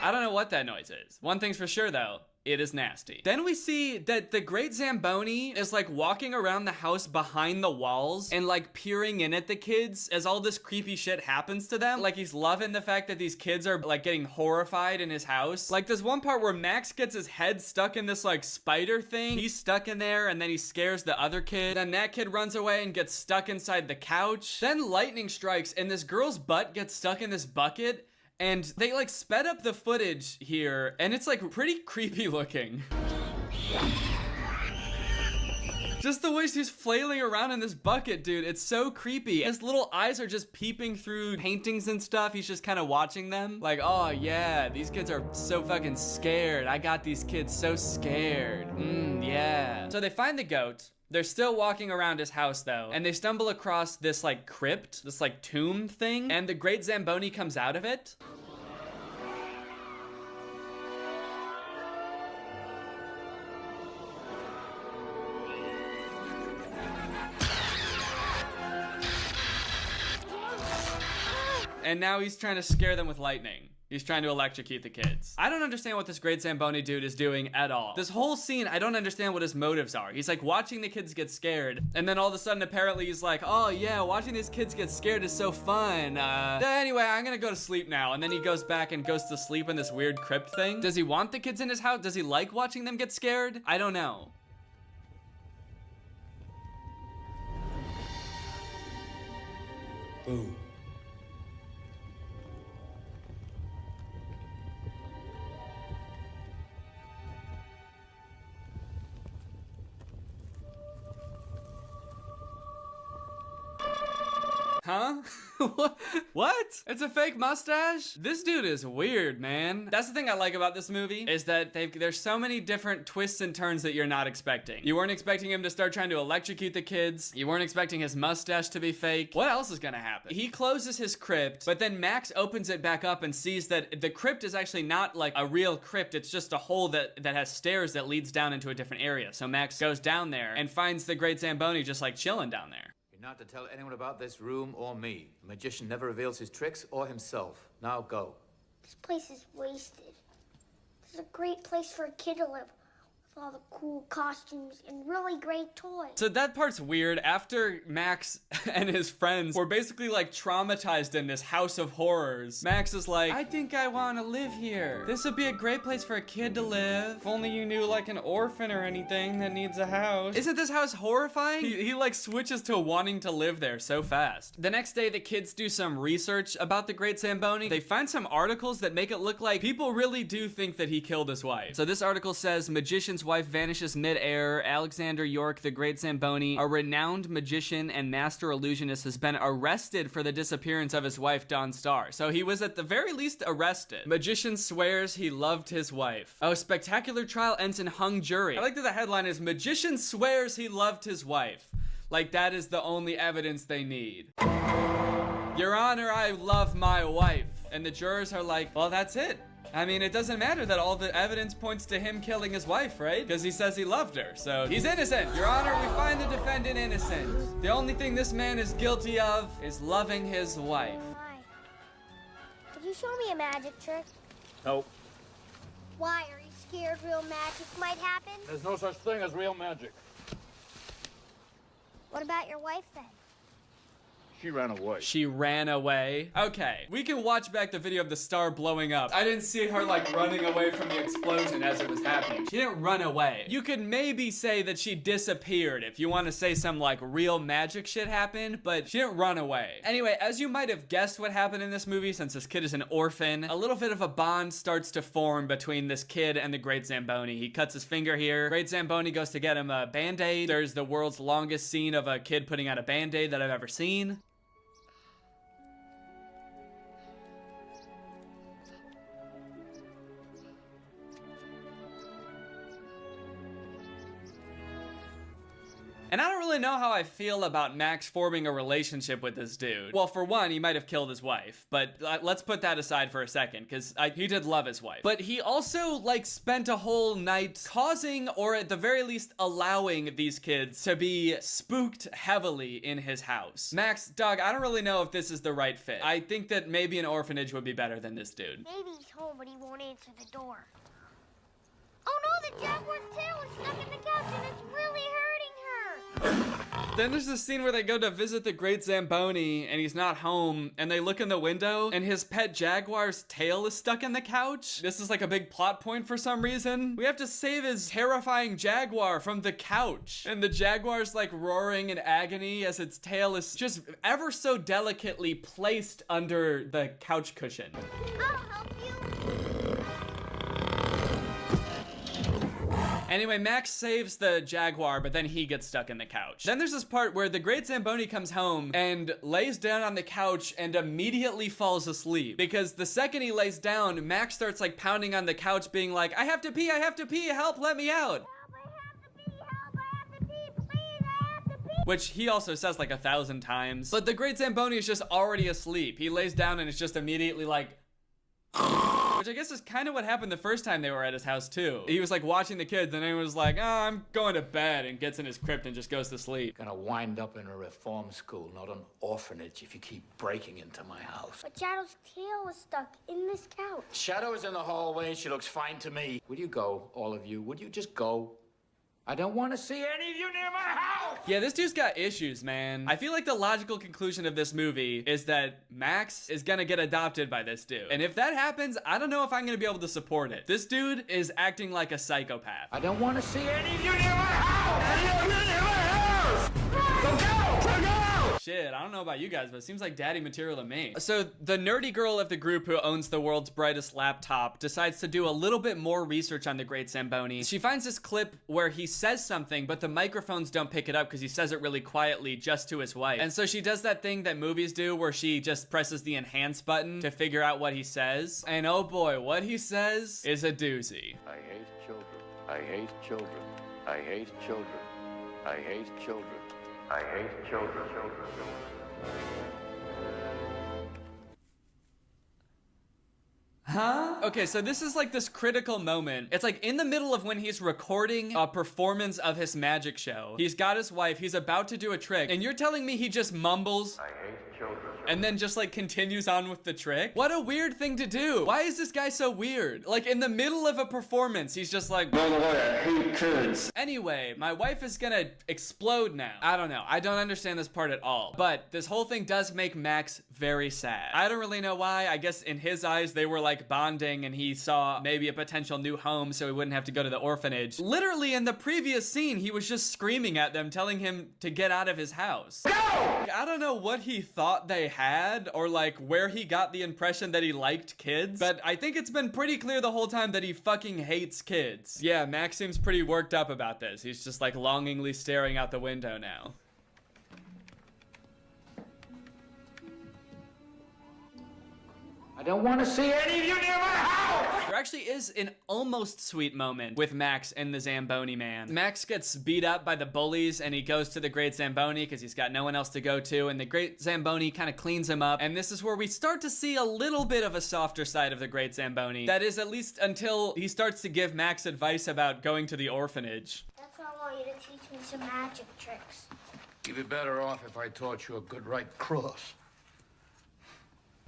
I don't know what that noise is. One thing's for sure though, it is nasty. Then we see that the Great Zamboni is like walking around the house behind the walls and like peering in at the kids as all this creepy shit happens to them. Like he's loving the fact that these kids are like getting horrified in his house. Like there's one part where Max gets his head stuck in this like spider thing. He's stuck in there and then he scares the other kid. Then that kid runs away and gets stuck inside the couch. Then lightning strikes and this girl's butt gets stuck in this bucket. And they like sped up the footage here and it's like pretty creepy looking. Just the way she's flailing around in this bucket, dude, it's so creepy. His little eyes are just peeping through paintings and stuff. He's just kind of watching them. Like, oh yeah, these kids are so fucking scared. I got these kids so scared. Yeah. So they find the goat. They're still walking around his house though, and they stumble across this like crypt, this like tomb thing, and the Great Zamboni comes out of it. And now he's trying to scare them with lightning. He's trying to electrocute the kids. I don't understand what this Great Zamboni dude is doing at all. This whole scene, I don't understand what his motives are. He's like watching the kids get scared, and then all of a sudden apparently he's like, oh yeah, watching these kids get scared is so fun. Anyway, I'm gonna go to sleep now. And then he goes back and goes to sleep in this weird crypt thing. Does he want the kids in his house? Does he like watching them get scared? I don't know. Boo. Huh? What? It's a fake mustache? This dude is weird, man. That's the thing I like about this movie, is that there's so many different twists and turns that you're not expecting. You weren't expecting him to start trying to electrocute the kids. You weren't expecting his mustache to be fake. What else is gonna happen? He closes his crypt, but then Max opens it back up and sees that the crypt is actually not like a real crypt. It's just a hole that has stairs that leads down into a different area. So Max goes down there and finds the Great Zamboni just like chilling down there. Not to tell anyone about this room or me. The magician never reveals his tricks or himself. Now go. This place is wasted. This is a great place for a kid to live. With all the cool costumes and really great toys. So that part's weird. After Max and his friends were basically like traumatized in this house of horrors, Max is like, I think I want to live here. This would be a great place for a kid to live. If only you knew like an orphan or anything that needs a house. Isn't this house horrifying? He like switches to wanting to live there so fast. The next day, the kids do some research about the Great Zamboni. They find some articles that make it look like people really do think that he killed his wife. So this article says, magician's wife vanishes mid-air. Alexander York, the Great Zamboni, a renowned magician and master illusionist, has been arrested for the disappearance of his wife, Dawn Star. So he was at the very least arrested. Magician swears he loved his wife. Oh, spectacular trial ends in hung jury. I like that the headline is, magician swears he loved his wife. Like that is the only evidence they need. Your Honor, I love my wife. And the jurors are like, well, that's it. I mean, it doesn't matter that all the evidence points to him killing his wife, right? Because he says he loved her, so he's innocent. Your Honor, we find the defendant innocent. The only thing this man is guilty of is loving his wife. Why? Could you show me a magic trick? No, Why? Are you scared real magic might happen? there's no such thing as real magic. What about your wife then? She ran away. She ran away. Okay, we can watch back the video of the star blowing up. I didn't see her like running away from the explosion as it was happening. She didn't run away. You could maybe say that she disappeared if you want to say some like real magic shit happened, but she didn't run away. Anyway, as you might have guessed what happened in this movie, since this kid is an orphan, a little bit of a bond starts to form between this kid and the Great Zamboni. He cuts his finger here. Great Zamboni goes to get him a band-aid. There's the world's longest scene of a kid putting out a band-aid that I've ever seen. And I don't really know how I feel about Max forming a relationship with this dude. Well, for one, he might have killed his wife, but let's put that aside for a second, because he did love his wife. But he also, like, spent a whole night causing, or at the very least, allowing these kids to be spooked heavily in his house. Max, dog, I don't really know if this is the right fit. I think that maybe an orphanage would be better than this dude. Maybe he's home, but he won't answer the door. Oh no, the jaguar's tail is stuck in the couch and it's really hurting her. Then there's this scene where they go to visit the Great Zamboni and he's not home, and they look in the window and his pet jaguar's tail is stuck in the couch. This is like a big plot point for some reason. We have to save his terrifying jaguar from the couch, and the jaguar's like roaring in agony as its tail is just ever so delicately placed under the couch cushion. I'll help you. Anyway, Max saves the jaguar, but then he gets stuck in the couch. Then there's this part where the Great Zamboni comes home and lays down on the couch and immediately falls asleep. Because the second he lays down, Max starts like pounding on the couch being like, I have to pee, help, let me out. Which he also says like 1,000 times. But the Great Zamboni is just already asleep. He lays down and it's just immediately like, which I guess is kind of what happened the first time they were at his house too. He was like watching the kids and then he was like, oh, I'm going to bed, and gets in his crypt and just goes to sleep. Gonna wind up in a reform school, not an orphanage, if you keep breaking into my house. But Shadow's tail was stuck in this couch. Shadow is in the hallway. She looks fine to me. Would you go, all of you? Would you just go? I don't want to see any of you near my house! Yeah, this dude's got issues, man. I feel like the logical conclusion of this movie is that Max is gonna get adopted by this dude. And if that happens, I don't know if I'm gonna be able to support it. This dude is acting like a psychopath. I don't want to see any of you near my house! Any of you near my house! So go! So go! Shit, I don't know about you guys, but it seems like daddy material to me. So the nerdy girl of the group who owns the world's brightest laptop decides to do a little bit more research on the Great Zamboni. She finds this clip where he says something, but the microphones don't pick it up because he says it really quietly just to his wife. And so she does that thing that movies do where she just presses the enhance button to figure out what he says. And oh boy, what he says is a doozy. I hate children. I hate children. I hate children. I hate children. I hate children. Huh? Okay, so this is like this critical moment. It's like in the middle of when he's recording a performance of his magic show. He's got his wife, he's about to do a trick, and you're telling me he just mumbles? I hate children. And then just like continues on with the trick? What a weird thing to do. Why is this guy so weird? Like in the middle of a performance, he's just like, by the way, I hate kids. Anyway, my wife is gonna explode now. I don't know. I don't understand this part at all. But this whole thing does make Max very sad. I don't really know why. I guess in his eyes, they were like bonding and he saw maybe a potential new home so he wouldn't have to go to the orphanage. Literally in the previous scene, he was just screaming at them, telling him to get out of his house. Go! I don't know what he thought they had or like where he got the impression that he liked kids, but I think it's been pretty clear the whole time that he fucking hates kids. Yeah, Max seems pretty worked up about this. He's just like longingly staring out the window now. I don't want to see any of you near my house! There actually is an almost sweet moment with Max and the Zamboni man. Max gets beat up by the bullies and he goes to the Great Zamboni because he's got no one else to go to, and the Great Zamboni kind of cleans him up, and this is where we start to see a little bit of a softer side of the Great Zamboni. That is, at least until he starts to give Max advice about going to the orphanage. That's why I want you to teach me some magic tricks. You'd be better off if I taught you a good right cross.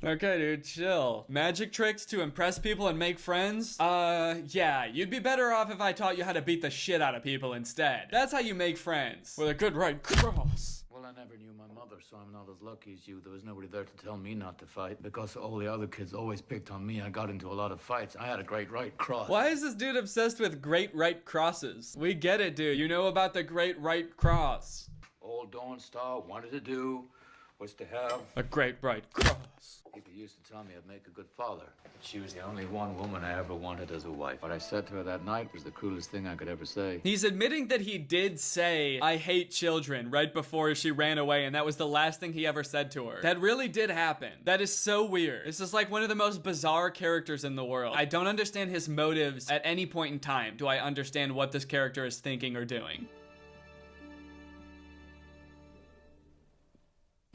Okay, dude, chill. Magic tricks to impress people and make friends? Yeah, you'd be better off if I taught you how to beat the shit out of people instead. That's how you make friends. With a good right cross. Well, I never knew my mother, so I'm not as lucky as you. There was nobody there to tell me not to fight. Because all the other kids always picked on me, I got into a lot of fights. I had a great right cross. Why is this dude obsessed with great right crosses? We get it, dude. You know about the great right cross. Old Dawn Star wanted to do was to have a great right cross. People used to tell me I'd make a good father. But she was the only one woman I ever wanted as a wife. What I said to her that night was the cruelest thing I could ever say. He's admitting that he did say, I hate children, right before she ran away, and that was the last thing he ever said to her. That really did happen. That is so weird. This is like one of the most bizarre characters in the world. I don't understand his motives at any point in time. Do I understand what this character is thinking or doing?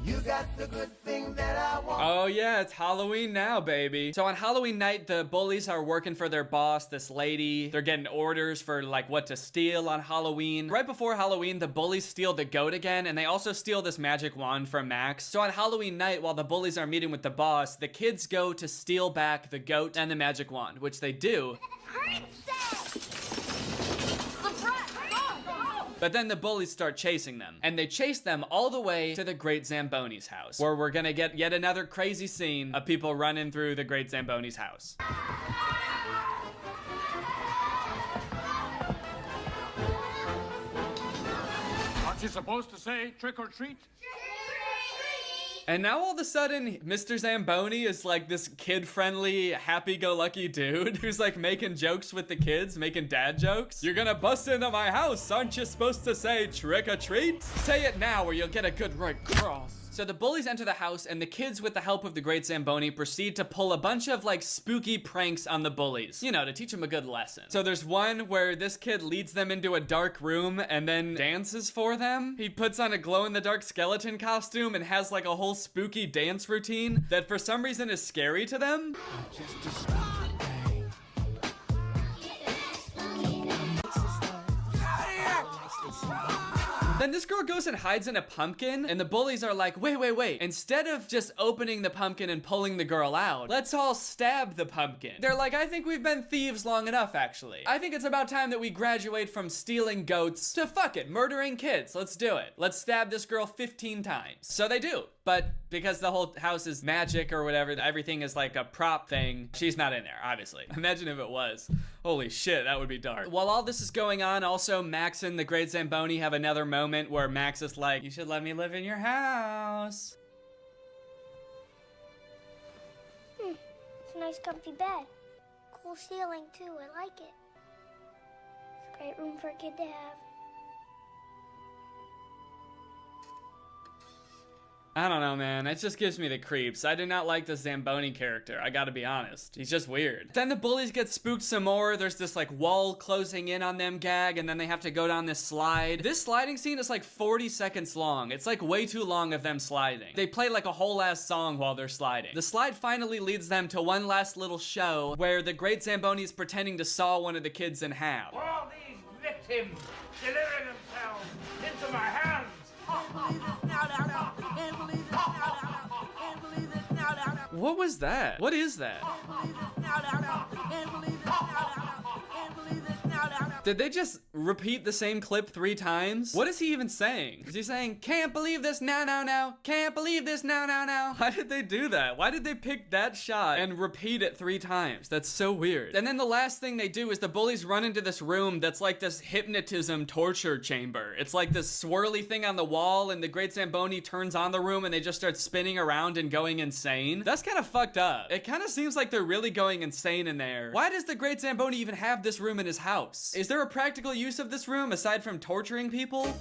You got the good thing that I want. Oh yeah, it's Halloween now, baby. So on Halloween night, the bullies are working for their boss, this lady. They're getting orders for like what to steal on Halloween. Right before Halloween, the bullies steal the goat again, and they also steal this magic wand from Max. So on Halloween night, while the bullies are meeting with the boss, the kids go to steal back the goat and the magic wand, which they do. But then the bullies start chasing them, and they chase them all the way to the Great Zamboni's house, where we're gonna get yet another crazy scene of people running through the Great Zamboni's house. Aren't you supposed to say trick or treat? And now all of a sudden, Mr. Zamboni is like this kid-friendly, happy-go-lucky dude who's like making jokes with the kids, making dad jokes. You're gonna bust into my house, aren't you supposed to say trick or treat? Say it now or you'll get a good right cross. So the bullies enter the house, and the kids, with the help of the Great Zamboni, proceed to pull a bunch of like spooky pranks on the bullies, you know, to teach them a good lesson. So there's one where this kid leads them into a dark room and then dances for them. He puts on a glow-in-the-dark skeleton costume and has like a whole spooky dance routine that for some reason is scary to them. Then this girl goes and hides in a pumpkin, and the bullies are like, wait. Instead of just opening the pumpkin and pulling the girl out, let's all stab the pumpkin. They're like, I think we've been thieves long enough, actually. I think it's about time that we graduate from stealing goats to, fuck it, murdering kids. Let's do it. Let's stab this girl 15 times. So they do. But because the whole house is magic or whatever, everything is like a prop thing, she's not in there, obviously. Imagine if it was. Holy shit, that would be dark. While all this is going on, also Max and the Great Zamboni have another moment where Max is like, you should let me live in your house. It's a nice comfy bed. Cool ceiling too, I like it. It's a great room for a kid to have. I don't know, man. It just gives me the creeps. I do not like the Zamboni character. I gotta be honest. He's just weird. Then the bullies get spooked some more. There's this like wall closing in on them gag, and then they have to go down this slide. This sliding scene is like 40 seconds long. It's like way too long of them sliding. They play like a whole ass song while they're sliding. The slide finally leads them to one last little show where the Great Zamboni is pretending to saw one of the kids in half. For all these victims delivering themselves into my hands. What was that? What is that? Did they just repeat the same clip 3 times? What is he even saying? Is he saying, can't believe this now, can't believe this now? Why did they do that? Why did they pick that shot and repeat it 3 times? That's so weird. And then the last thing they do is the bullies run into this room that's like this hypnotism torture chamber. It's like this swirly thing on the wall, and the Great Zamboni turns on the room and they just start spinning around and going insane. That's kind of fucked up. It kind of seems like they're really going insane in there. Why does the Great Zamboni even have this room in his house? Is there a practical use of this room aside from torturing people?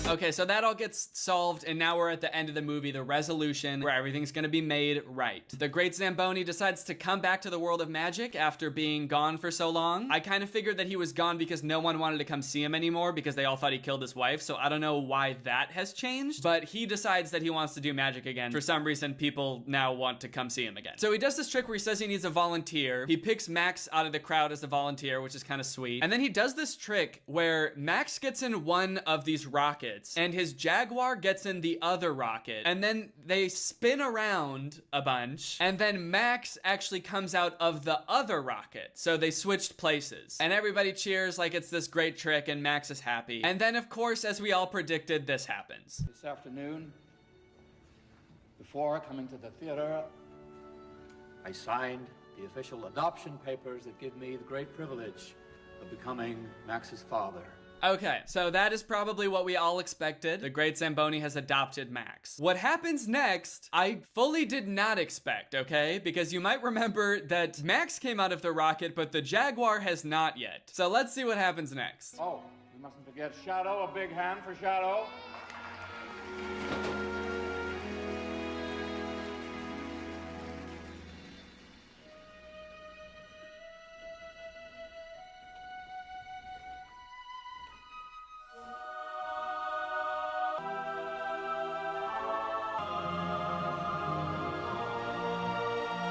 Okay, so that all gets solved, and now we're at the end of the movie, the resolution, where everything's gonna be made right. The Great Zamboni decides to come back to the world of magic after being gone for so long. I kind of figured that he was gone because no one wanted to come see him anymore because they all thought he killed his wife, so I don't know why that has changed, but he decides that he wants to do magic again. For some reason, people now want to come see him again. So he does this trick where he says he needs a volunteer. He picks Max out of the crowd as a volunteer, which is kind of sweet. And then he does this trick where Max gets in one of these rockets, rockets, and his Jaguar gets in the other rocket, and then they spin around a bunch, and then Max actually comes out of the other rocket. So they switched places, and everybody cheers like it's this great trick, and Max is happy. And then, of course, as we all predicted, this happens. This afternoon, before coming to the theater, I signed the official adoption papers that give me the great privilege of becoming Max's father. Okay, so that is probably what we all expected. The Great Zamboni has adopted Max. What happens next, I fully did not expect, okay? Because you might remember that Max came out of the rocket, but the Jaguar has not yet. So let's see what happens next. Oh, we mustn't forget Shadow. A big hand for Shadow.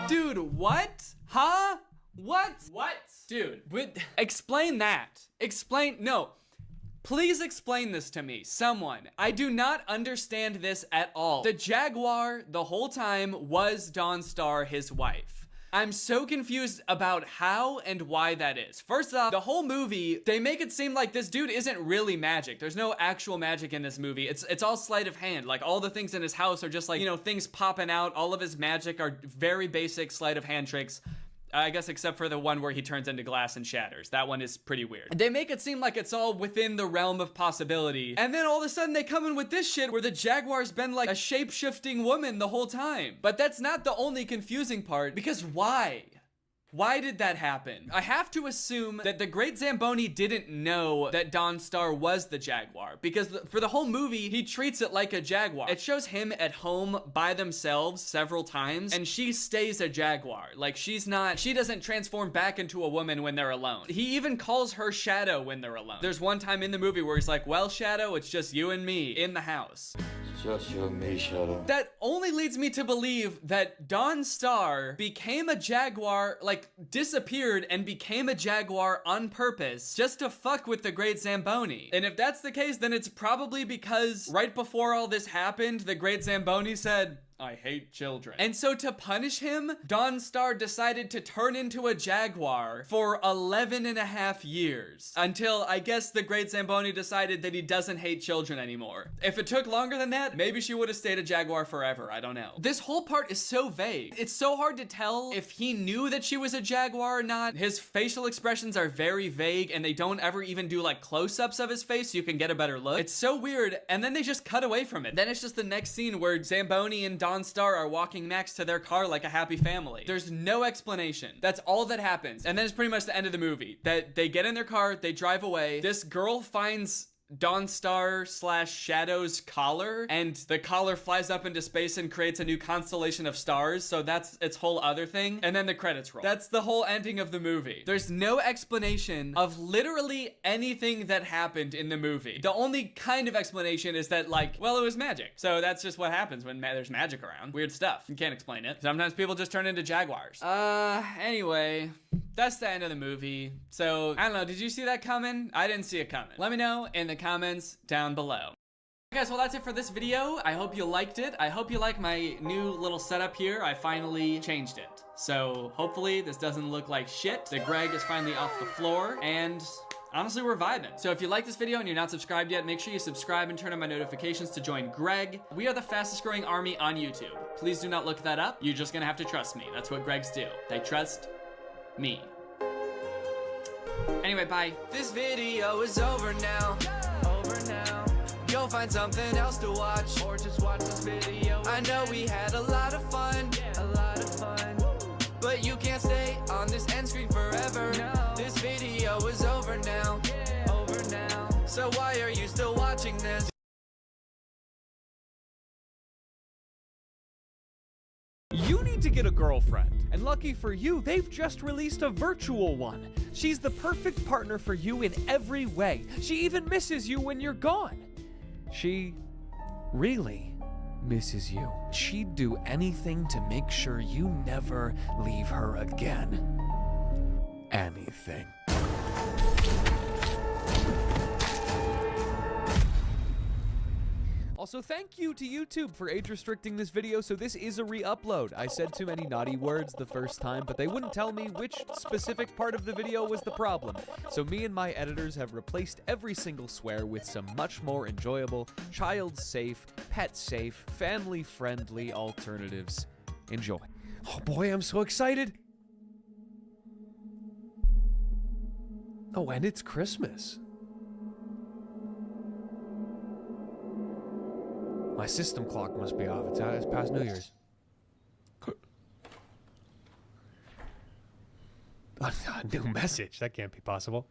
Dude, what? Huh? What? What? Dude, explain that. No. Please explain this to me, someone. I do not understand this at all. The Jaguar, the whole time, was Dawnstar, his wife. I'm so confused about how and why that is. First off, the whole movie, they make it seem like this dude isn't really magic. There's no actual magic in this movie. It's all sleight of hand. Like, all the things in his house are just like, you know, things popping out. All of his magic are very basic sleight of hand tricks. I guess except for the one where he turns into glass and shatters. That one is pretty weird. They make it seem like it's all within the realm of possibility. And then all of a sudden they come in with this shit where the Jaguar's been like a shape-shifting woman the whole time. But that's not the only confusing part, because why? Why did that happen? I have to assume that the Great Zamboni didn't know that Dawnstar was the Jaguar, because for the whole movie, he treats it like a Jaguar. It shows him at home by themselves several times, and she stays a Jaguar. Like, she doesn't transform back into a woman when they're alone. He even calls her Shadow when they're alone. There's one time in the movie where he's like, well, Shadow, it's just you and me in the house. Just you and me, Shadow. That only leads me to believe that Dawnstar became a Jaguar, like, disappeared and became a Jaguar on purpose just to fuck with the Great Zamboni. And if that's the case, then it's probably because right before all this happened, the Great Zamboni said, I hate children. And so to punish him, Dawnstar decided to turn into a Jaguar for 11.5 years. Until, I guess, the Great Zamboni decided that he doesn't hate children anymore. If it took longer than that, maybe she would have stayed a Jaguar forever, I don't know. This whole part is so vague. It's so hard to tell if he knew that she was a Jaguar or not. His facial expressions are very vague, and they don't ever even do like close-ups of his face so you can get a better look. It's so weird, and then they just cut away from it. Then it's just the next scene where Zamboni and Dawnstar are walking Max to their car like a happy family. There's no explanation. That's all that happens. And then it's pretty much the end of the movie. That they get in their car, they drive away. This girl finds Dawnstar/Shadow's collar, and the collar flies up into space and creates a new constellation of stars, so that's its whole other thing, and then the credits roll. That's the whole ending of the movie. There's no explanation of literally anything that happened in the movie. The only kind of explanation is that, like, well, it was magic, so that's just what happens when there's magic around. Weird stuff. You can't explain it. Sometimes people just turn into Jaguars. Anyway, that's the end of the movie. So, I don't know, did you see that coming? I didn't see it coming. Let me know in the comments down below. Guys, well, that's it for this video. I hope you liked it. I hope you like my new little setup here. I finally changed it. So hopefully this doesn't look like shit. The Greg is finally off the floor, and honestly, we're vibing. So if you like this video and you're not subscribed yet, make sure you subscribe and turn on my notifications to join Greg. We are the fastest growing army on YouTube. Please do not look that up. You're just gonna have to trust me. That's what Gregs do. They trust me. Anyway, bye. This video is over now. Go find something else to watch, or just watch this video. I know we had a lot of fun, but you can't stay on this end screen forever. No. This video is over now. So why are you still watching this? You need to get a girlfriend, and lucky for you, they've just released a virtual one. She's the perfect partner for you in every way. She even misses you when you're gone. She really misses you. She'd do anything to make sure you never leave her again. Anything. Also, thank you to YouTube for age restricting this video, so this is a re-upload. I said too many naughty words the first time, but they wouldn't tell me which specific part of the video was the problem. So me and my editors have replaced every single swear with some much more enjoyable, child-safe, pet-safe, family-friendly alternatives. Enjoy. Oh boy, I'm so excited. Oh, and it's Christmas. My system clock must be off. It's past New Year's. A new message. That can't be possible.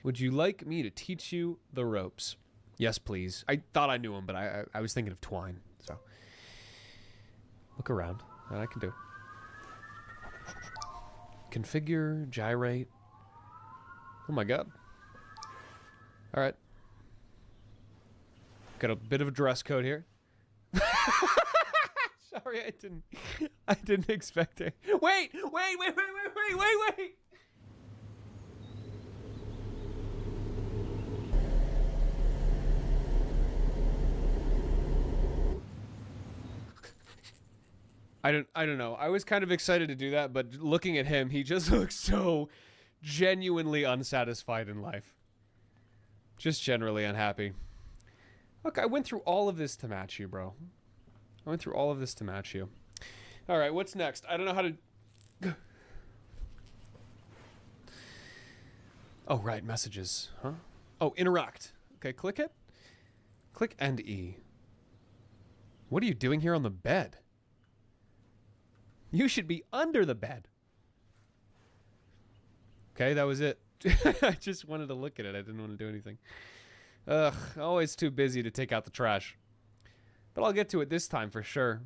Would you like me to teach you the ropes? Yes, please. I thought I knew them, but I was thinking of twine. So look around. That I can do. Configure, gyrate. Oh my god. All right. Got a bit of a dress code here. Sorry, I didn't expect it. Wait. I don't know. I was kind of excited to do that, but looking at him, he just looks so genuinely unsatisfied in life. Just generally unhappy. Look, I went through all of this to match you, bro. I went through all of this to match you. All right, what's next? I don't know how to... Oh, right, messages, huh? Oh, interact. Okay, click it. Click and E. What are you doing here on the bed? You should be under the bed. Okay, that was it. I just wanted to look at it. I didn't want to do anything. Ugh, always too busy to take out the trash. But I'll get to it this time for sure.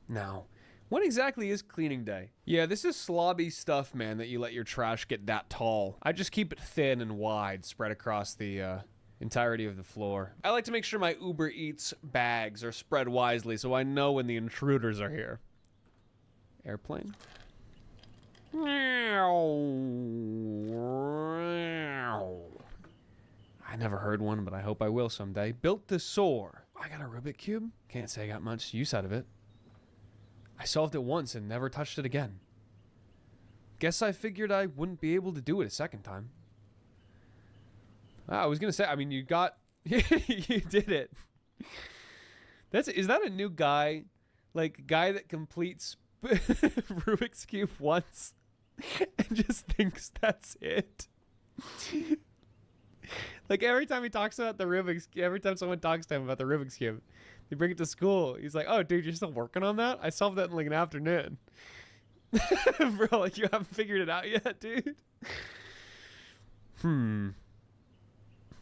Now, when exactly is cleaning day? Yeah, this is slobby stuff, man, that you let your trash get that tall. I just keep it thin and wide, spread across the entirety of the floor. I like to make sure my Uber Eats bags are spread wisely so I know when the intruders are here. Airplane. I never heard one, but I hope I will someday. Built to soar. I got a Rubik Cube. Can't say I got much use out of it. I solved it once and never touched it again. Guess I figured I wouldn't be able to do it a second time. I was gonna say, I mean, you got... you did it. Is that a new guy? Like, guy that completes Rubik's Cube once and just thinks that's it? Like, every time he talks about the Rubik's, every time someone talks to him about the Rubik's Cube, they bring it to school. He's like, oh, dude, you're still working on that? I solved that in like an afternoon. Bro, like, you haven't figured it out yet, dude?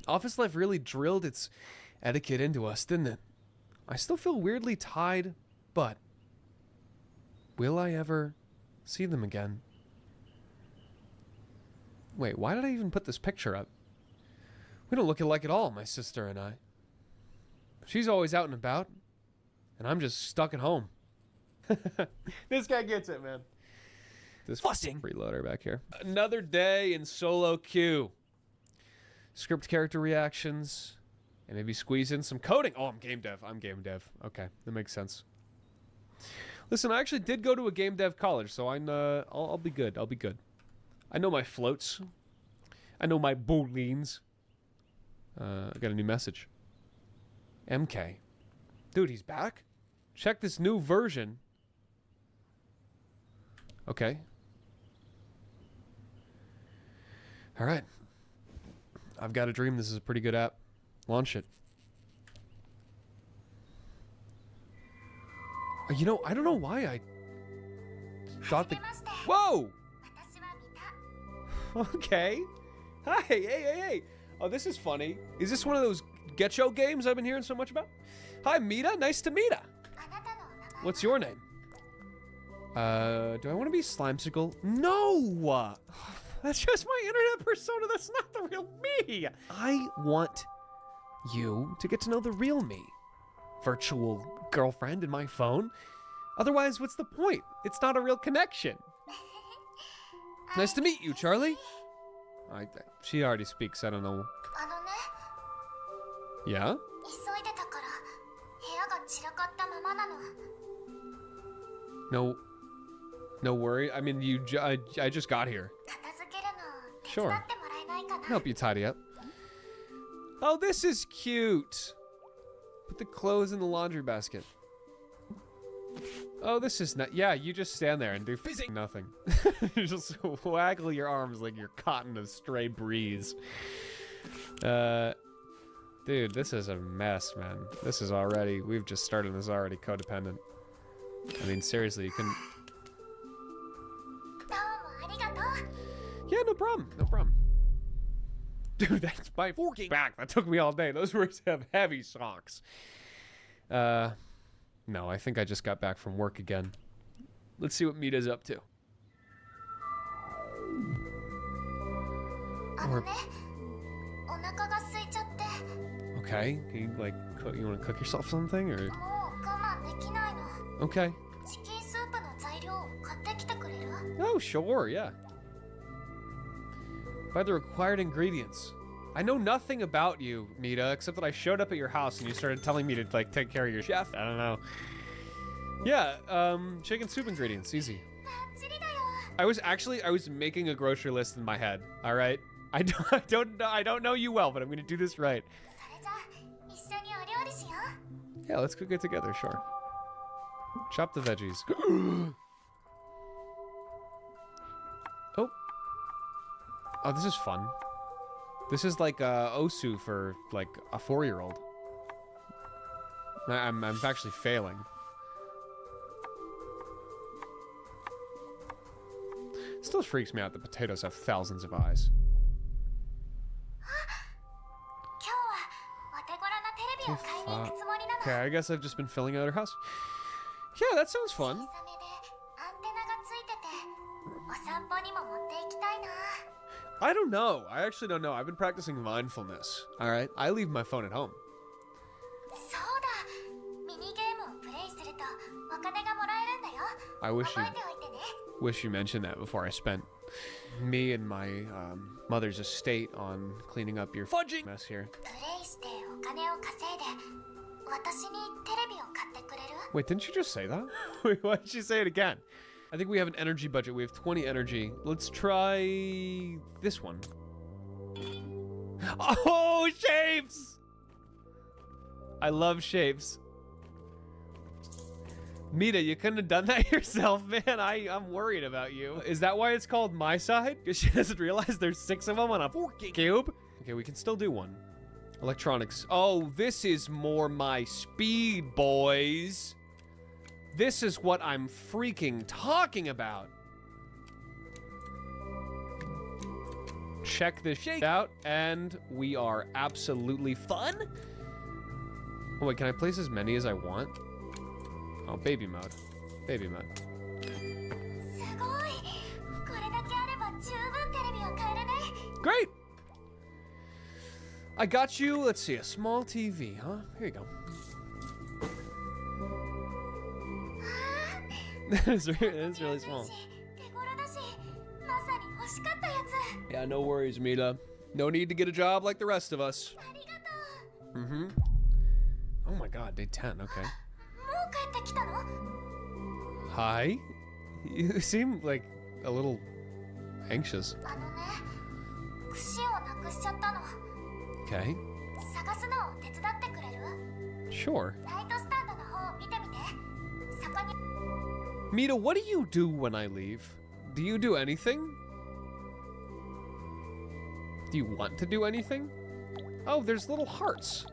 Office life really drilled its etiquette into us, didn't it? I still feel weirdly tied, but will I ever see them again? Wait, why did I even put this picture up? We don't look alike at all, my sister and I. She's always out and about, and I'm just stuck at home. This guy gets it, man. This fussing freeloader back here. Another day in solo queue. Script character reactions, and maybe squeeze in some coding. Oh, I'm game dev. Okay, that makes sense. Listen, I actually did go to a game dev college, so I'll be good. I'll be good. I know my floats. I know my booleans. I got a new message. MK. Dude, he's back? Check this new version. Okay. All right. I've got a dream this is a pretty good app. Launch it. You know, I don't know why I thought that... Whoa! Okay. Hi, hey. Oh, this is funny. Is this one of those Getcho games I've been hearing so much about? Hi, Mita. Nice to meet ya. What's your name? Do I want to be Slimesicle? No! That's just my internet persona. That's not the real me. I want you to get to know the real me. Virtual girlfriend in my phone. Otherwise, what's the point? It's not a real connection. Nice to meet you, Charlie. She already speaks. I don't know. Yeah? No worry. I mean, I just got here. Sure. Help you tidy up. Oh, this is cute. Put the clothes in the laundry basket. Oh, this is not. Yeah, you just stand there and do nothing. You just waggle your arms like you're caught in a stray breeze. Dude, this is a mess, man. This is already. We've just started this already codependent. I mean, seriously, you can. Yeah, no problem. No problem. Dude, that's my forking back. That took me all day. Those words have heavy socks. No, I think I just got back from work again. Let's see what Mita's up to. Okay, can you like cook, you want to cook yourself something or? Okay. Oh, sure, yeah. Buy the required ingredients. I know nothing about you, Mita, except that I showed up at your house and you started telling me to like take care of your chef. I don't know. Yeah, chicken soup ingredients, easy. I was making a grocery list in my head. All right, I don't know you well, but I'm gonna do this right. Yeah, let's cook it together, sure. Chop the veggies. Oh, this is fun. This is like Osu for like a 4-year-old. I'm actually failing. Still freaks me out that potatoes have thousands of eyes. Okay, I guess I've just been filling out her house. Yeah, that sounds fun. I don't know. I actually don't know. I've been practicing mindfulness. All right, I leave my phone at home. I wish you mentioned that before I spent me and my mother's estate on cleaning up your fudging mess here. Wait, didn't you just say that? Wait, why did she say it again? I think we have an energy budget. We have 20 energy. Let's try this one. Oh, shapes! I love shapes. Mita, you couldn't have done that yourself, man. I'm worried about you. Is that why it's called My Side? Because she doesn't realize there's 6 of them on a 4K cube? Okay, we can still do one. Electronics. Oh, this is more my speed, boys. This is what I'm freaking talking about. Check this shit out, and we are absolutely fun. Oh wait, can I place as many as I want? Oh, baby mode. Baby mode. Great! I got you, let's see, a small TV, huh? Here you go. It's really small. Yeah, no worries, Mita. No need to get a job like the rest of us. Mm-hmm. Oh my god, day 10, okay. Hi? You seem like a little anxious. Okay. Sure. Mita, what do you do when I leave? Do you do anything? Do you want to do anything? Oh, there's little hearts.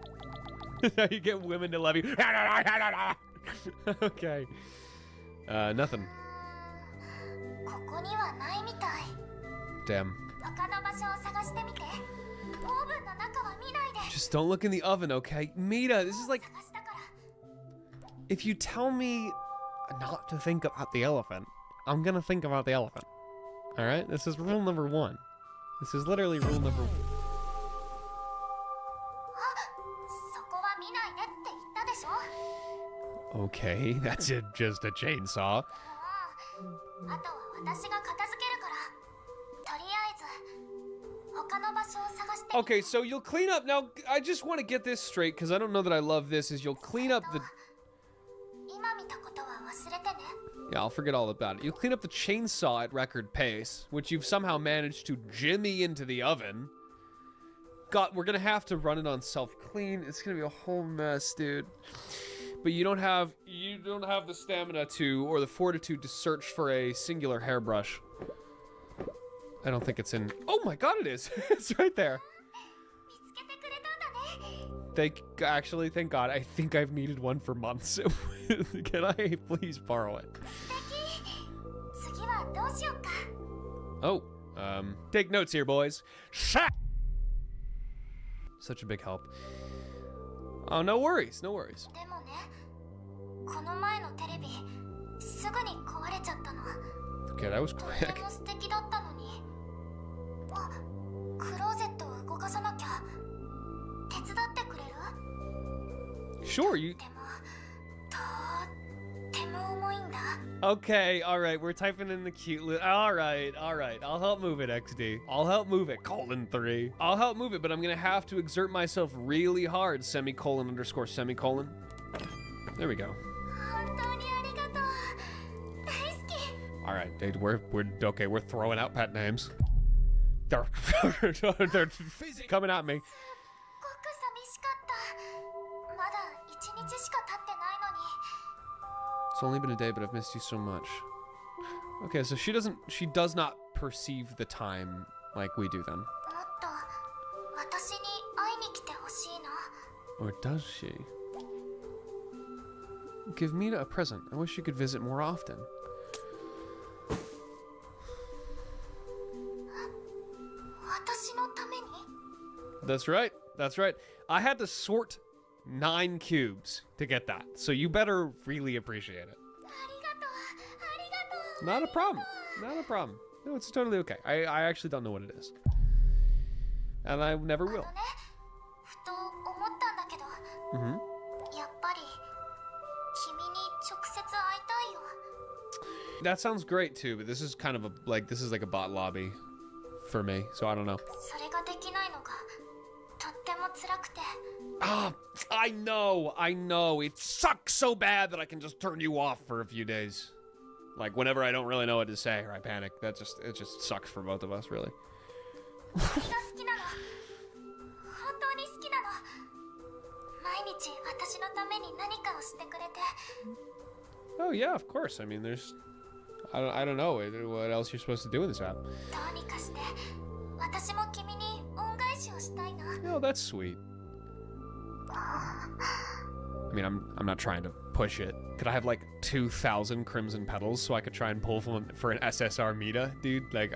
How you get women to love you. Okay. Nothing. Damn. Just don't look in the oven, okay? Mita, this is like... If you tell me not to think about the elephant, I'm gonna think about the elephant. Alright? This is rule number 1. This is literally rule number 1. Okay, that's just a chainsaw. Okay, so you'll clean up. Now, I just want to get this straight because I don't know that I love this. Is you'll clean up the... Yeah, I'll forget all about it. You clean up the chainsaw at record pace, which you've somehow managed to jimmy into the oven. God, we're gonna have to run it on self-clean. It's gonna be a whole mess, dude. But you don't have the stamina to, or the fortitude to search for a singular hairbrush. I don't think it's in. Oh my God, it is. It's right there. Thank God. I think I've needed one for months. Can I please borrow it? Oh, take notes here, boys. Such a big help. Oh, no worries, no worries. Okay, that was quick. Sure, you... Okay, alright, we're typing in the cute little... Alright, I'll help move it, XD. I'll help move it, :3. I'll help move it, but I'm gonna have to exert myself really hard, ;_, ;_. There we go. Alright, dude, we're okay, we're throwing out pet names. They're coming at me. It's only been a day, but I've missed you so much. Okay, so she does not perceive the time like we do then. Or does she? Give Mina a present. I wish you could visit more often. That's right. That's right. I had to sort 9 cubes to get that, so you better really appreciate it. Not a problem. Not a problem. No, it's totally okay. I actually don't know what it is. And I never will. Mm-hmm. That sounds great too, but this is kind of this is like a bot lobby for me, so I don't know. Ah, I know. It sucks so bad that I can just turn you off for a few days. Like whenever I don't really know what to say or I panic. It just sucks for both of us, really. Oh yeah, of course. I mean, there's I don't know what else you're supposed to do in this app. Oh, that's sweet. I mean, I'm not trying to push it. Could I have like 2,000 crimson petals so I could try and pull for an SSR Mida, dude? Like.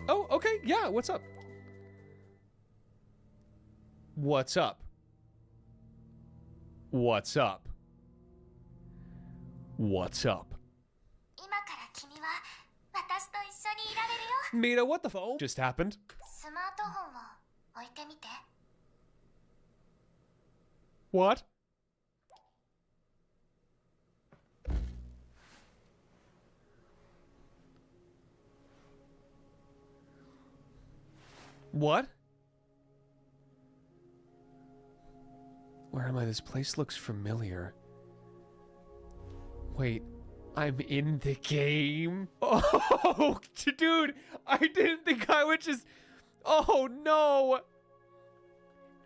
Oh, okay. Yeah. What's up? What's up? What's up? What's up? Mina, what the phone just happened? What? What? Where am I? This place looks familiar. Wait, I'm in the game? Oh, dude, I didn't think I would just... Oh, no.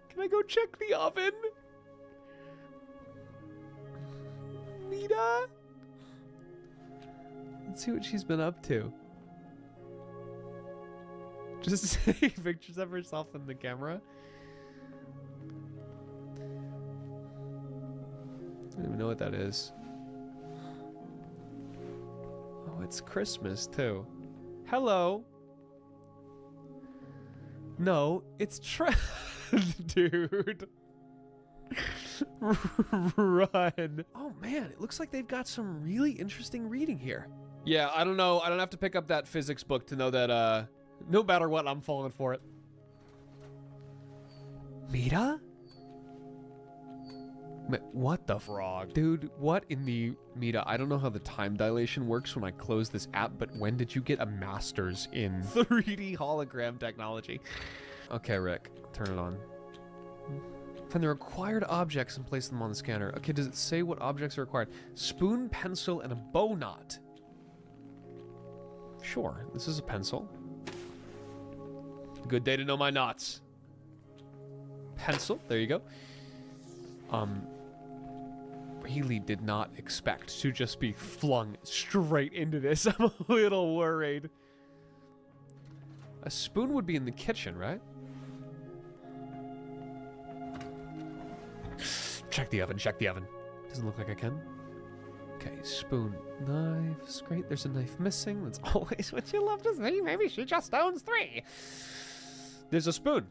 Can I go check the oven? Mina? Let's see what she's been up to. Just take pictures of herself in the camera. I don't even know what that is. Oh, it's Christmas too. Hello. No, it's dude. Run. Oh man, it looks like they've got some really interesting reading here. Yeah, I don't know. I don't have to pick up that physics book to know that no matter what, I'm falling for it. Mida? What the frog? Dude, what in the... Mida, I don't know how the time dilation works when I close this app, but when did you get a master's in 3D hologram technology? Okay, Rick, turn it on. Find the required objects and place them on the scanner. Okay, does it say what objects are required? Spoon, pencil, and a bow knot. Sure, this is a pencil. Good day to know my knots. Pencil, there you go. Really did not expect to just be flung straight into this. I'm a little worried. A spoon would be in the kitchen, right? Check the oven, check the oven. Doesn't look like I can. Okay, spoon, knives. Great, there's a knife missing. That's always what you love to see. Maybe she just owns 3. There's a spoon.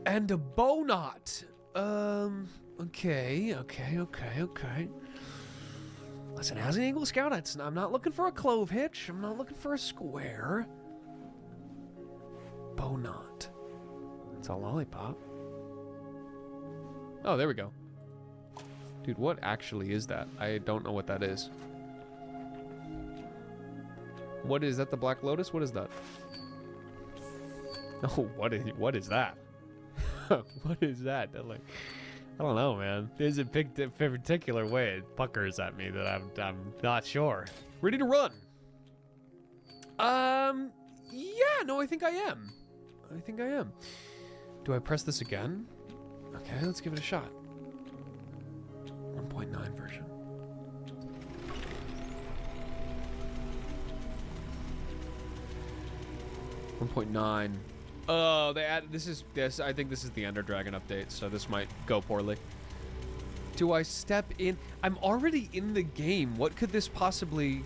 And a bow knot. Okay. Listen, as an Eagle Scout, I'm not looking for a clove hitch. I'm not looking for a square. Bow knot. It's a lollipop. Oh, there we go. Dude, what actually is that? I don't know what that is. What is that? The Black Lotus? What is that? Oh, what is that? What is that? Like, I don't know, man. There's a particular way it puckers at me that I'm not sure. Ready to run? Yeah, no, I think I am. Do I press this again? Okay, let's give it a shot. 1.9 version. 1.9. Oh, they added this. I think this is the Ender Dragon update, so this might go poorly. Do I step in? I'm already in the game. What could this possibly?